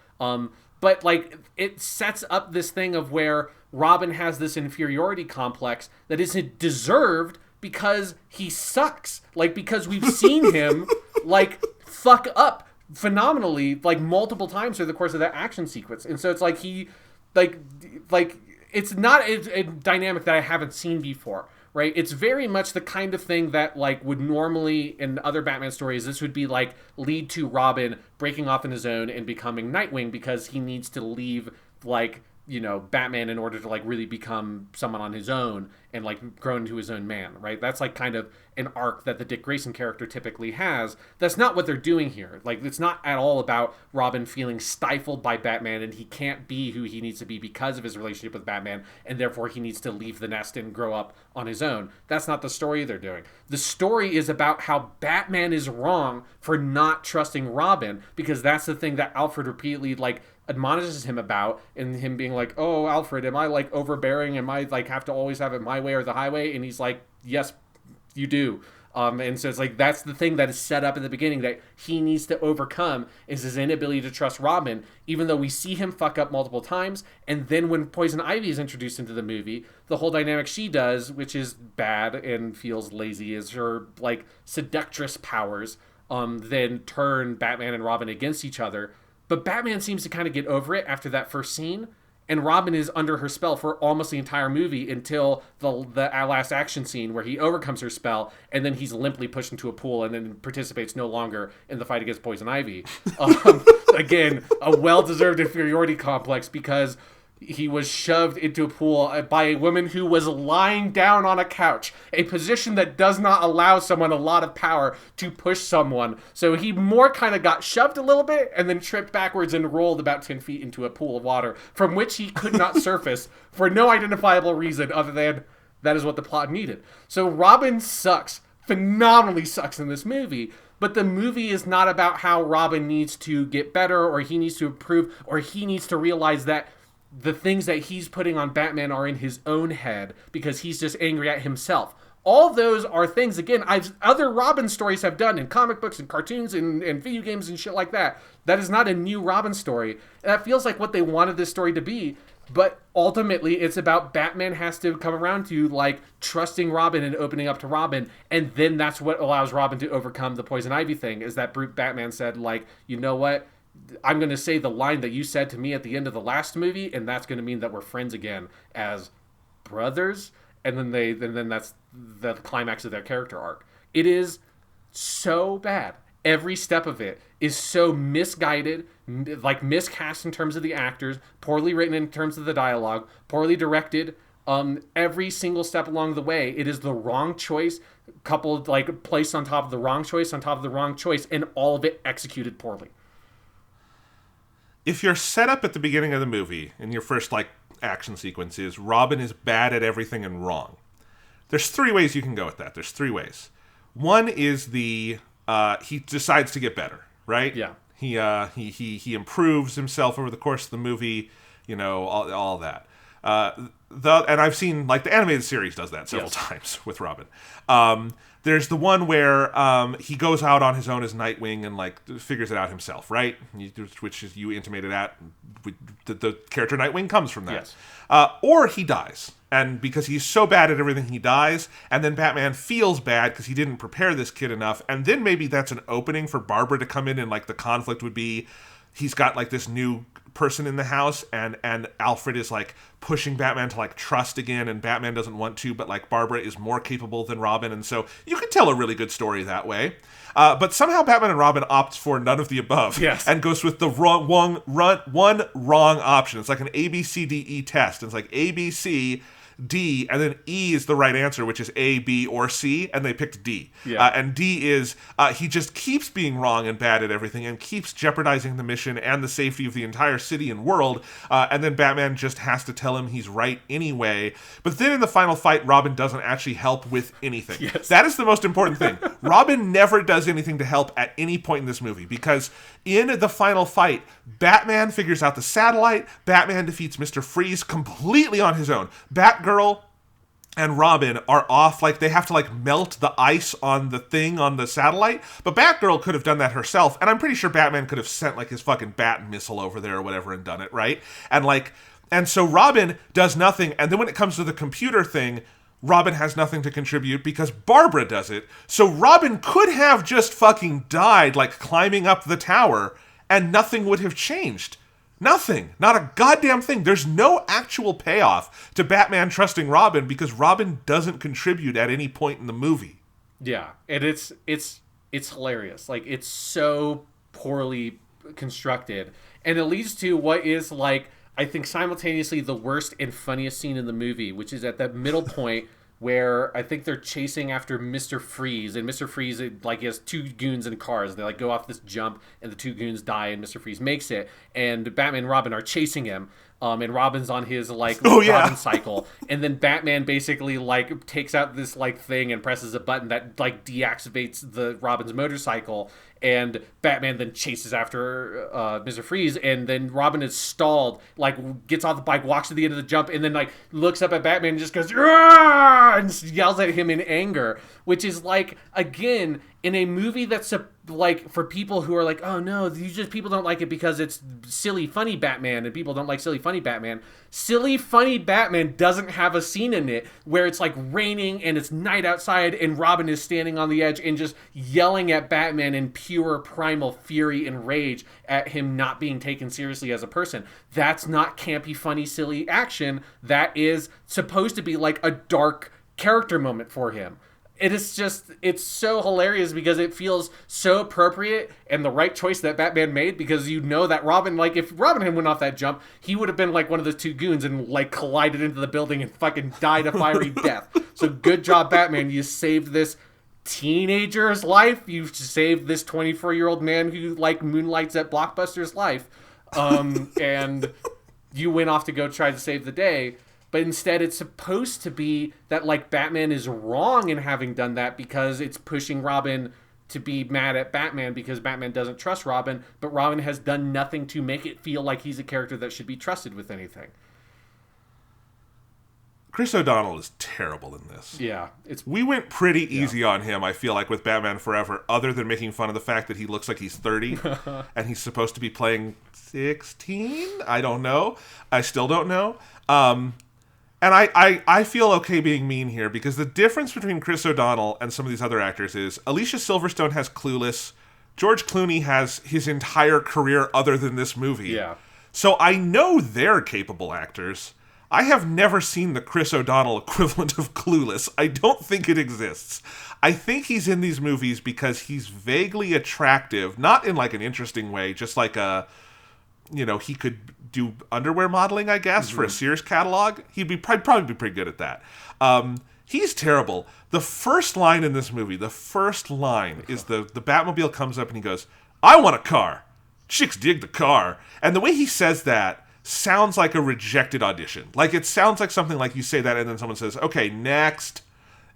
But, like, it sets up this thing of where Robin has this inferiority complex that isn't deserved because he sucks. Like, because we've seen him, like, fuck up phenomenally, like, multiple times through the course of that action sequence. And so it's like he, like it's not a dynamic that I haven't seen before. Right, it's very much the kind of thing that like would normally in other Batman stories, this would be like lead to Robin breaking off on his own and becoming Nightwing, because he needs to leave like, you know, Batman in order to like really become someone on his own and like grow into his own man, right? That's like kind of an arc that the Dick Grayson character typically has. That's not what they're doing here. Like, it's not at all about Robin feeling stifled by Batman and he can't be who he needs to be because of his relationship with Batman, and therefore he needs to leave the nest and grow up on his own. That's not the story they're doing. The story is about how Batman is wrong for not trusting Robin, because that's the thing that Alfred repeatedly like admonishes him about, and him being like, oh, Alfred, am I like overbearing? Am I like have to always have it my way or the highway? And he's like, yes, you do. And so it's like, that's the thing that is set up in the beginning that he needs to overcome, is his inability to trust Robin, even though we see him fuck up multiple times. And then when Poison Ivy is introduced into the movie, the whole dynamic she does, which is bad and feels lazy, is her like seductress powers then turn Batman and Robin against each other. But Batman seems to kind of get over it after that first scene, and Robin is under her spell for almost the entire movie until the last action scene where he overcomes her spell, and then he's limply pushed into a pool and then participates no longer in the fight against Poison Ivy. Again, a well-deserved inferiority complex, because he was shoved into a pool by a woman who was lying down on a couch, a position that does not allow someone a lot of power to push someone. So he more kind of got shoved a little bit and then tripped backwards and rolled about 10 feet into a pool of water from which he could not surface for no identifiable reason other than that is what the plot needed. So Robin sucks, phenomenally sucks in this movie. But the movie is not about how Robin needs to get better, or he needs to improve, or he needs to realize that the things that he's putting on Batman are in his own head because he's just angry at himself. all those are things, again, other Robin stories have done in comic books and cartoons and video games and shit like that. That is not a new Robin story. That feels like what they wanted this story to be. But ultimately, it's about Batman has to come around to, like, trusting Robin and opening up to Robin. And then that's what allows Robin to overcome the Poison Ivy thing, is that Batman said, like, you know what? I'm going to say the line that you said to me at the end of the last movie, and that's going to mean that we're friends again as brothers. And then that's the climax of their character arc. It is so bad. Every step of it is so misguided, like miscast in terms of the actors, poorly written in terms of the dialogue, poorly directed. Every single step along the way, it is the wrong choice, coupled, like, placed on top of the wrong choice, on top of the wrong choice, and all of it executed poorly. If you're set up at the beginning of the movie, in your first, like, action sequence is Robin is bad at everything and wrong, there's 3 ways you can go with that. There's 3 ways. One is he decides to get better, right? Yeah. He improves himself over the course of the movie, you know, all that. And I've seen, like, the animated series does that several times with Robin. There's the one where he goes out on his own as Nightwing and, like, figures it out himself, right? Which is, you intimated at, the character Nightwing comes from that. Yes. Or he dies. And because he's so bad at everything, he dies. And then Batman feels bad because he didn't prepare this kid enough. And then maybe that's an opening for Barbara to come in, and, like, the conflict would be he's got, like, this new person in the house, and Alfred is, like, pushing Batman to, like, trust again, and Batman doesn't want to, but, like, Barbara is more capable than Robin, and so you could tell a really good story that way. But somehow Batman and Robin opts for none of the above, and goes with the one wrong option. It's like an A, B, C, D, E test. It's like A, B, C, D, and then E is the right answer, which is A, B, or C, and they picked D. And D is he just keeps being wrong and bad at everything and keeps jeopardizing the mission and the safety of the entire city and world, and then Batman just has to tell him he's right anyway. But then in the final fight, Robin doesn't actually help with anything. That is the most important thing. Robin never does anything to help at any point in this movie, because in the final fight, Batman figures out the satellite, Batman defeats Mr. Freeze completely on his own. Batgirl and Robin are off, like, they have to, like, melt the ice on the thing on the satellite, but Batgirl could have done that herself, and I'm pretty sure Batman could have sent, like, his fucking bat missile over there or whatever and done it, right? And so Robin does nothing, and then when it comes to the computer thing, Robin has nothing to contribute because Barbara does it. So Robin could have just fucking died, like, climbing up the tower, and nothing would have changed. Nothing. Not a goddamn thing. There's no actual payoff to Batman trusting Robin because Robin doesn't contribute at any point in the movie. Yeah, and it's hilarious. Like, it's so poorly constructed, and it leads to what is, like, I think simultaneously the worst and funniest scene in the movie, which is at that middle point where I think they're chasing after Mr. Freeze, and Mr. Freeze, like, he has 2 goons in cars. They, like, go off this jump, and the 2 goons die, and Mr. Freeze makes it, and Batman and Robin are chasing him, and Robin's on his, like, Robin cycle, and then Batman basically, like, takes out this, like, thing and presses a button that, like, deactivates the Robin's motorcycle, and Batman then chases after Mr. Freeze, and then Robin is stalled, like, gets off the bike, walks to the end of the jump, and then, like, looks up at Batman and just goes, "Argh!" and yells at him in anger, which is, like, again, in a movie that's like, for people who are like, oh no, people don't like it because it's silly, funny Batman, and people don't like silly, funny Batman. Silly, funny Batman doesn't have a scene in it where it's, like, raining and it's night outside and Robin is standing on the edge and just yelling at Batman in pure primal fury and rage at him not being taken seriously as a person. That's not campy, funny, silly action. That is supposed to be, like, a dark character moment for him. It is just, it's so hilarious because it feels so appropriate and the right choice that Batman made, because you know that Robin, like, if Robin had went off that jump, he would have been like one of those 2 goons and, like, collided into the building and fucking died a fiery death. So good job, Batman. You saved this teenager's life. You saved this 24-year-old man who, like, moonlights at Blockbuster's life. And you went off to go try to save the day. But instead, it's supposed to be that, like, Batman is wrong in having done that because it's pushing Robin to be mad at Batman because Batman doesn't trust Robin, but Robin has done nothing to make it feel like he's a character that should be trusted with anything. Chris O'Donnell is terrible in this. Yeah, we went pretty easy on him, I feel like, with Batman Forever, other than making fun of the fact that he looks like he's 30 and he's supposed to be playing 16. I don't know. I still don't know. And I feel okay being mean here, because the difference between Chris O'Donnell and some of these other actors is Alicia Silverstone has Clueless. George Clooney has his entire career other than this movie. Yeah. So I know they're capable actors. I have never seen the Chris O'Donnell equivalent of Clueless. I don't think it exists. I think he's in these movies because he's vaguely attractive, not in like an interesting way, just like he could do underwear modeling, I guess, for a Sears catalog. He'd be probably be pretty good at that. He's terrible. The first line in this movie, is the Batmobile comes up and he goes, "I want a car. Chicks dig the car." And the way he says that sounds like a rejected audition. Like, it sounds like something like you say that and then someone says, "Okay, next."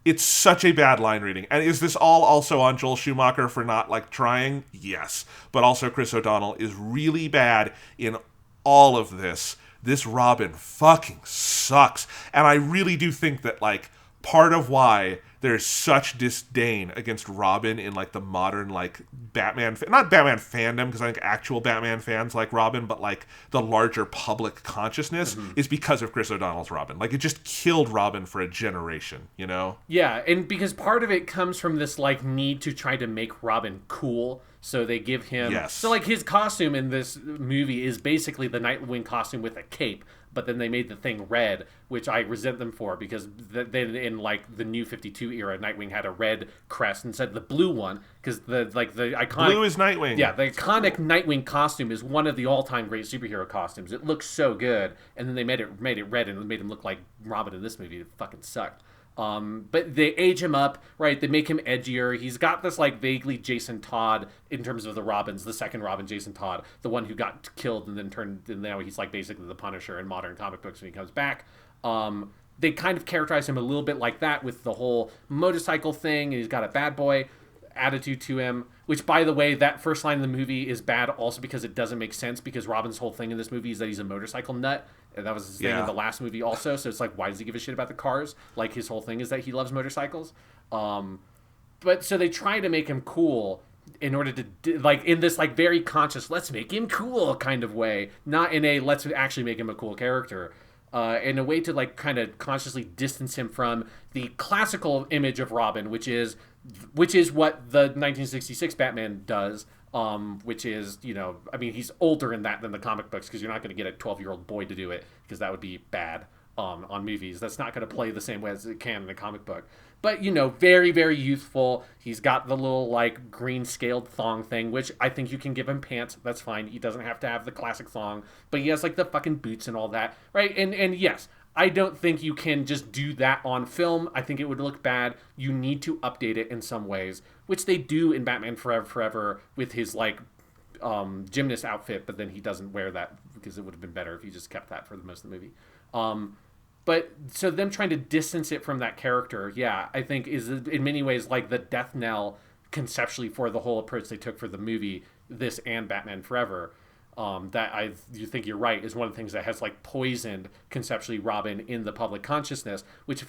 It's such a bad line reading. And is this all also on Joel Schumacher for not, like, trying? Yes. But also Chris O'Donnell is really bad in all of this. This Robin fucking sucks. And I really do think that, like, part of why there's such disdain against Robin in, like, the modern, like, Batman... Not Batman fandom, because I think actual Batman fans like Robin, but, like, the larger public consciousness is because of Chris O'Donnell's Robin. Like, it just killed Robin for a generation, you know? Yeah, and because part of it comes from this, like, need to try to make Robin cool, so they give him... Yes. So, like, his costume in this movie is basically the Nightwing costume with a cape, but then they made the thing red, which I resent them for, because then in, like, the New 52 era, Nightwing had a red crest instead of the blue one, because the iconic... Blue is Nightwing. Yeah, the iconic Nightwing costume is one of the all-time great superhero costumes. It looks so good, and then they made it red, and it made him look like Robin in this movie. It fucking sucked. But they age him up, right? They make him edgier. He's got this, like, vaguely Jason Todd in terms of the Robins, the second Robin, Jason Todd, the one who got killed and then turned, and now he's, like, basically the Punisher in modern comic books when he comes back. They kind of characterize him a little bit like that with the whole motorcycle thing, and he's got a bad boy attitude to him, which, by the way, that first line in the movie is bad also because it doesn't make sense, because Robin's whole thing in this movie is that he's a motorcycle nut, and that was his thing in the last movie also, so it's like, why does he give a shit about the cars? Like, his whole thing is that he loves motorcycles. But so they try to make him cool in order to, like, in this, like, very conscious, let's make him cool kind of way, not in a let's actually make him a cool character. In a way to, like, kind of consciously distance him from the classical image of Robin, which is what the 1966 Batman does, which is, you know, I mean, he's older in that than the comic books, because you're not going to get a 12-year-old boy to do it, because that would be bad on movies. That's not going to play the same way as it can in a comic book. But, you know, very, very youthful. He's got the little, like, green scaled thong thing, which I think you can give him pants. That's fine. He doesn't have to have the classic thong. But he has, like, the fucking boots and all that, right? And yes, I don't think you can just do that on film. I think it would look bad. You need to update it in some ways, which they do in Batman Forever with his, like, gymnast outfit, but then he doesn't wear that because it would have been better if he just kept that for the most of the movie. But so them trying to distance it from that character, yeah, I think is in many ways like the death knell conceptually for the whole approach they took for the movie, this and Batman Forever. You think you're right, is one of the things that has, like, poisoned conceptually Robin in the public consciousness, which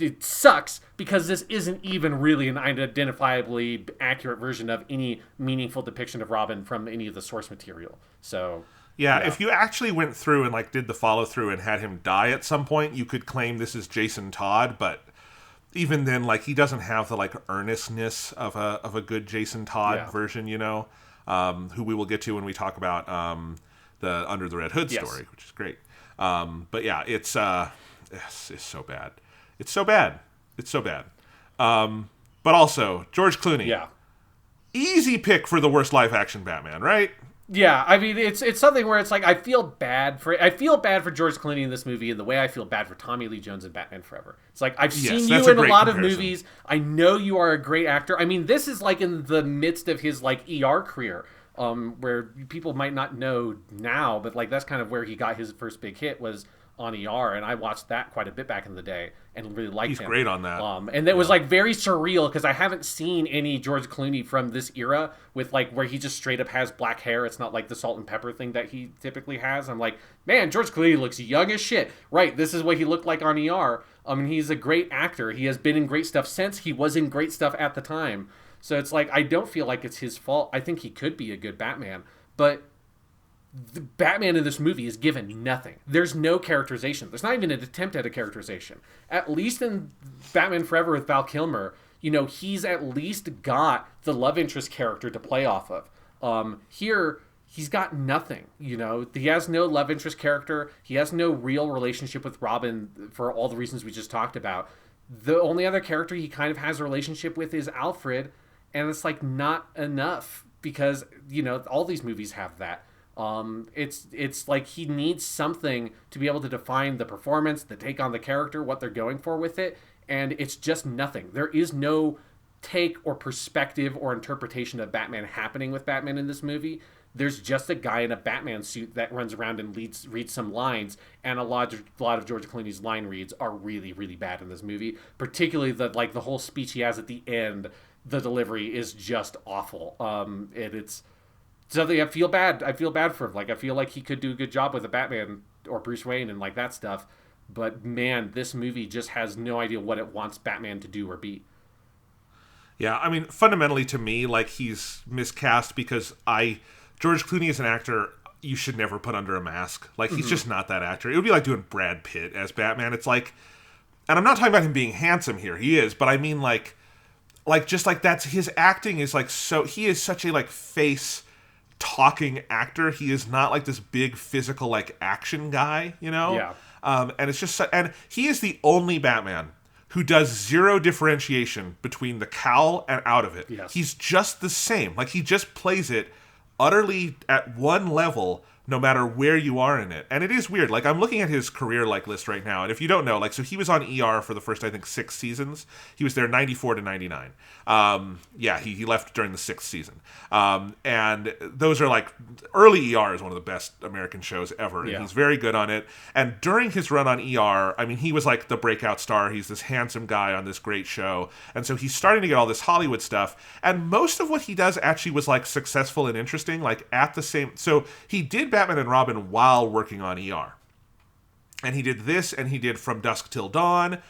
it sucks, because this isn't even really an identifiably accurate version of any meaningful depiction of Robin from any of the source material. So yeah, if you actually went through and, like, did the follow through and had him die at some point, you could claim this is Jason Todd, but even then, like, he doesn't have the, like, earnestness of a good Jason Todd version, you know, who we will get to when we talk about the Under the Red Hood story, which is great. But yeah, it's so bad. It's so bad. It's so bad. But also George Clooney. Yeah. Easy pick for the worst live action Batman, right? Yeah, I mean, it's something where it's like, I feel bad for George Clooney in this movie in the way I feel bad for Tommy Lee Jones in Batman Forever. It's like, I've seen you in a lot of movies. I know you are a great actor. I mean, this is, like, in the midst of his, like, ER career, where people might not know now, but, like, that's kind of where he got his first big hit, was on ER, and I watched that quite a bit back in the day and really liked him. He's great on that. And that was like very surreal because I haven't seen any George Clooney from this era with like where he just straight up has black hair. It's not like the salt and pepper thing that he typically has. I'm like, man, George Clooney looks young as shit. Right, this is what he looked like on ER. He's a great actor. He has been in great stuff since. He was in great stuff at the time. So it's like, I don't feel like it's his fault. I think he could be a good Batman, but the Batman in this movie is given nothing. There's no characterization. There's not even an attempt at a characterization. At least in Batman Forever with Val Kilmer, he's at least got the love interest character to play off of. Here, he's got nothing. He has no love interest character. He has no real relationship with Robin for all the reasons we just talked about. The only other character he kind of has a relationship with is Alfred, and it's like not enough because, all these movies have that. It's like he needs something to be able to define the performance, the take on the character, what they're going for with it, and it's just nothing. There is no take or perspective or interpretation of Batman happening with Batman in this movie. There's just a guy in a Batman suit that runs around and reads some lines, and a lot of George Clooney's line reads are really, really bad in this movie. Particularly the whole speech he has at the end, the delivery is just awful. It's something I feel bad. I feel bad for him. Like, I feel like he could do a good job with a Batman or Bruce Wayne and like that stuff. But man, this movie just has no idea what it wants Batman to do or be. Yeah, I mean, fundamentally to me, like, he's miscast because George Clooney as an actor, you should never put under a mask. Like, he's just not that actor. It would be like doing Brad Pitt as Batman. It's like, and I'm not talking about him being handsome here. He is, but I mean like just like that's his acting is like so. He is such a like face talking actor. He is not like this big physical like action guy, Yeah. And it's just and he is the only Batman who does zero differentiation between the cowl and out of it. Yes. He's just the same. Like, he just plays it utterly at one level no matter where you are in it. And it is weird. Like, I'm looking at his career list right now, and if you don't know, like, so he was on ER for the first, I think, 6 seasons. He was there 94 to 99. He left during the 6th season. And those are like, early ER is one of the best American shows ever, and he's very good on it. And during his run on ER, I mean, he was like the breakout star. He's this handsome guy on this great show. And so he's starting to get all this Hollywood stuff. And most of what he does actually was like successful and interesting, like at the same, so he did Batman and Robin while working on ER. And he did this, and he did From Dusk Till Dawn,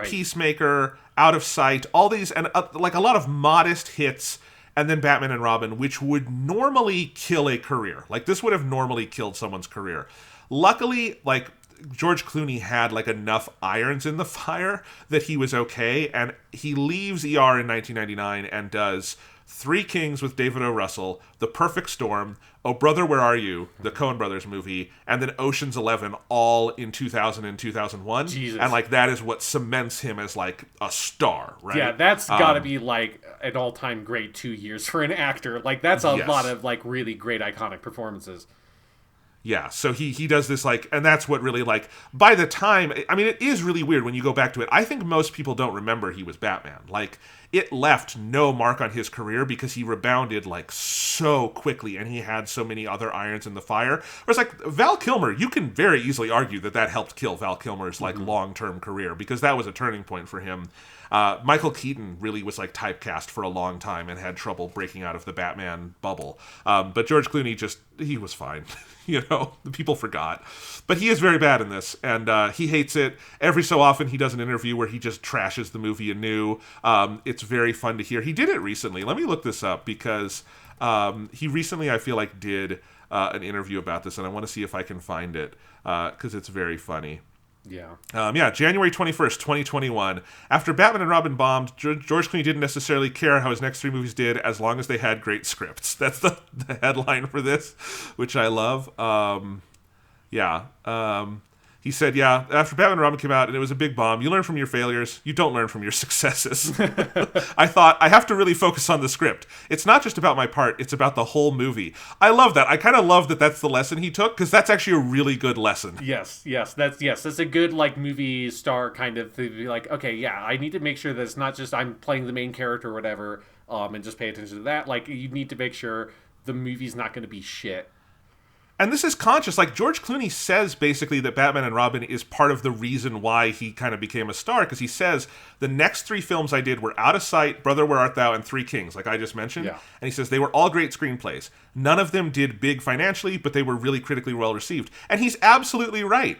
Peacemaker, Out of Sight, all these, and like a lot of modest hits, and then Batman and Robin, which would normally kill a career. Like, this would have normally killed someone's career. Luckily, like, George Clooney had like enough irons in the fire that he was okay, and he leaves ER in 1999 and does Three Kings with David O. Russell, The Perfect Storm, Oh Brother, Where Are You?, the Coen Brothers movie, and then Ocean's 11, all in 2000 and 2001. Jesus. And like that is what cements him as like a star, right? Yeah, that's got to be like an all-time great 2 years for an actor. Like, that's a lot of like really great iconic performances. Yeah, so he does this, like, and that's what really, like, by the time, I mean, it is really weird when you go back to it. I think most people don't remember he was Batman. Like, it left no mark on his career because he rebounded, like, so quickly, and he had so many other irons in the fire. Whereas, like, Val Kilmer, you can very easily argue that helped kill Val Kilmer's, like, long-term carear, because that was a turning point for him. Michael Keaton really was like typecast for a long time and had trouble breaking out of the Batman bubble. But George Clooney he was fine. People forgot. But he is very bad in this, and he hates it. Every so often he does an interview where he just trashes the movie anew. It's very fun to hear. He did it recently. Let me look this up because he recently, I feel like, did an interview about this, and I want to see if I can find it because it's very funny. Yeah. January 21st, 2021. After Batman and Robin bombed, George Clooney didn't necessarily care how his next 3 movies did as long as they had great scripts. That's the headline for this, which I love. He said, after Batman and Robin came out and it was a big bomb, you learn from your failures, you don't learn from your successes. I thought, I have to really focus on the script. It's not just about my part, it's about the whole movie. I love that. I kind of love that that's the lesson he took, because that's actually a really good lesson. Yes, that's a good, like, movie star kind of thing. Be like, okay, I need to make sure that it's not just I'm playing the main character or whatever, and just pay attention to that. Like, you need to make sure the movie's not going to be shit. And this is conscious. Like, George Clooney says basically that Batman and Robin is part of the reason why he kind of became a star, because he says, the next 3 films I did were Out of Sight, Brother, Where Art Thou, and Three Kings, like I just mentioned. Yeah. And he says they were all great screenplays. None of them did big financially, but they were really critically well received. And he's absolutely right.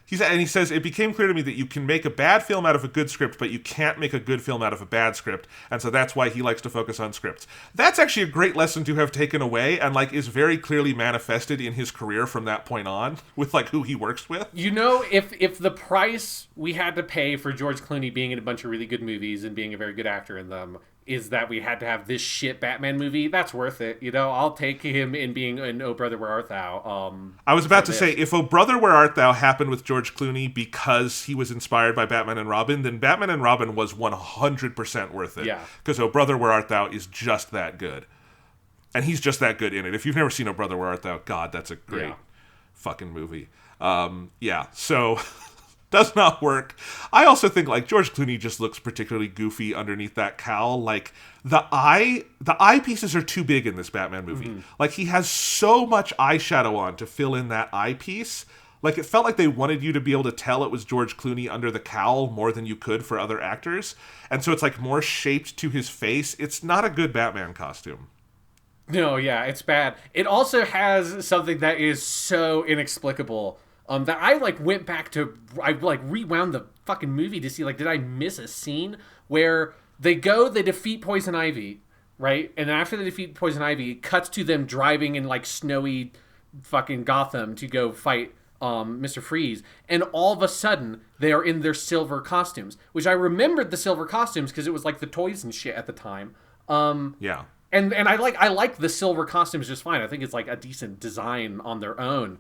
And he says, it became clear to me that you can make a bad film out of a good script, but you can't make a good film out of a bad script. And so that's why he likes to focus on scripts. That's actually a great lesson to have taken away, and like is very clearly manifested in his career from that point on with like who he works with. You know, if the price we had to pay for George Clooney being in a bunch of really good movies and being a very good actor in them is that we had to have this shit Batman movie, that's worth it. You know, I'll take him in being in Oh Brother, Where Art Thou. I was about to say, if Oh Brother, Where Art Thou happened with George Clooney because he was inspired by Batman and Robin, then Batman and Robin was 100% worth it. Yeah. Because Oh Brother, Where Art Thou is just that good. And he's just that good in it. If you've never seen Oh Brother, Where Art Thou, God, that's a great fucking movie. So... does not work. I also think like George Clooney just looks particularly goofy underneath that cowl. Like the eye pieces are too big in this Batman movie. Mm-hmm. Like he has so much eyeshadow on to fill in that eyepiece. Like it felt like they wanted you to be able to tell it was George Clooney under the cowl more than you could for other actors. And so it's like more shaped to his face. It's not a good Batman costume. No, yeah, it's bad. It also has something that is so inexplicable. That I like went back to, I like rewound the fucking movie to see like, did I miss a scene where they defeat Poison Ivy, right? And then after they defeat Poison Ivy, it cuts to them driving in like snowy fucking Gotham to go fight Mr. Freeze. And all of a sudden they are in their silver costumes, which I remembered the silver costumes because it was like the toys and shit at the time. Yeah. And I like the silver costumes just fine. I think it's like a decent design on their own.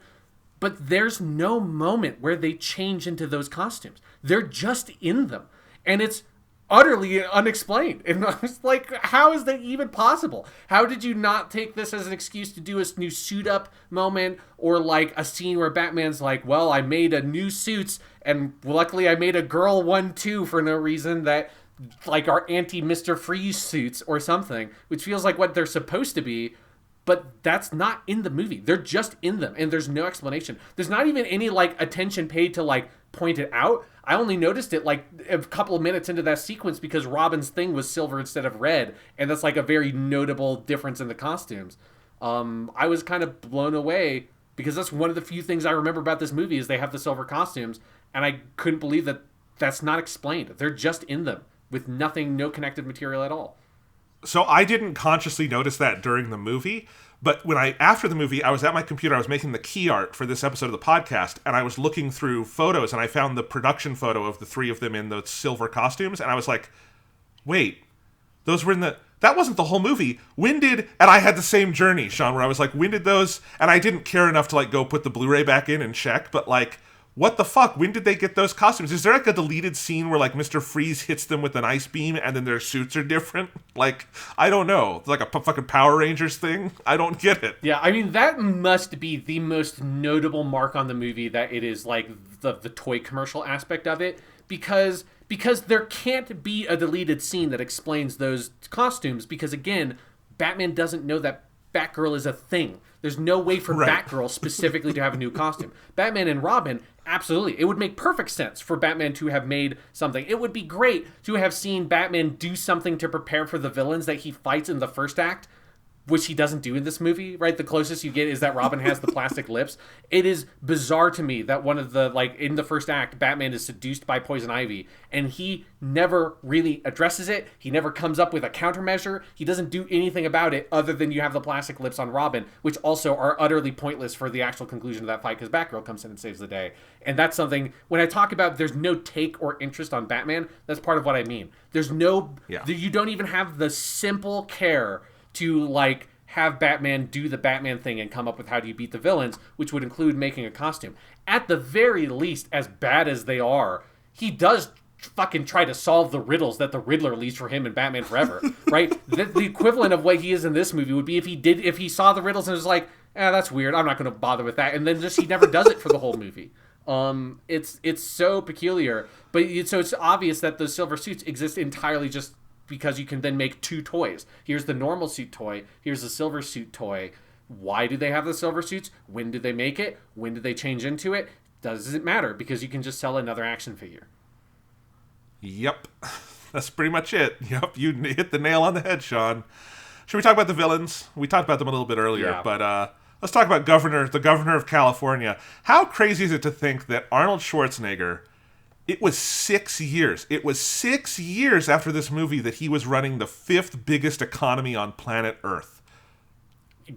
But there's no moment where they change into those costumes. They're just in them. And it's utterly unexplained. And I was like, how is that even possible? How did you not take this as an excuse to do a new suit-up moment? Or like a scene where Batman's like, well, I made a new suits, and luckily I made a girl one too for no reason that like are anti-Mr. Freeze suits or something. Which feels like what they're supposed to be. But that's not in the movie. They're just in them, and there's no explanation. There's not even any, like, attention paid to, like, point it out. I only noticed it, like, a couple of minutes into that sequence because Robin's thing was silver instead of red, and that's, like, a very notable difference in the costumes. I was kind of blown away because that's one of the few things I remember about this movie is they have the silver costumes, and I couldn't believe that that's not explained. They're just in them with nothing, no connected material at all. So I didn't consciously notice that during the movie, but after the movie, I was at my computer, I was making the key art for this episode of the podcast, and I was looking through photos, and I found the production photo of the 3 of them in those silver costumes, and I was like, wait, those were that wasn't the whole movie. And I had the same journey, Sean, where I was like, when did those, and I didn't care enough to like go put the Blu-ray back in and check, but like, what the fuck? When did they get those costumes? Is there like a deleted scene where like Mr. Freeze hits them with an ice beam and then their suits are different? Like, I don't know. It's like a fucking Power Rangers thing. I don't get it. Yeah, I mean, that must be the most notable mark on the movie that it is like the toy commercial aspect of it. Because there can't be a deleted scene that explains those costumes. Because again, Batman doesn't know that Batgirl is a thing. There's no way for Batgirl specifically to have a new costume. Batman and Robin, absolutely. It would make perfect sense for Batman to have made something. It would be great to have seen Batman do something to prepare for the villains that he fights in the first act, which he doesn't do in this movie, right? The closest you get is that Robin has the plastic lips. It is bizarre to me that one of the, like, in the first act, Batman is seduced by Poison Ivy, and he never really addresses it. He never comes up with a countermeasure. He doesn't do anything about it other than you have the plastic lips on Robin, which also are utterly pointless for the actual conclusion of that fight, because Batgirl comes in and saves the day. And that's something, when I talk about there's no take or interest on Batman, that's part of what I mean. There's no, you don't even have the simple care to, like, have Batman do the Batman thing and come up with how do you beat the villains, which would include making a costume. At the very least, as bad as they are, he does fucking try to solve the riddles that the Riddler leaves for him in Batman Forever, right? The equivalent of what he is in this movie would be if he saw the riddles and was like, that's weird, I'm not going to bother with that, and then just he never does it for the whole movie. It's so peculiar, but so it's obvious that the silver suits exist entirely just because you can then make 2 toys. Here's the normal suit toy. Here's the silver suit toy. Why do they have the silver suits? When did they make it? When did they change into it? Doesn't matter, because you can just sell another action figure. Yep. That's pretty much it. Yep, you hit the nail on the head, Sean. Should we talk about the villains? We talked about them a little bit earlier, but let's talk about the governor of California. How crazy is it to think that Arnold Schwarzenegger, it was 6 years. It was 6 years after this movie that he was running the 5th biggest economy on planet Earth.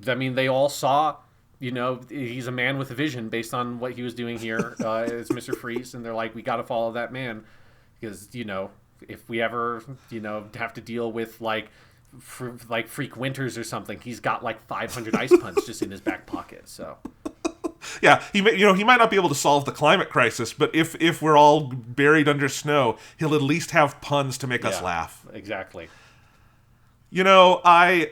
I mean, they all saw, he's a man with a vision based on what he was doing here as Mr. Freeze, and they're like, we got to follow that man, because, if we ever, have to deal with, Freak Winters or something, he's got, 500 ice puns just in his back pocket, so... Yeah, he might not be able to solve the climate crisis, but if we're all buried under snow, he'll at least have puns to make us laugh. Exactly. I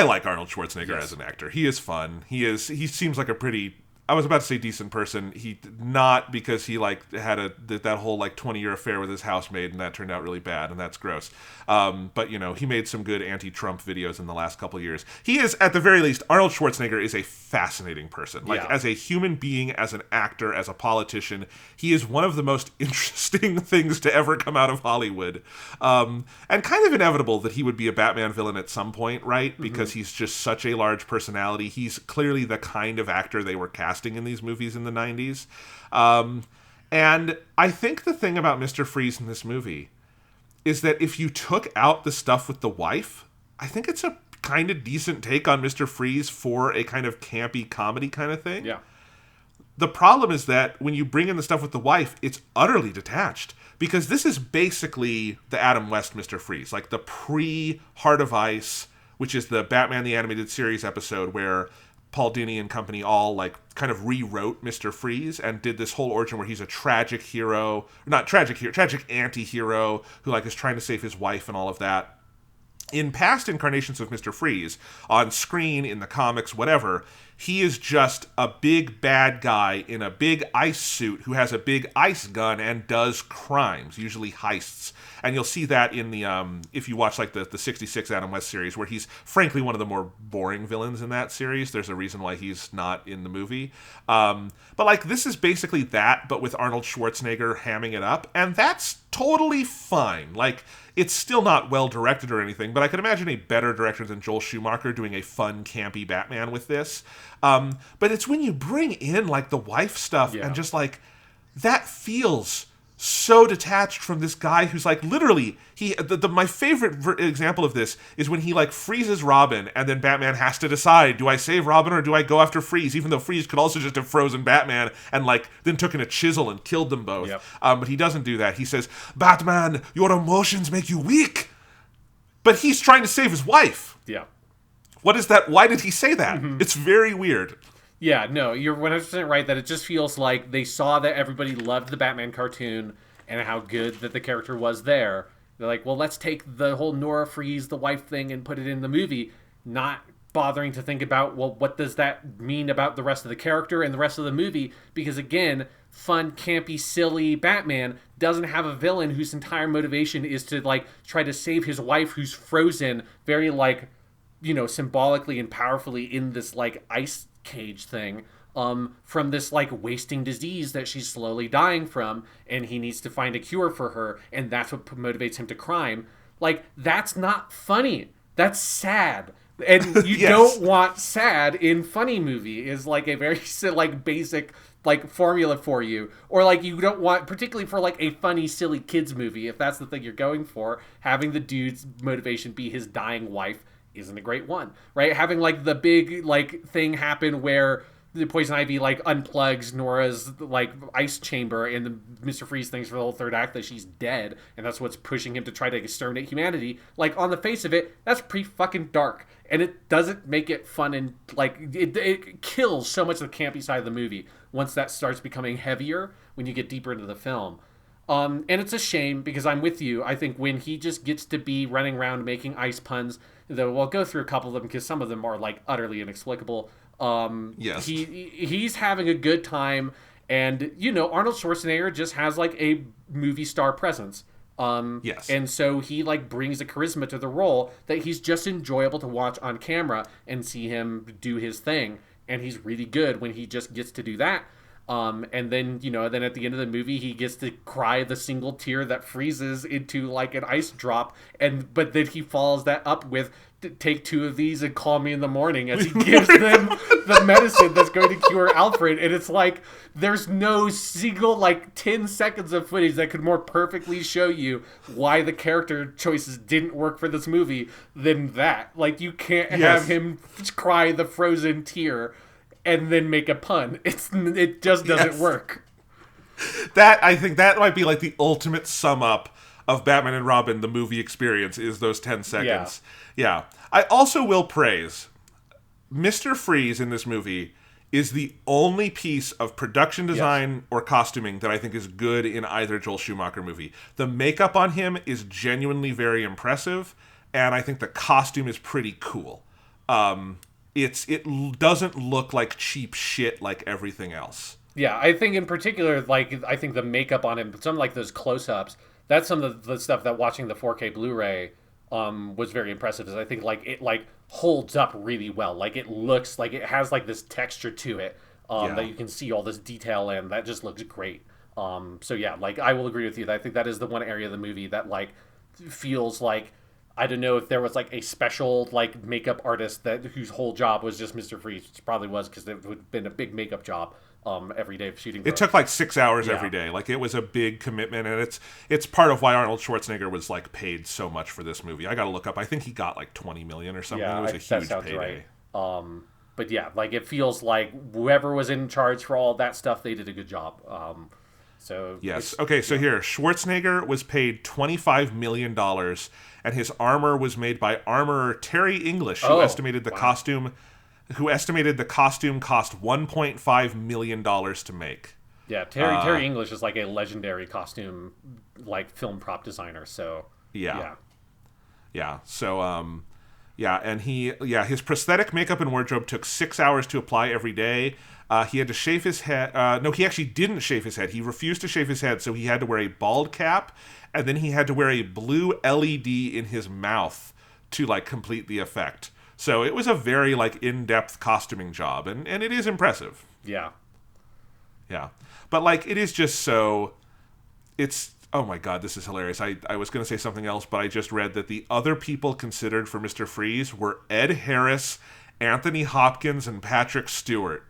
like Arnold Schwarzenegger as an actor. He is fun. He seems like a pretty, I was about to say decent person. He not, because he had that whole 20-year affair with his housemaid, and that turned out really bad, and that's gross. But he made some good anti-Trump videos in the last couple of years. He is, at the very least, Arnold Schwarzenegger is a fascinating person. As a human being, as an actor, as a politician, he is one of the most interesting things to ever come out of Hollywood. And kind of inevitable that he would be a Batman villain at some point, right? Because he's just such a large personality. He's clearly the kind of actor they were casting in these movies in the 90s. And I think the thing about Mr. Freeze in this movie is that if you took out the stuff with the wife, I think it's a kind of decent take on Mr. Freeze for a kind of campy comedy kind of thing. Yeah. The problem is that when you bring in the stuff with the wife, it's utterly detached. Because this is basically the Adam West Mr. Freeze. The pre-Heart of Ice, which is the Batman the Animated Series episode where Paul Dini and company all kind of rewrote Mr. Freeze and did this whole origin where he's a tragic hero, tragic anti-hero who is trying to save his wife and all of that. In past incarnations of Mr. Freeze, on screen, in the comics, whatever, he is just a big bad guy in a big ice suit who has a big ice gun and does crimes, usually heists. And you'll see that in the, if you watch the 66 Adam West series, where he's frankly one of the more boring villains in that series. There's a reason why he's not in the movie. But this is basically that, but with Arnold Schwarzenegger hamming it up. And that's totally fine. It's still not well directed or anything, but I could imagine a better director than Joel Schumacher doing a fun, campy Batman with this. But it's when you bring in the wife stuff and just that feels so detached from this guy who's literally my favorite example of this is when he freezes Robin, and then Batman has to decide, do I save Robin or do I go after Freeze, even though Freeze could also just have frozen Batman and then took in a chisel and killed them both. Yep. But he doesn't do that. He says, Batman, your emotions make you weak. But he's trying to save his wife. Yeah. What is that? Why did he say that? It's very weird. Yeah, no, you're 100% right that it just feels like they saw that everybody loved the Batman cartoon and how good that the character was there. They're like, well, let's take the whole Nora Freeze, the wife thing, and put it in the movie, not bothering to think about, well, what does that mean about the rest of the character and the rest of the movie? Because, again, fun, campy, silly Batman doesn't have a villain whose entire motivation is to, try to save his wife who's frozen very, symbolically and powerfully in this, ice cage thing from this wasting disease that she's slowly dying from, and he needs to find a cure for her, and that's what motivates him to crime. That's not funny. That's sad. And you Yes. don't want sad in funny movie is a very basic formula for you. Or you don't want, particularly for a funny silly kids movie, if that's the thing you're going for, having the dude's motivation be his dying wife isn't a great one, right? Having the big thing happen where the Poison Ivy unplugs Nora's ice chamber, and the Mr. Freeze thinks for the whole third act that she's dead, and that's what's pushing him to try to exterminate humanity. On the face of it, that's pretty fucking dark, and it doesn't make it fun, and it kills so much of the campy side of the movie once that starts becoming heavier when you get deeper into the film. And it's a shame because I'm with you. I think when he just gets to be running around making ice puns, though we'll go through a couple of them because some of them are utterly inexplicable. Yes. He's having a good time, and Arnold Schwarzenegger just has a movie star presence. Yes. And so he like brings a charisma to the role that he's just enjoyable to watch on camera and see him do his thing. And he's really good when he just gets to do that. And then, then at the end of the movie, he gets to cry the single tear that freezes into like an ice drop. But then he follows that up with take 2 of these and call me in the morning as he gives them the medicine that's going to cure Alfred. And it's like, there's no single like 10 seconds of footage that could more perfectly show you why the character choices didn't work for this movie than that. Like, you can't have him cry the frozen tear and then make a pun. It just doesn't work. I think that might be like the ultimate sum up of Batman and Robin, the movie experience, is those 10 seconds. Yeah. I also will praise Mr. Freeze in this movie is the only piece of production design or costuming that I think is good in either Joel Schumacher movie. The makeup on him is genuinely very impressive, and I think the costume is pretty cool. It doesn't look like cheap shit like everything else. Yeah, I think in particular, like, I think the makeup on him, some like those close-ups, that's some of the stuff that watching the 4K Blu-ray was very impressive. Is I think like it like holds up really well. Like it looks like it has like this texture to it that you can see all this detail in. That just looks great. So yeah, like I will agree with you. I think that is the one area of the movie that like feels like, I don't know if there was like a special like makeup artist whose whole job was just Mr. Freeze, which probably was because it would have been a big makeup job every day of shooting. It took like 6 hours every day. Like it was a big commitment, and it's part of why Arnold Schwarzenegger was like paid so much for this movie. I got to look up. I think he got like $20 million or something. Yeah, it was a huge payday. Right. But yeah, like it feels like whoever was in charge for all that stuff, they did a good job. So yes. Okay. So here, Schwarzenegger was paid $25 million, and his armor was made by armorer Terry English, who estimated the costume cost $1.5 million to make. Yeah, Terry English is like a legendary costume, like film prop designer. So yeah. So and his prosthetic makeup and wardrobe took 6 hours to apply every day. He had to shave his head. No, he actually didn't shave his head. He refused to shave his head, so he had to wear a bald cap, and then he had to wear a blue LED in his mouth to like complete the effect. So it was a very like in-depth costuming job, and it is impressive. Yeah. But like it is just so, it's, oh my god, this is hilarious. I was going to say something else, but I just read that the other people considered for Mr. Freeze were Ed Harris, Anthony Hopkins, and Patrick Stewart.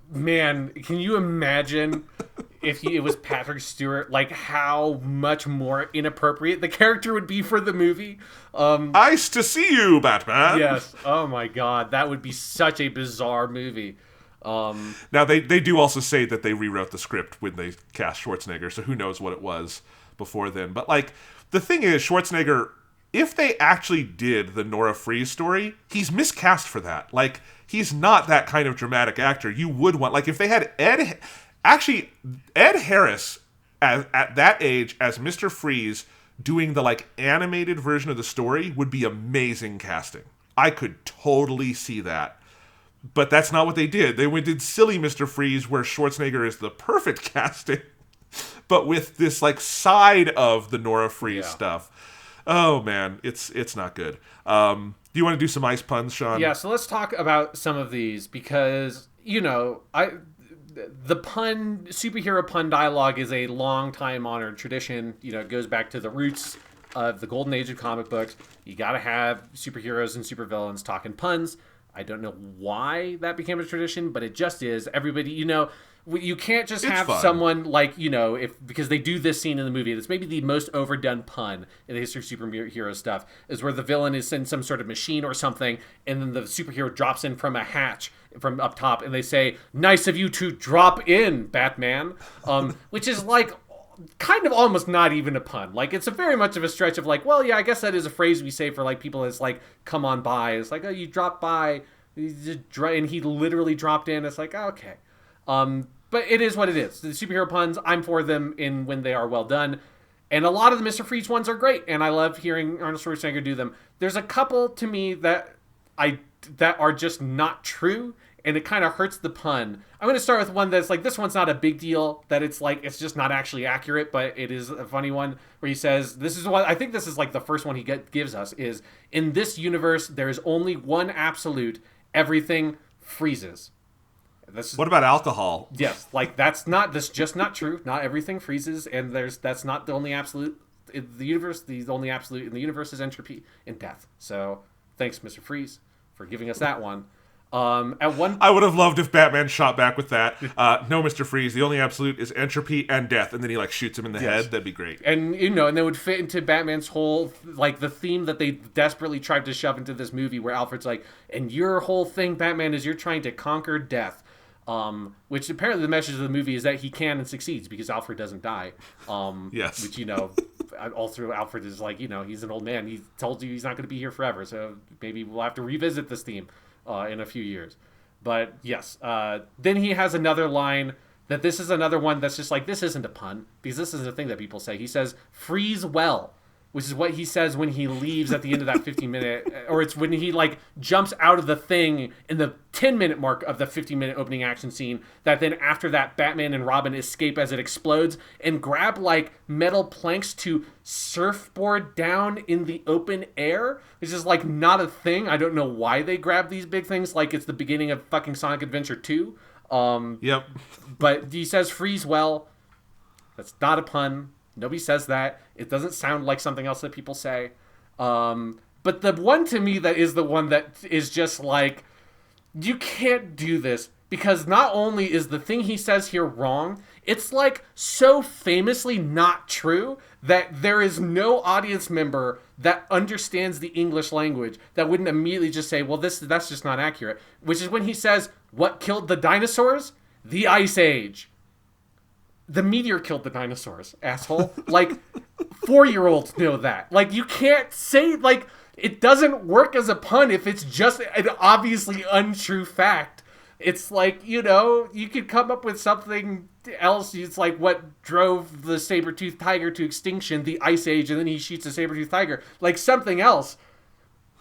Man, can you imagine if it was Patrick Stewart, like how much more inappropriate the character would be for the movie? Nice to see you, Batman. Yes. Oh my god, that would be such a bizarre movie. Now they do also say that they rewrote the script when they cast Schwarzenegger, so who knows what it was before then. But like the thing is, Schwarzenegger, if they actually did the Nora Freeze story, he's miscast for that. Like, he's not that kind of dramatic actor. You would want, like, if they had Ed Harris at that age as Mr. Freeze doing the like animated version of the story would be amazing casting. I could totally see that. But that's not what they did. They did silly Mr. Freeze, where Schwarzenegger is the perfect casting, but with this like side of the Nora Freeze stuff. Oh man, it's not good. Do you want to do some ice puns, Sean? Yeah, so let's talk about some of these because the superhero pun dialogue is a long time honored tradition. It goes back to the roots of the golden age of comic books. You got to have superheroes and supervillains talking puns. I don't know why that became a tradition, but it just is. Everybody, you can't just have someone like, because they do this scene in the movie. That's maybe the most overdone pun in the history of superhero stuff, is where the villain is in some sort of machine or something, and then the superhero drops in from a hatch from up top, and they say, "Nice of you to drop in, Batman," which is like kind of almost not even a pun. Like, it's a very much of a stretch of like, well, yeah, I guess that is a phrase we say for like people that's like, come on by. It's like, oh, you dropped by, and he literally dropped in. It's like, oh, okay. But it is what it is. The superhero puns, I'm for them when they are well done. And a lot of the Mr. Freeze ones are great, and I love hearing Arnold Schwarzenegger do them. There's a couple to me that are just not true, and it kind of hurts the pun. I'm going to start with one that's like, this one's not a big deal, that it's like, it's just not actually accurate, but it is a funny one, where he says, this is what, I think this is like the first one he gives us, is, in this universe, there is only one absolute, everything freezes. What about alcohol? Yes, like, that's just not true. Not everything freezes, and that's not the only absolute in the universe. The only absolute in the universe is entropy and death. So, thanks, Mr. Freeze, for giving us that one. I would have loved if Batman shot back with that. No, Mr. Freeze, the only absolute is entropy and death, and then he like shoots him in the head. That'd be great. And and they would fit into Batman's whole like the theme that they desperately tried to shove into this movie, where Alfred's like, and your whole thing, Batman, is you're trying to conquer death. Which apparently the message of the movie is that he can and succeeds because Alfred doesn't die. Yes. Which, all through Alfred is like, he's an old man. He told you he's not going to be here forever. So maybe we'll have to revisit this theme in a few years. But yes, then he has another line that this is another one that's just like, this isn't a pun because this is the thing that people say. He says, freeze well. Which is what he says when he leaves at the end of that 15-minute, or it's when he like jumps out of the thing in the 10-minute mark of the 15-minute opening action scene, that then after that Batman and Robin escape as it explodes and grab like metal planks to surfboard down in the open air. It's just like not a thing. I don't know why they grab these big things like it's the beginning of fucking Sonic Adventure 2. Yep. But he says freeze well. That's not a pun. Nobody says that. It doesn't sound like something else that people say. But the one to me that is the one that is just like, you can't do this, because not only is the thing he says here wrong, it's like so famously not true that there is no audience member that understands the English language that wouldn't immediately just say, well, that's just not accurate. Which is when he says, what killed the dinosaurs? The Ice Age. The meteor killed the dinosaurs, asshole. Like, 4-year-olds know that. Like, you can't say, like, it doesn't work as a pun if it's just an obviously untrue fact. It's like, you could come up with something else. It's like what drove the saber-toothed tiger to extinction, the Ice Age, and then he shoots a saber-toothed tiger. Like, something else.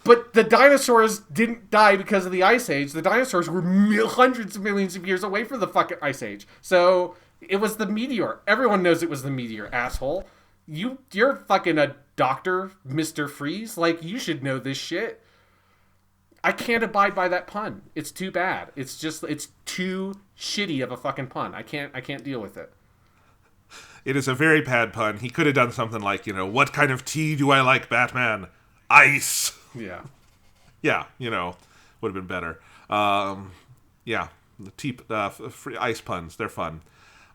But the dinosaurs didn't die because of the Ice Age. The dinosaurs were hundreds of millions of years away from the fucking Ice Age. So it was the meteor. Everyone knows it was the meteor, asshole. You're fucking a doctor, Mr. Freeze. Like, you should know this shit. I can't abide by that pun. It's too bad. It's too shitty of a fucking pun. I can't deal with it. It is a very bad pun. He could have done something like, what kind of tea do I like, Batman? Ice. Yeah. Yeah, would have been better. Yeah, the free ice puns, they're fun.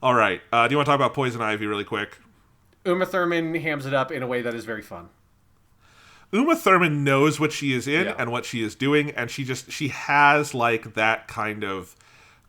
All right, do you want to talk about Poison Ivy really quick? Uma Thurman hams it up in a way that is very fun. Uma Thurman knows what she is in and what she is doing, and she has like that kind of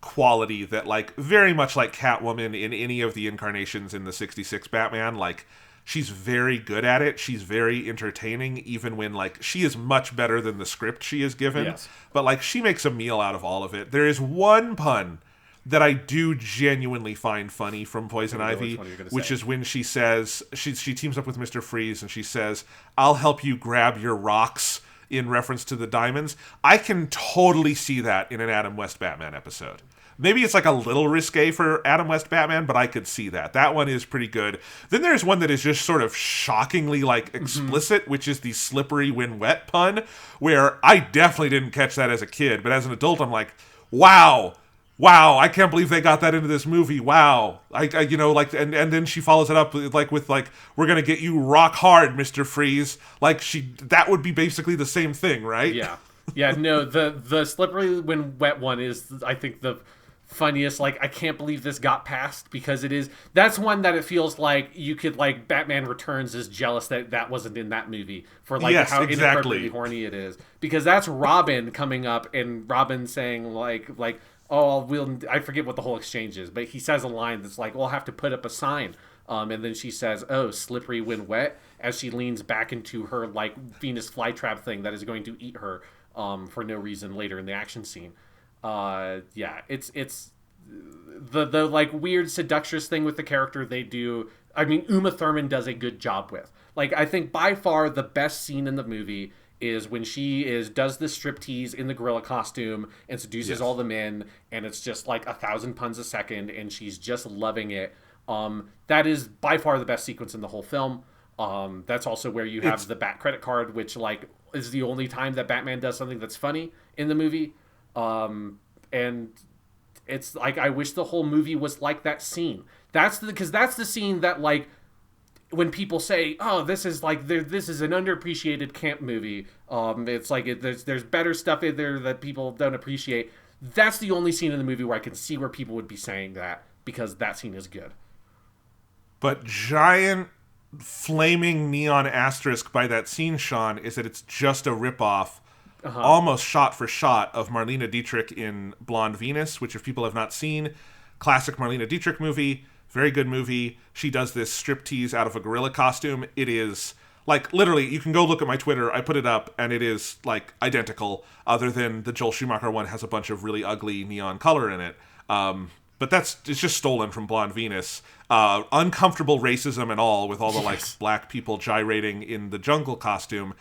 quality that like very much like Catwoman in any of the incarnations in the 66 Batman, like she's very good at it. She's very entertaining, even when like she is much better than the script she is given. Yes. But like she makes a meal out of all of it. There is one pun that I do genuinely find funny from Poison Ivy, which is when she says, she teams up with Mr. Freeze and she says, I'll help you grab your rocks, in reference to the diamonds. I can totally see that in an Adam West Batman episode. Maybe it's like a little risque for Adam West Batman, but I could see that. That one is pretty good. Then there's one that is just sort of shockingly like explicit, which is the slippery when wet pun, where I definitely didn't catch that as a kid, but as an adult I'm like, wow, I can't believe they got that into this movie. Wow. And then she follows it up with we're going to get you rock hard, Mr. Freeze. That would be basically the same thing, right? Yeah. Yeah, no, the slippery when wet one is, I think, the funniest. Like, I can't believe this got past, because that's one that it feels like you could, like, Batman Returns is jealous that wasn't in that movie for like yes, how exactly. inappropriately horny it is, because that's Robin coming up and Robin saying like I forget what the whole exchange is, but he says a line that's like, we'll have to put up a sign, and then she says, oh, slippery when wet, as she leans back into her like Venus flytrap thing that is going to eat her for no reason later in the action scene. It's the like weird seductress thing with the character they do. I mean, Uma Thurman does a good job with. Like, I think by far the best scene in the movie is when she does the striptease in the gorilla costume and seduces all the men, and it's just like 1,000 puns a second, and she's just loving it. That is by far the best sequence in the whole film. That's also where you have the Bat credit card, which like is the only time that Batman does something that's funny in the movie. And it's like, I wish the whole movie was like that scene. Because that's the scene that, like, when people say, "Oh, this is like this is an underappreciated camp movie," it's like there's better stuff in there that people don't appreciate. That's the only scene in the movie where I can see where people would be saying that, because that scene is good. But giant flaming neon asterisk by that scene, Sean, is that it's just a ripoff, almost shot for shot, of Marlene Dietrich in Blonde Venus, which, if people have not seen, classic Marlene Dietrich movie, very good movie. She does this striptease out of a gorilla costume. It is, like, literally, you can go look at my Twitter. I put it up, and it is, like, identical, other than the Joel Schumacher one has a bunch of really ugly neon color in it. But it's just stolen from Blonde Venus. Uncomfortable racism and all, with all the like black people gyrating in the jungle costume,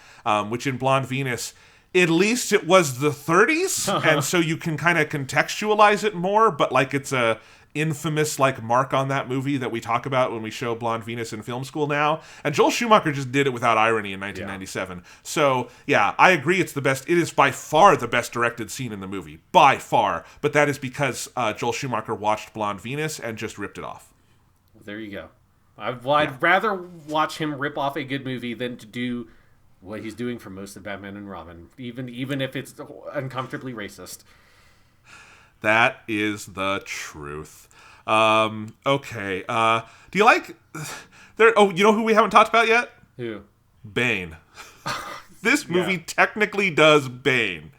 which in Blonde Venus, at least it was the 30s, and so you can kind of contextualize it more, but like it's a infamous like mark on that movie that we talk about when we show Blonde Venus in film school now. And Joel Schumacher just did it without irony in 1997. Yeah. So yeah, I agree, it's the best. It is by far the best directed scene in the movie, by far. But that is because Joel Schumacher watched Blonde Venus and just ripped it off. There you go. I'd rather watch him rip off a good movie than to do what he's doing for most of Batman and Robin, even if it's uncomfortably racist. That is the truth. Okay. Do you like... you know who we haven't talked about yet? Who? Bane. This movie technically does Bane.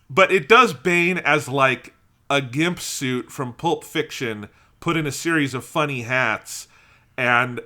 But it does Bane as like a gimp suit from Pulp Fiction put in a series of funny hats. And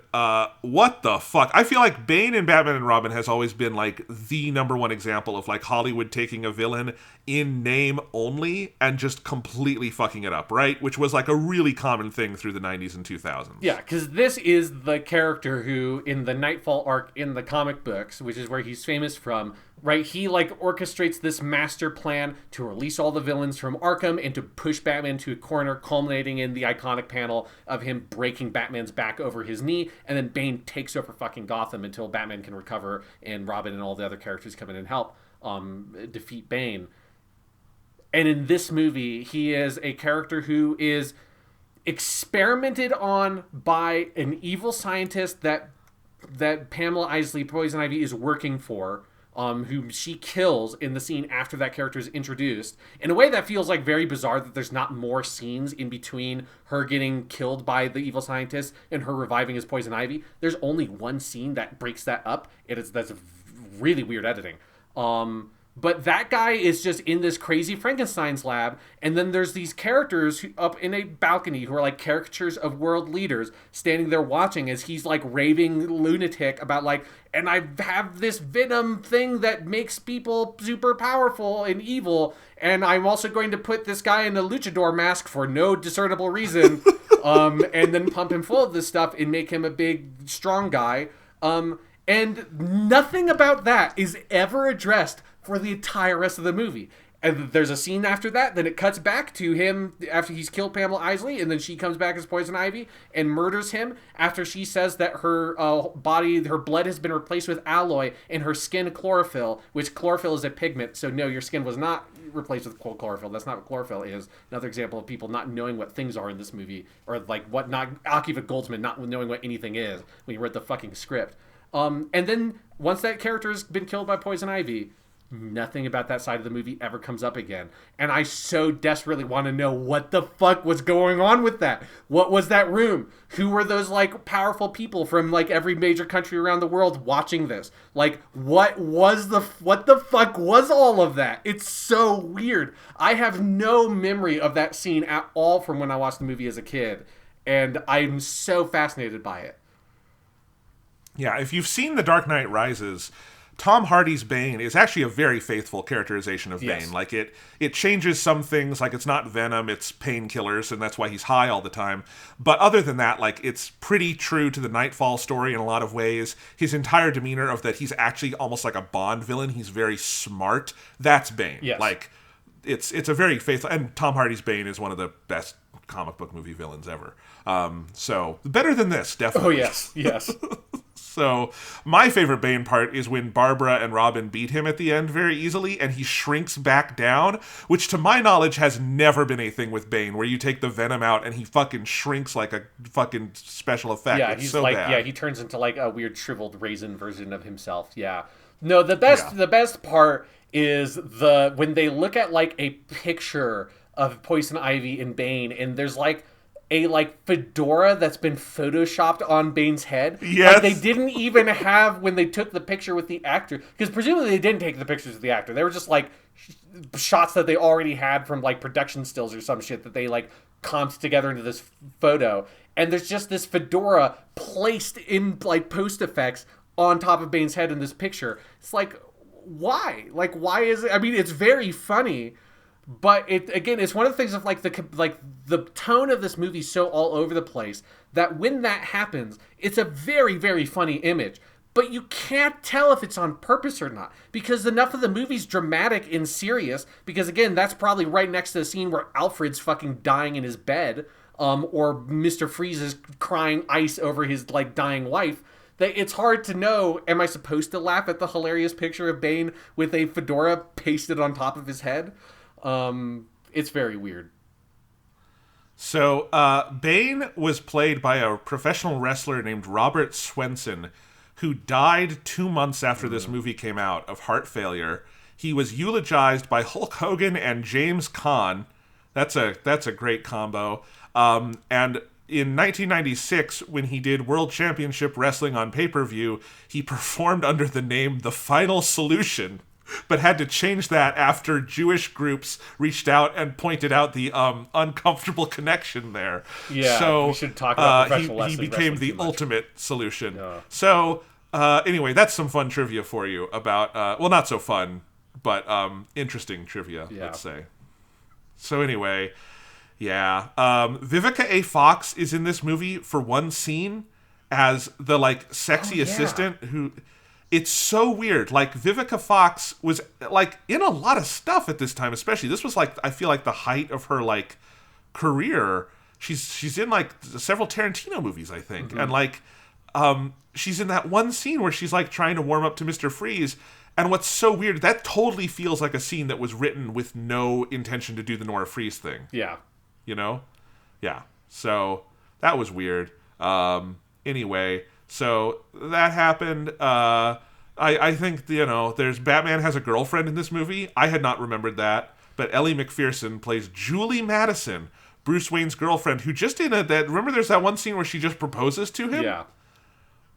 what the fuck? I feel like Bane in Batman and Robin has always been like the number one example of like Hollywood taking a villain in name only and just completely fucking it up, right? Which was like a really common thing through the 90s and 2000s. Yeah, because this is the character who, in the Nightfall arc in the comic books, which is where he's famous from, right? He like orchestrates this master plan to release all the villains from Arkham and to push Batman to a corner, culminating in the iconic panel of him breaking Batman's back over his knee, and then Bane takes over fucking Gotham until Batman can recover and Robin and all the other characters come in and help defeat Bane. And in this movie, he is a character who is experimented on by an evil scientist that Pamela Isley, Poison Ivy, is working for, whom she kills in the scene after that character is introduced. In a way that feels like very bizarre that there's not more scenes in between her getting killed by the evil scientist and her reviving as Poison Ivy. There's only one scene that breaks that up. That's really weird editing. But that guy is just in this crazy Frankenstein's lab, and then there's these characters up in a balcony who are like caricatures of world leaders standing there watching as he's like raving lunatic about like, and I have this venom thing that makes people super powerful and evil, and I'm also going to put this guy in a luchador mask for no discernible reason, and then pump him full of this stuff and make him a big, strong guy. And nothing about that is ever addressed for the entire rest of the movie. And there's a scene after that, then it cuts back to him after he's killed Pamela Isley, and then she comes back as Poison Ivy and murders him after she says that her her blood has been replaced with alloy and her skin chlorophyll, which chlorophyll is a pigment, so no, your skin was not replaced with chlorophyll. That's not what chlorophyll is. Another example of people not knowing what things are in this movie, or like Akiva Goldsman not knowing what anything is when he read the fucking script. And then once that character has been killed by Poison Ivy, nothing about that side of the movie ever comes up again. And I so desperately want to know what the fuck was going on with that. What was that room? Who were those like powerful people from like every major country around the world watching this? Like what the fuck was all of that? It's so weird. I have no memory of that scene at all from when I watched the movie as a kid. And I'm so fascinated by it. Yeah, if you've seen The Dark Knight Rises, Tom Hardy's Bane is actually a very faithful characterization of Yes. Bane. Like it changes some things, like it's not venom, it's painkillers, and that's why he's high all the time. But other than that, like it's pretty true to the Nightfall story in a lot of ways. His entire demeanor of that he's actually almost like a Bond villain. He's very smart. That's Bane. Yes. Like it's a very faithful, and Tom Hardy's Bane is one of the best comic book movie villains ever. So better than this, definitely. Oh yes, yes. So my favorite Bane part is when Barbara and Robin beat him at the end very easily, and he shrinks back down, which to my knowledge has never been a thing with Bane, where you take the venom out and he fucking shrinks like a fucking special effect. Yeah, it's he's so like, bad. yeah, he turns into like a weird shriveled raisin version of himself. Yeah. No, the best part is when they look at like a picture of Poison Ivy and Bane, and there's like a like fedora that's been photoshopped on Bane's head. Yes. Like, they didn't even have when they took the picture with the actor, because presumably they didn't take the pictures with the actor. They were just like shots that they already had from like production stills or some shit that they like comped together into this photo. And there's just this fedora placed in like post effects on top of Bane's head in this picture. It's like, why? Like, why is it? I mean, it's very funny. But it's one of the things of like the tone of this movie is so all over the place that when that happens, it's a very, very funny image. But you can't tell if it's on purpose or not, because enough of the movie's dramatic and serious. Because again, that's probably right next to the scene where Alfred's fucking dying in his bed, or Mr. Freeze is crying ice over his like dying wife. That it's hard to know, am I supposed to laugh at the hilarious picture of Bane with a fedora pasted on top of his head? It's very weird. So, Bane was played by a professional wrestler named Robert Swenson, who died 2 months after this movie came out of heart failure. He was eulogized by Hulk Hogan and James Caan. That's a great combo. And in 1996, when he did World Championship Wrestling on pay-per-view, he performed under the name The Final Solution, but had to change that after Jewish groups reached out and pointed out the uncomfortable connection there. Yeah, so we should talk about professional he became the ultimate solution. Yeah. So anyway, that's some fun trivia for you about, well, not so fun, but interesting trivia, let's say. So anyway, yeah. Vivica A. Fox is in this movie for one scene as the like sexy assistant who... It's so weird. Like, Vivica Fox was, like, in a lot of stuff at this time, especially. This was, like, I feel like the height of her, like, career. She's in, like, several Tarantino movies, I think. Mm-hmm. And, like, she's in that one scene where she's, like, trying to warm up to Mr. Freeze. And what's so weird, that totally feels like a scene that was written with no intention to do the Nora Freeze thing. Yeah. You know? Yeah. So, that was weird. Anyway... So that happened. I think, you know, there's Batman has a girlfriend in this movie. I had not remembered that. But Ellie McPherson plays Julie Madison, Bruce Wayne's girlfriend, who just in remember there's that one scene where she just proposes to him? Yeah.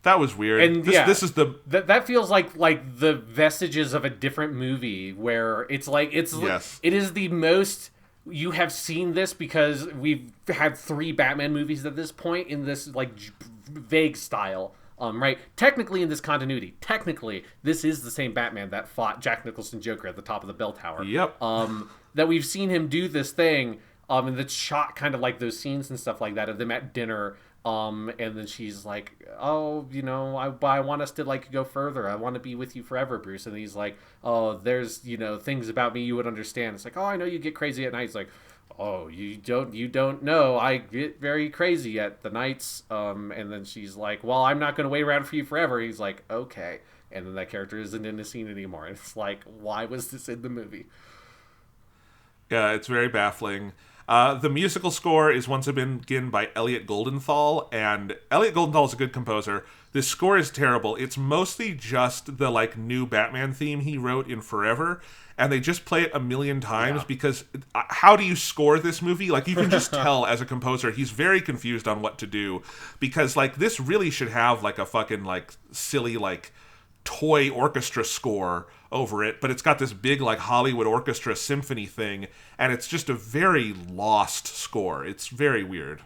That was weird. And this is the... That feels like the vestiges of a different movie where it's like, it is the most... You have seen this because we've had 3 Batman movies at this point in this, like, vague style, right? Technically, in this continuity, this is the same Batman that fought Jack Nicholson Joker at the top of the bell tower. Yep. That we've seen him do this thing, and that's shot kind of like those scenes and stuff like that of them at dinner. And then she's like, oh, you know, I want us to, like, go further. I want to be with you forever, Bruce. And he's like, oh, there's, you know, things about me you would understand. It's like, oh, I know you get crazy at night. He's like, oh, you don't know. I get very crazy at the nights. And then she's like, well, I'm not going to wait around for you forever. He's like, okay. And then that character isn't in the scene anymore. And it's like, why was this in the movie? Yeah, it's very baffling. The musical score is once again by Elliot Goldenthal, and Elliot Goldenthal is a good composer. This score is terrible. It's mostly just the, like, new Batman theme he wrote in Forever, and they just play it a million times because how do you score this movie? Like, you can just tell as a composer, he's very confused on what to do, because, like, this really should have, like, a fucking, like, silly, like, toy orchestra score over it, but it's got this big, like, Hollywood orchestra symphony thing, and it's just a very lost score. It's very weird.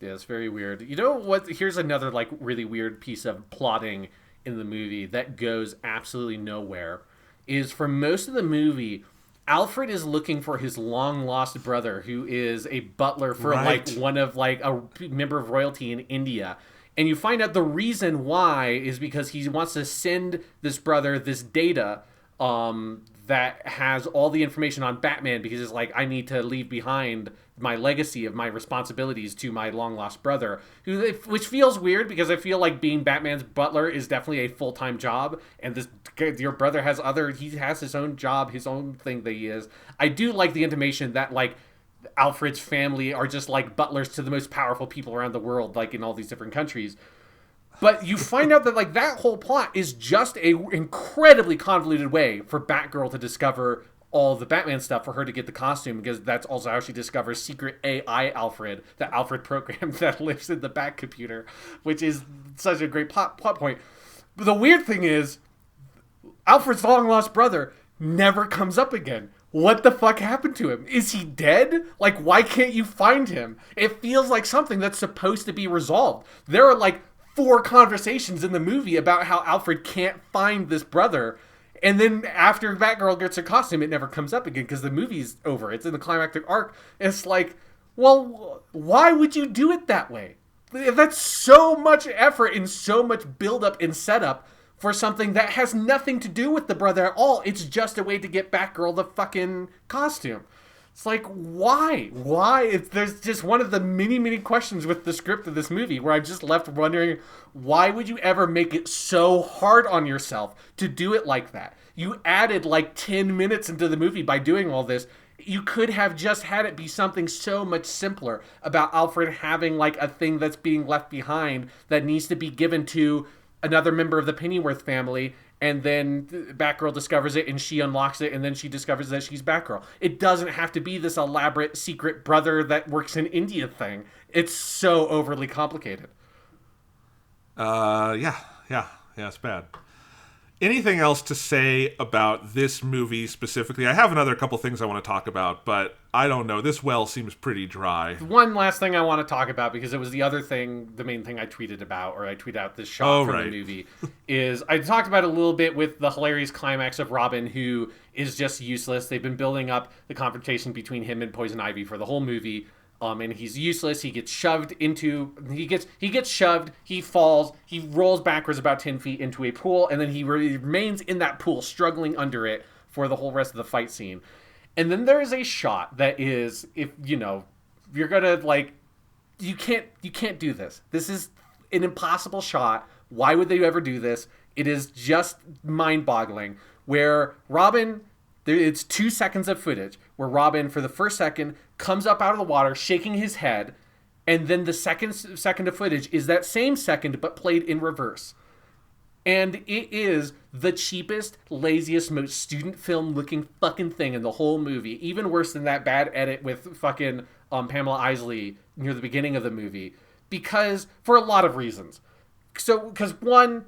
Yeah, it's very weird. You know what? Here's another, like, really weird piece of plotting in the movie that goes absolutely nowhere is for most of the movie, Alfred is looking for his long lost brother, who is a butler for Right. like one of like a member of royalty in India. And you find out the reason why is because he wants to send this brother this data that has all the information on Batman, because it's like, I need to leave behind my legacy of my responsibilities to my long lost brother, which feels weird because I feel like being Batman's butler is definitely a full-time job, and your brother he has his own job, his own thing that he is. I do like the intimation that like Alfred's family are just like butlers to the most powerful people around the world, like in all these different countries. But you find out that like that whole plot is just a incredibly convoluted way for Batgirl to discover all the Batman stuff, for her to get the costume, because that's also how she discovers secret AI Alfred, the Alfred program that lives in the Bat computer, which is such a great plot point. But the weird thing is, Alfred's long lost brother never comes up again. What the fuck happened to him? Is he dead? Like, why can't you find him? It feels like something that's supposed to be resolved. There are like 4 conversations in the movie about how Alfred can't find this brother, and then after Batgirl gets her costume, it never comes up again because the movie's over. It's in the climactic arc. It's like, well, why would you do it that way? That's so much effort and so much buildup and setup for something that has nothing to do with the brother at all. It's just a way to get Batgirl the fucking costume. It's like, why? There's just one of the many, many questions with the script of this movie where I'm just left wondering, why would you ever make it so hard on yourself to do it like that? You added like 10 minutes into the movie by doing all this. You could have just had it be something so much simpler about Alfred having like a thing that's being left behind that needs to be given to another member of the Pennyworth family, and then Batgirl discovers it and she unlocks it, and then she discovers that she's Batgirl. It doesn't have to be this elaborate secret brother that works in India thing. It's so overly complicated. Yeah, it's bad. Anything else to say about this movie specifically? I have another couple things I want to talk about, but I don't know. This well seems pretty dry. One last thing I want to talk about, because it was the main thing I tweeted about, or I tweeted out this shot from the movie, is I talked about it a little bit with the hilarious climax of Robin, who is just useless. They've been building up the confrontation between him and Poison Ivy for the whole movie. And he's useless. He gets shoved, he falls, he rolls backwards about 10 feet into a pool, and then he remains in that pool, struggling under it for the whole rest of the fight scene. And then there is a shot that is, if you're gonna like, you can't do this. This is an impossible shot. Why would they ever do this? It is just mind-boggling. Where Robin, it's 2 seconds of footage where Robin, for the first second, comes up out of the water, shaking his head, and then the second of footage is that same second, but played in reverse. And it is the cheapest, laziest, most student film looking fucking thing in the whole movie. Even worse than that bad edit with fucking Pamela Isley near the beginning of the movie. Because, for a lot of reasons. Because one,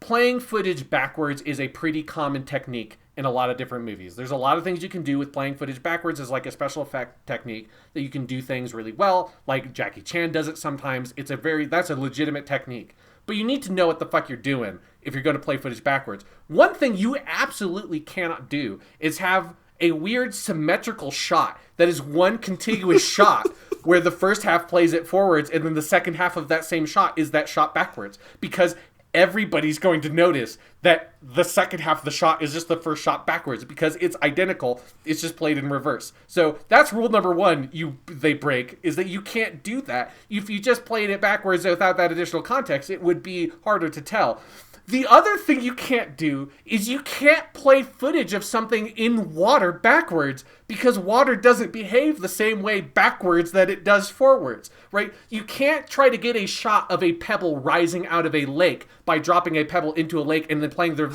playing footage backwards is a pretty common technique in a lot of different movies. There's a lot of things you can do with playing footage backwards as like a special effect technique that you can do things really well. Like Jackie Chan does it sometimes. That's a legitimate technique. But you need to know what the fuck you're doing if you're going to play footage backwards. One thing you absolutely cannot do is have a weird symmetrical shot that is one contiguous shot where the first half plays it forwards and then the second half of that same shot is that shot backwards. Because everybody's going to notice that the second half of the shot is just the first shot backwards because it's identical. It's just played in reverse. So that's rule number one they break, is that you can't do that. If you just played it backwards without that additional context, it would be harder to tell. The other thing you can't do is you can't play footage of something in water backwards, because water doesn't behave the same way backwards that it does forwards, right? You can't try to get a shot of a pebble rising out of a lake by dropping a pebble into a lake and then playing the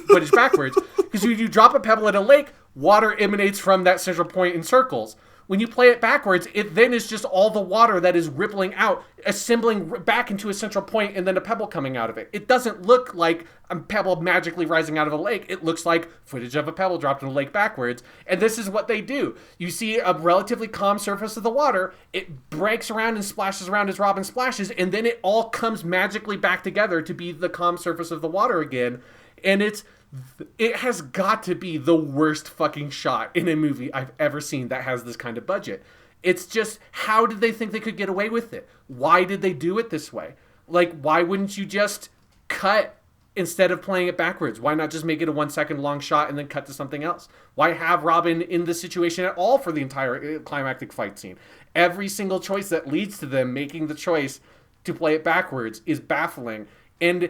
footage backwards, because when you drop a pebble in a lake, water emanates from that central point in circles. When you play it backwards, it then is just all the water that is rippling out, assembling back into a central point, and then a pebble coming out of it. It doesn't look like a pebble magically rising out of a lake. It looks like footage of a pebble dropped in a lake backwards. And this is what they do. You see a relatively calm surface of the water. It breaks around and splashes around as Robin splashes, and then it all comes magically back together to be the calm surface of the water again. And it has got to be the worst fucking shot in a movie I've ever seen that has this kind of budget. It's just, how did they think they could get away with it? Why did they do it this way? Like, why wouldn't you just cut instead of playing it backwards? Why not just make it a 1 second long shot and then cut to something else? Why have Robin in this situation at all for the entire climactic fight scene? Every single choice that leads to them making the choice to play it backwards is baffling. And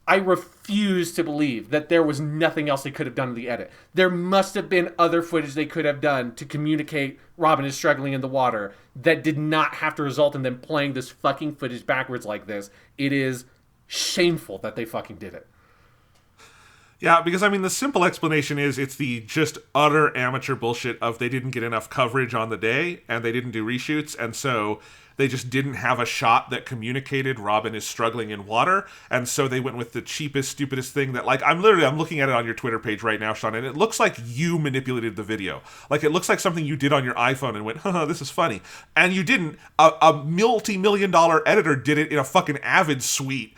I refuse to believe that there was nothing else they could have done in the edit. There must have been other footage they could have done to communicate Robin is struggling in the water that did not have to result in them playing this fucking footage backwards like this. It is shameful that they fucking did it. Yeah, because, I mean, the simple explanation is it's the just utter amateur bullshit of they didn't get enough coverage on the day, and they didn't do reshoots, and so they just didn't have a shot that communicated Robin is struggling in water, and so they went with the cheapest, stupidest thing that, like, I'm looking at it on your Twitter page right now, Sean, and it looks like you manipulated the video. Like, it looks like something you did on your iPhone and went, haha, this is funny. And you didn't. A multi-million-dollar editor did it in a fucking Avid suite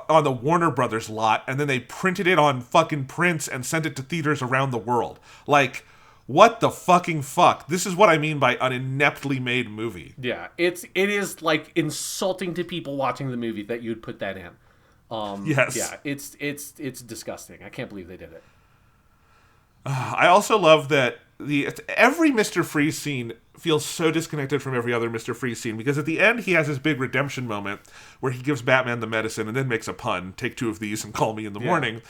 on the Warner Brothers lot, and then they printed it on fucking prints and sent it to theaters around the world. Like, what the fucking fuck? This is what I mean by an ineptly made movie. Yeah, it is like insulting to people watching the movie that you'd put that in. Yes. Yeah, it's disgusting. I can't believe they did it. I also love that every Mr. Freeze scene feels so disconnected from every other Mr. Freeze scene, because at the end he has his big redemption moment where he gives Batman the medicine and then makes a pun, take 2 of these and call me in the morning.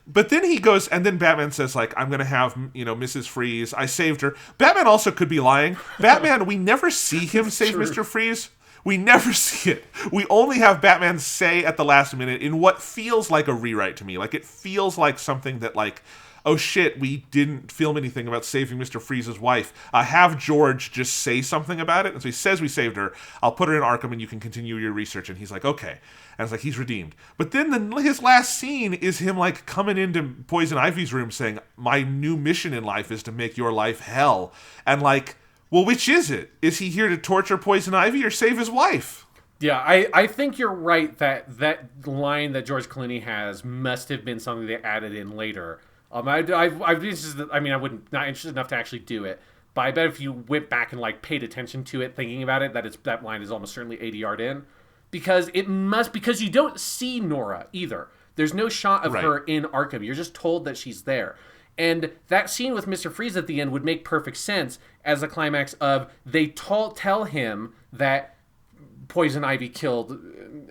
But then he goes, and then Batman says, like, I'm going to have, Mrs. Freeze. I saved her. Batman also could be lying. Batman, we never see him save true. Mr. Freeze. We never see it. We only have Batman say at the last minute in what feels like a rewrite to me. Like, it feels like something that, like, oh shit, we didn't film anything about saving Mr. Freeze's wife. Have George just say something about it. And so he says we saved her. I'll put her in Arkham and you can continue your research. And he's like, okay. And it's like, he's redeemed. But then his last scene is him, like, coming into Poison Ivy's room saying, my new mission in life is to make your life hell. And, like, well, which is it? Is he here to torture Poison Ivy or save his wife? Yeah, I think you're right that line that George Clooney has must have been something they added in later. I wouldn't not interested enough to actually do it, but I bet if you went back and, like, paid attention to it, thinking about it, that line is almost certainly 80-yard in, because you don't see Nora either. There's no shot of her in Arkham. You're just told that she's there, and that scene with Mr. Freeze at the end would make perfect sense as a climax of they tell him that Poison Ivy killed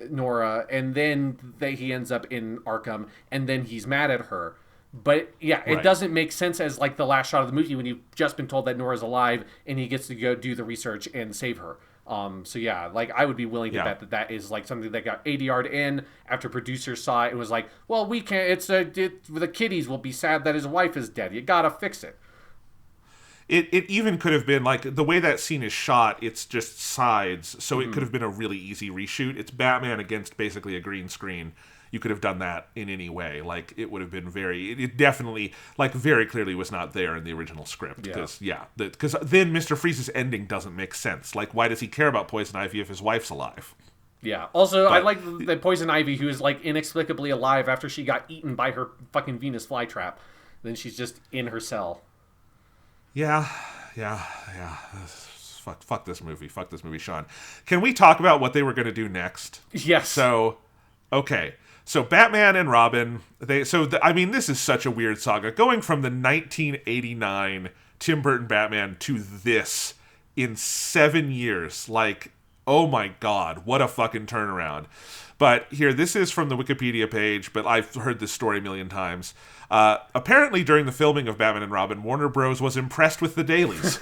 Nora, and then he ends up in Arkham, and then he's mad at her. But, yeah, it doesn't make sense as, like, the last shot of the movie when you've just been told that Nora's alive and he gets to go do the research and save her. So, yeah, like, I would be willing to bet that is, like, something that got 80-yard in after producers saw it and was like, well, we can't, the kiddies will be sad that his wife is dead. You gotta fix it. It even could have been, like, the way that scene is shot, it's just sides, so it could have been a really easy reshoot. It's Batman against basically a green screen. You could have done that in any way. Like, it would have been it definitely, like, very clearly was not there in the original script. Because, because then Mr. Freeze's ending doesn't make sense. Like, why does he care about Poison Ivy if his wife's alive? Yeah. Also, I like the Poison Ivy, who is, like, inexplicably alive after she got eaten by her fucking Venus flytrap. Then she's just in her cell. Yeah. Fuck this movie. Fuck this movie, Sean. Can we talk about what they were going to do next? Yes. So, okay. So Batman and Robin, this is such a weird saga. Going from the 1989 Tim Burton Batman to this in 7 years. Like, oh my God, what a fucking turnaround. But here, this is from the Wikipedia page, but I've heard this story a million times. Apparently, during the filming of Batman and Robin, Warner Bros. Was impressed with the dailies.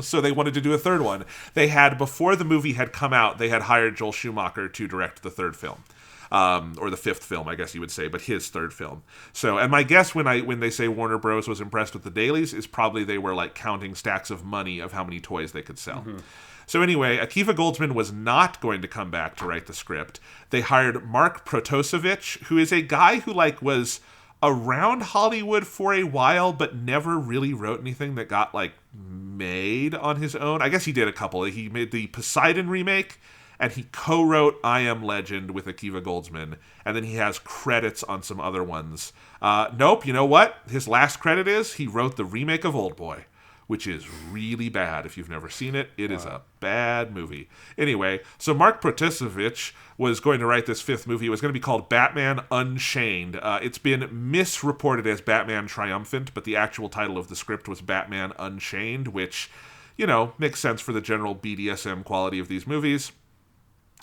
So they wanted to do a third one. Before the movie had come out, they had hired Joel Schumacher to direct the third film. or the fifth film, I guess you would say, but his third film. So, and my guess when they say Warner Bros. Was impressed with the dailies is probably they were like counting stacks of money of how many toys they could sell. Mm-hmm. So anyway, Akiva Goldsman was not going to come back to write the script. They hired Mark Protosevich, who is a guy who like was around Hollywood for a while, but never really wrote anything that got like made on his own. I guess he did a couple. He made the Poseidon remake, and he co-wrote I Am Legend with Akiva Goldsman, and then he has credits on some other ones. Nope, you know what? His last credit is he wrote the remake of Oldboy, which is really bad. If you've never seen it, it is a bad movie. Anyway, so Mark Protosevich was going to write this fifth movie. It was going to be called Batman Unchained. It's been misreported as Batman Triumphant, but the actual title of the script was Batman Unchained, which, you know, makes sense for the general BDSM quality of these movies.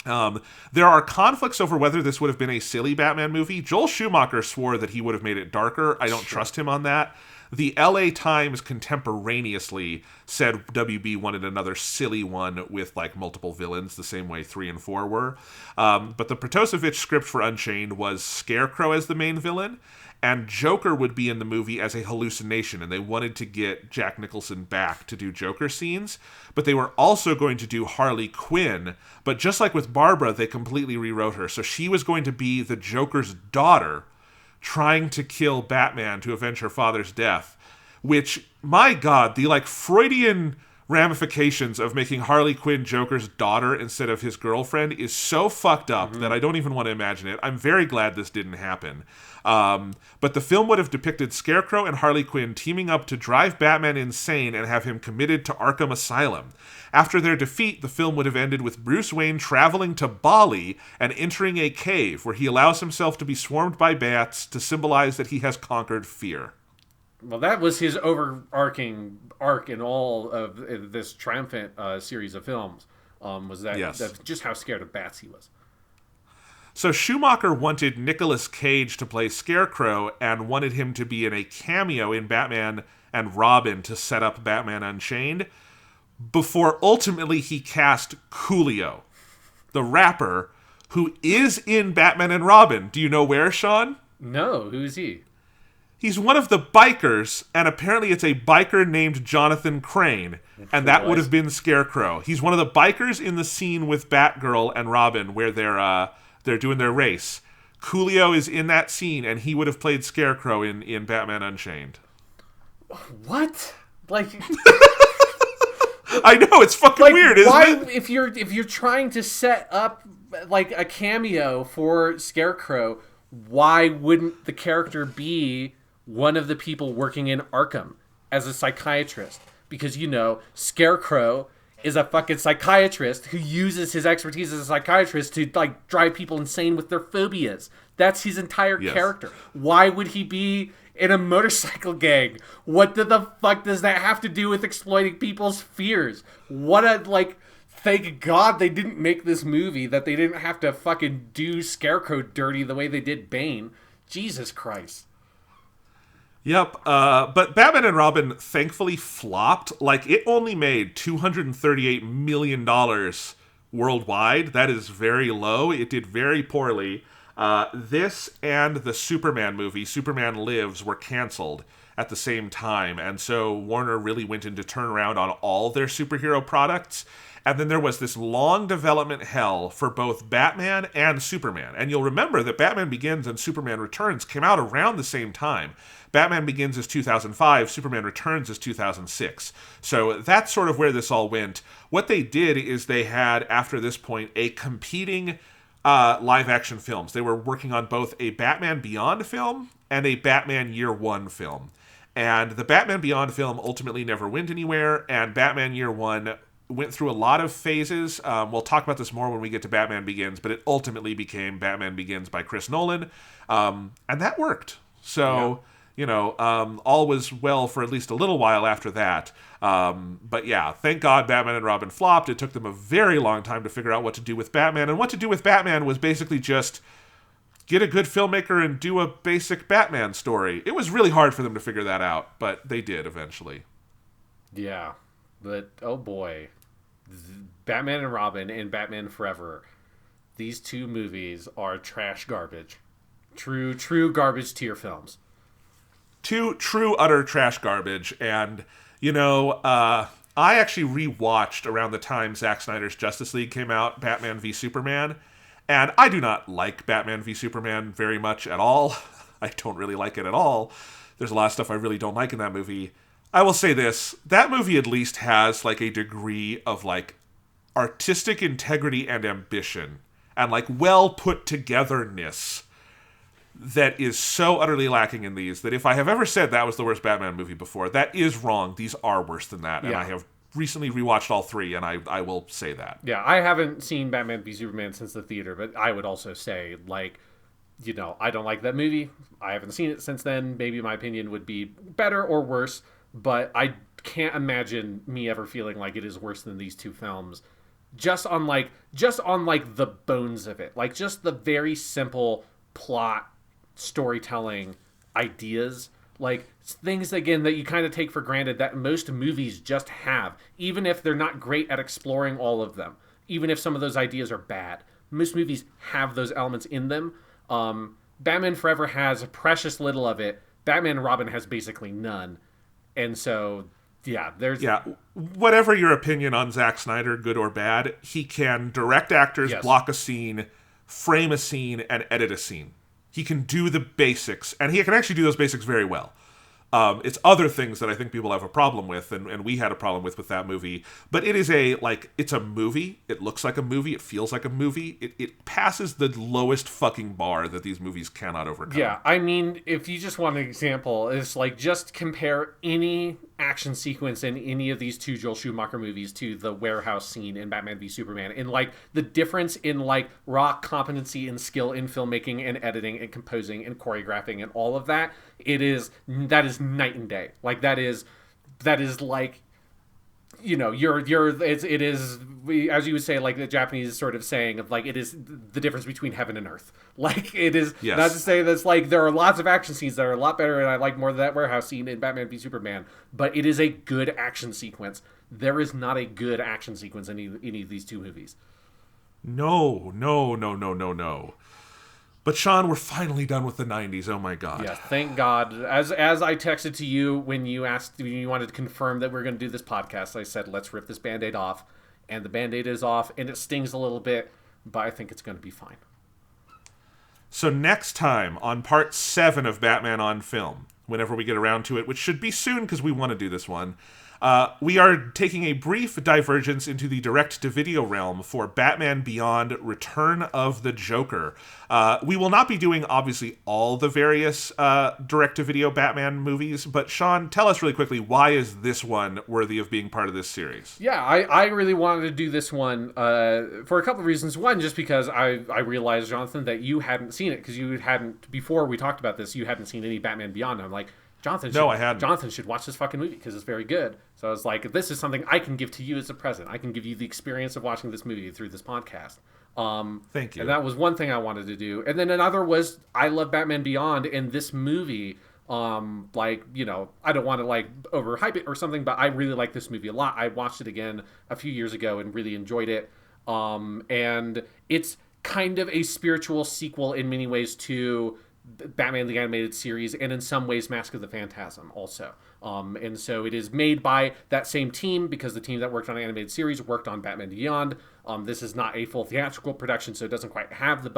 There are conflicts over whether this would have been a silly Batman movie. Joel Schumacher swore that he would have made it darker. I don't trust him on that. The LA Times contemporaneously said WB wanted another silly one with like multiple villains, the same way 3 and 4 were. But the Protosevich script for Unchained was Scarecrow as the main villain, and Joker would be in the movie as a hallucination, and they wanted to get Jack Nicholson back to do Joker scenes, but they were also going to do Harley Quinn, but just like with Barbara, they completely rewrote her. So she was going to be the Joker's daughter, trying to kill Batman to avenge her father's death, which, my God, the like Freudian ramifications of making Harley Quinn Joker's daughter instead of his girlfriend is so fucked up that I don't even want to imagine it. I'm very glad this didn't happen. But the film would have depicted Scarecrow and Harley Quinn teaming up to drive Batman insane and have him committed to Arkham Asylum. After their defeat, the film would have ended with Bruce Wayne traveling to Bali and entering a cave where he allows himself to be swarmed by bats to symbolize that he has conquered fear. Well, that was his overarching arc in all of this triumphant series of films, was that, that's just how scared of bats he was. So Schumacher wanted Nicolas Cage to play Scarecrow and wanted him to be in a cameo in Batman and Robin to set up Batman Unchained, before ultimately he cast Coolio, the rapper, who is in Batman and Robin. Do you know where, Sean? No, who is he? He's one of the bikers, and apparently it's a biker named Jonathan Crane, and that would have been Scarecrow. He's one of the bikers in the scene with Batgirl and Robin where they're doing their race. Coolio is in that scene, and he would have played Scarecrow in Batman Unchained. What? Like... I know, it's fucking weird, isn't it? If you're trying to set up like a cameo for Scarecrow, why wouldn't the character be one of the people working in Arkham as a psychiatrist? Because, you know, Scarecrow is a fucking psychiatrist who uses his expertise as a psychiatrist to like drive people insane with their phobias. That's his entire character. Why would he be in a motorcycle gang? What the fuck does that have to do with exploiting people's fears? Thank God they didn't make this movie, that they didn't have to fucking do Scarecrow dirty the way they did Bane. Jesus Christ. Yep, but Batman and Robin thankfully flopped. Like, it only made $238 million worldwide. That is very low. It did very poorly. This and the Superman movie, Superman Lives, were canceled at the same time. And so Warner really went into turnaround on all their superhero products. And then there was this long development hell for both Batman and Superman. And you'll remember that Batman Begins and Superman Returns came out around the same time. Batman Begins is 2005, Superman Returns is 2006. So that's sort of where this all went. What they did is they had, after this point, a competing live-action films. They were working on both a Batman Beyond film and a Batman Year One film. And the Batman Beyond film ultimately never went anywhere, and Batman Year One went through a lot of phases. We'll talk about this more when we get to Batman Begins, but it ultimately became Batman Begins by Chris Nolan, and that worked. So, you know, all was well for at least a little while after that. But yeah, thank God Batman and Robin flopped. It took them a very long time to figure out what to do with Batman, and what to do with Batman was basically just get a good filmmaker and do a basic Batman story. It was really hard for them to figure that out, but they did eventually. Yeah, but oh boy, Batman and Robin and Batman Forever these two movies are trash garbage. True garbage tier films. Two true utter trash garbage. And, I actually rewatched around the time Zack Snyder's Justice League came out, Batman v Superman. And I do not like Batman v Superman very much at all. I don't really like it at all. There's a lot of stuff I really don't like in that movie. I will say this, that movie at least has like a degree of like artistic integrity and ambition and like well put togetherness that is so utterly lacking in these that if I have ever said that was the worst Batman movie before, that is wrong. These are worse than that. And I have recently rewatched all three, and I will say that. Yeah, I haven't seen Batman v Superman since the theater, but I would also say, like, I don't like that movie. I haven't seen it since then. Maybe my opinion would be better or worse, but I can't imagine me ever feeling like it is worse than these two films. Just on the bones of it. Like, just the very simple plot, storytelling ideas, like things again that you kind of take for granted that most movies just have, even if they're not great at exploring all of them, even if some of those ideas are bad. Most movies have those elements in them. Batman Forever has precious little of it. Batman and Robin has basically none. And so whatever your opinion on Zack Snyder, good or bad, he can direct actors, block a scene, frame a scene, and edit a scene. He can do the basics, and he can actually do those basics very well. It's other things that I think people have a problem with, and we had a problem with that movie. But it is it's a movie. It looks like a movie. It feels like a movie. It passes the lowest fucking bar that these movies cannot overcome. Yeah, I mean, if you just want an example, it's like just compare any action sequence in any of these two Joel Schumacher movies to the warehouse scene in Batman v Superman, and like the difference in like raw competency and skill in filmmaking and editing and composing and choreographing and all of that, that is night and day. Like that is like, it is, as you would say, like the Japanese sort of saying of like, it is the difference between heaven and earth. Like it is, not to say that's like, there are lots of action scenes that are a lot better, and I like more of that warehouse scene in Batman v Superman, but it is a good action sequence. There is not a good action sequence in any of these two movies. No. But Sean, we're finally done with the 90s. Oh my God. Yeah, thank God. As I texted to you when you wanted to confirm that we're going to do this podcast, I said, let's rip this Band-Aid off. And the Band-Aid is off, and it stings a little bit, but I think it's going to be fine. So next time on part 7 of Batman on Film, whenever we get around to it, which should be soon because we want to do this one, we are taking a brief divergence into the direct-to-video realm for Batman Beyond: Return of the Joker. We will not be doing, obviously, all the various direct-to-video Batman movies, but Sean, tell us really quickly, why is this one worthy of being part of this series? Yeah, I really wanted to do this one for a couple of reasons. One, just because I realized, Jonathan, that you hadn't seen it, because you hadn't, before we talked about this, you hadn't seen any Batman Beyond. I'm like, I hadn't. Jonathan should watch this fucking movie because it's very good. So I was like, this is something I can give to you as a present. I can give you the experience of watching this movie through this podcast. Thank you. And that was one thing I wanted to do. And then another was, I love Batman Beyond, and this movie, I don't want to like overhype it or something, but I really like this movie a lot. I watched it again a few years ago and really enjoyed it. And it's kind of a spiritual sequel in many ways to Batman the Animated Series, and in some ways Mask of the Phantasm also. And so it is made by that same team, because the team that worked on the animated series worked on Batman Beyond. This is not a full theatrical production, so it doesn't quite have the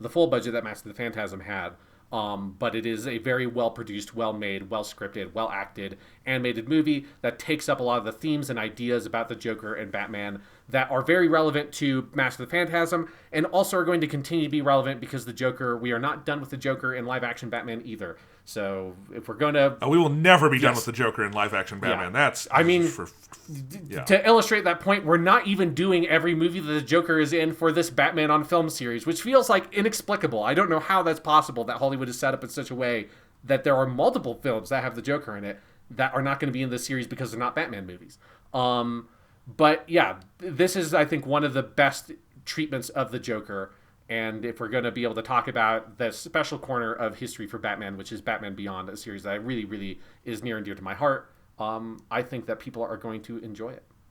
full budget that Mask of the Phantasm had. But it is a very well-produced, well-made, well-scripted, well-acted animated movie that takes up a lot of the themes and ideas about the Joker and Batman that are very relevant to Mask of the Phantasm, and also are going to continue to be relevant because the Joker, we are not done with the Joker in live-action Batman either. So if we're going to... we will never be done with the Joker in live-action Batman. Yeah. To illustrate that point, we're not even doing every movie that the Joker is in for this Batman on Film series, which feels like inexplicable. I don't know how that's possible, that Hollywood is set up in such a way that there are multiple films that have the Joker in it that are not going to be in this series because they're not Batman movies. But yeah, this is, I think, one of the best treatments of the Joker. And if we're going to be able to talk about the special corner of history for Batman, which is Batman Beyond, a series that really, really is near and dear to my heart, I think that people are going to enjoy it.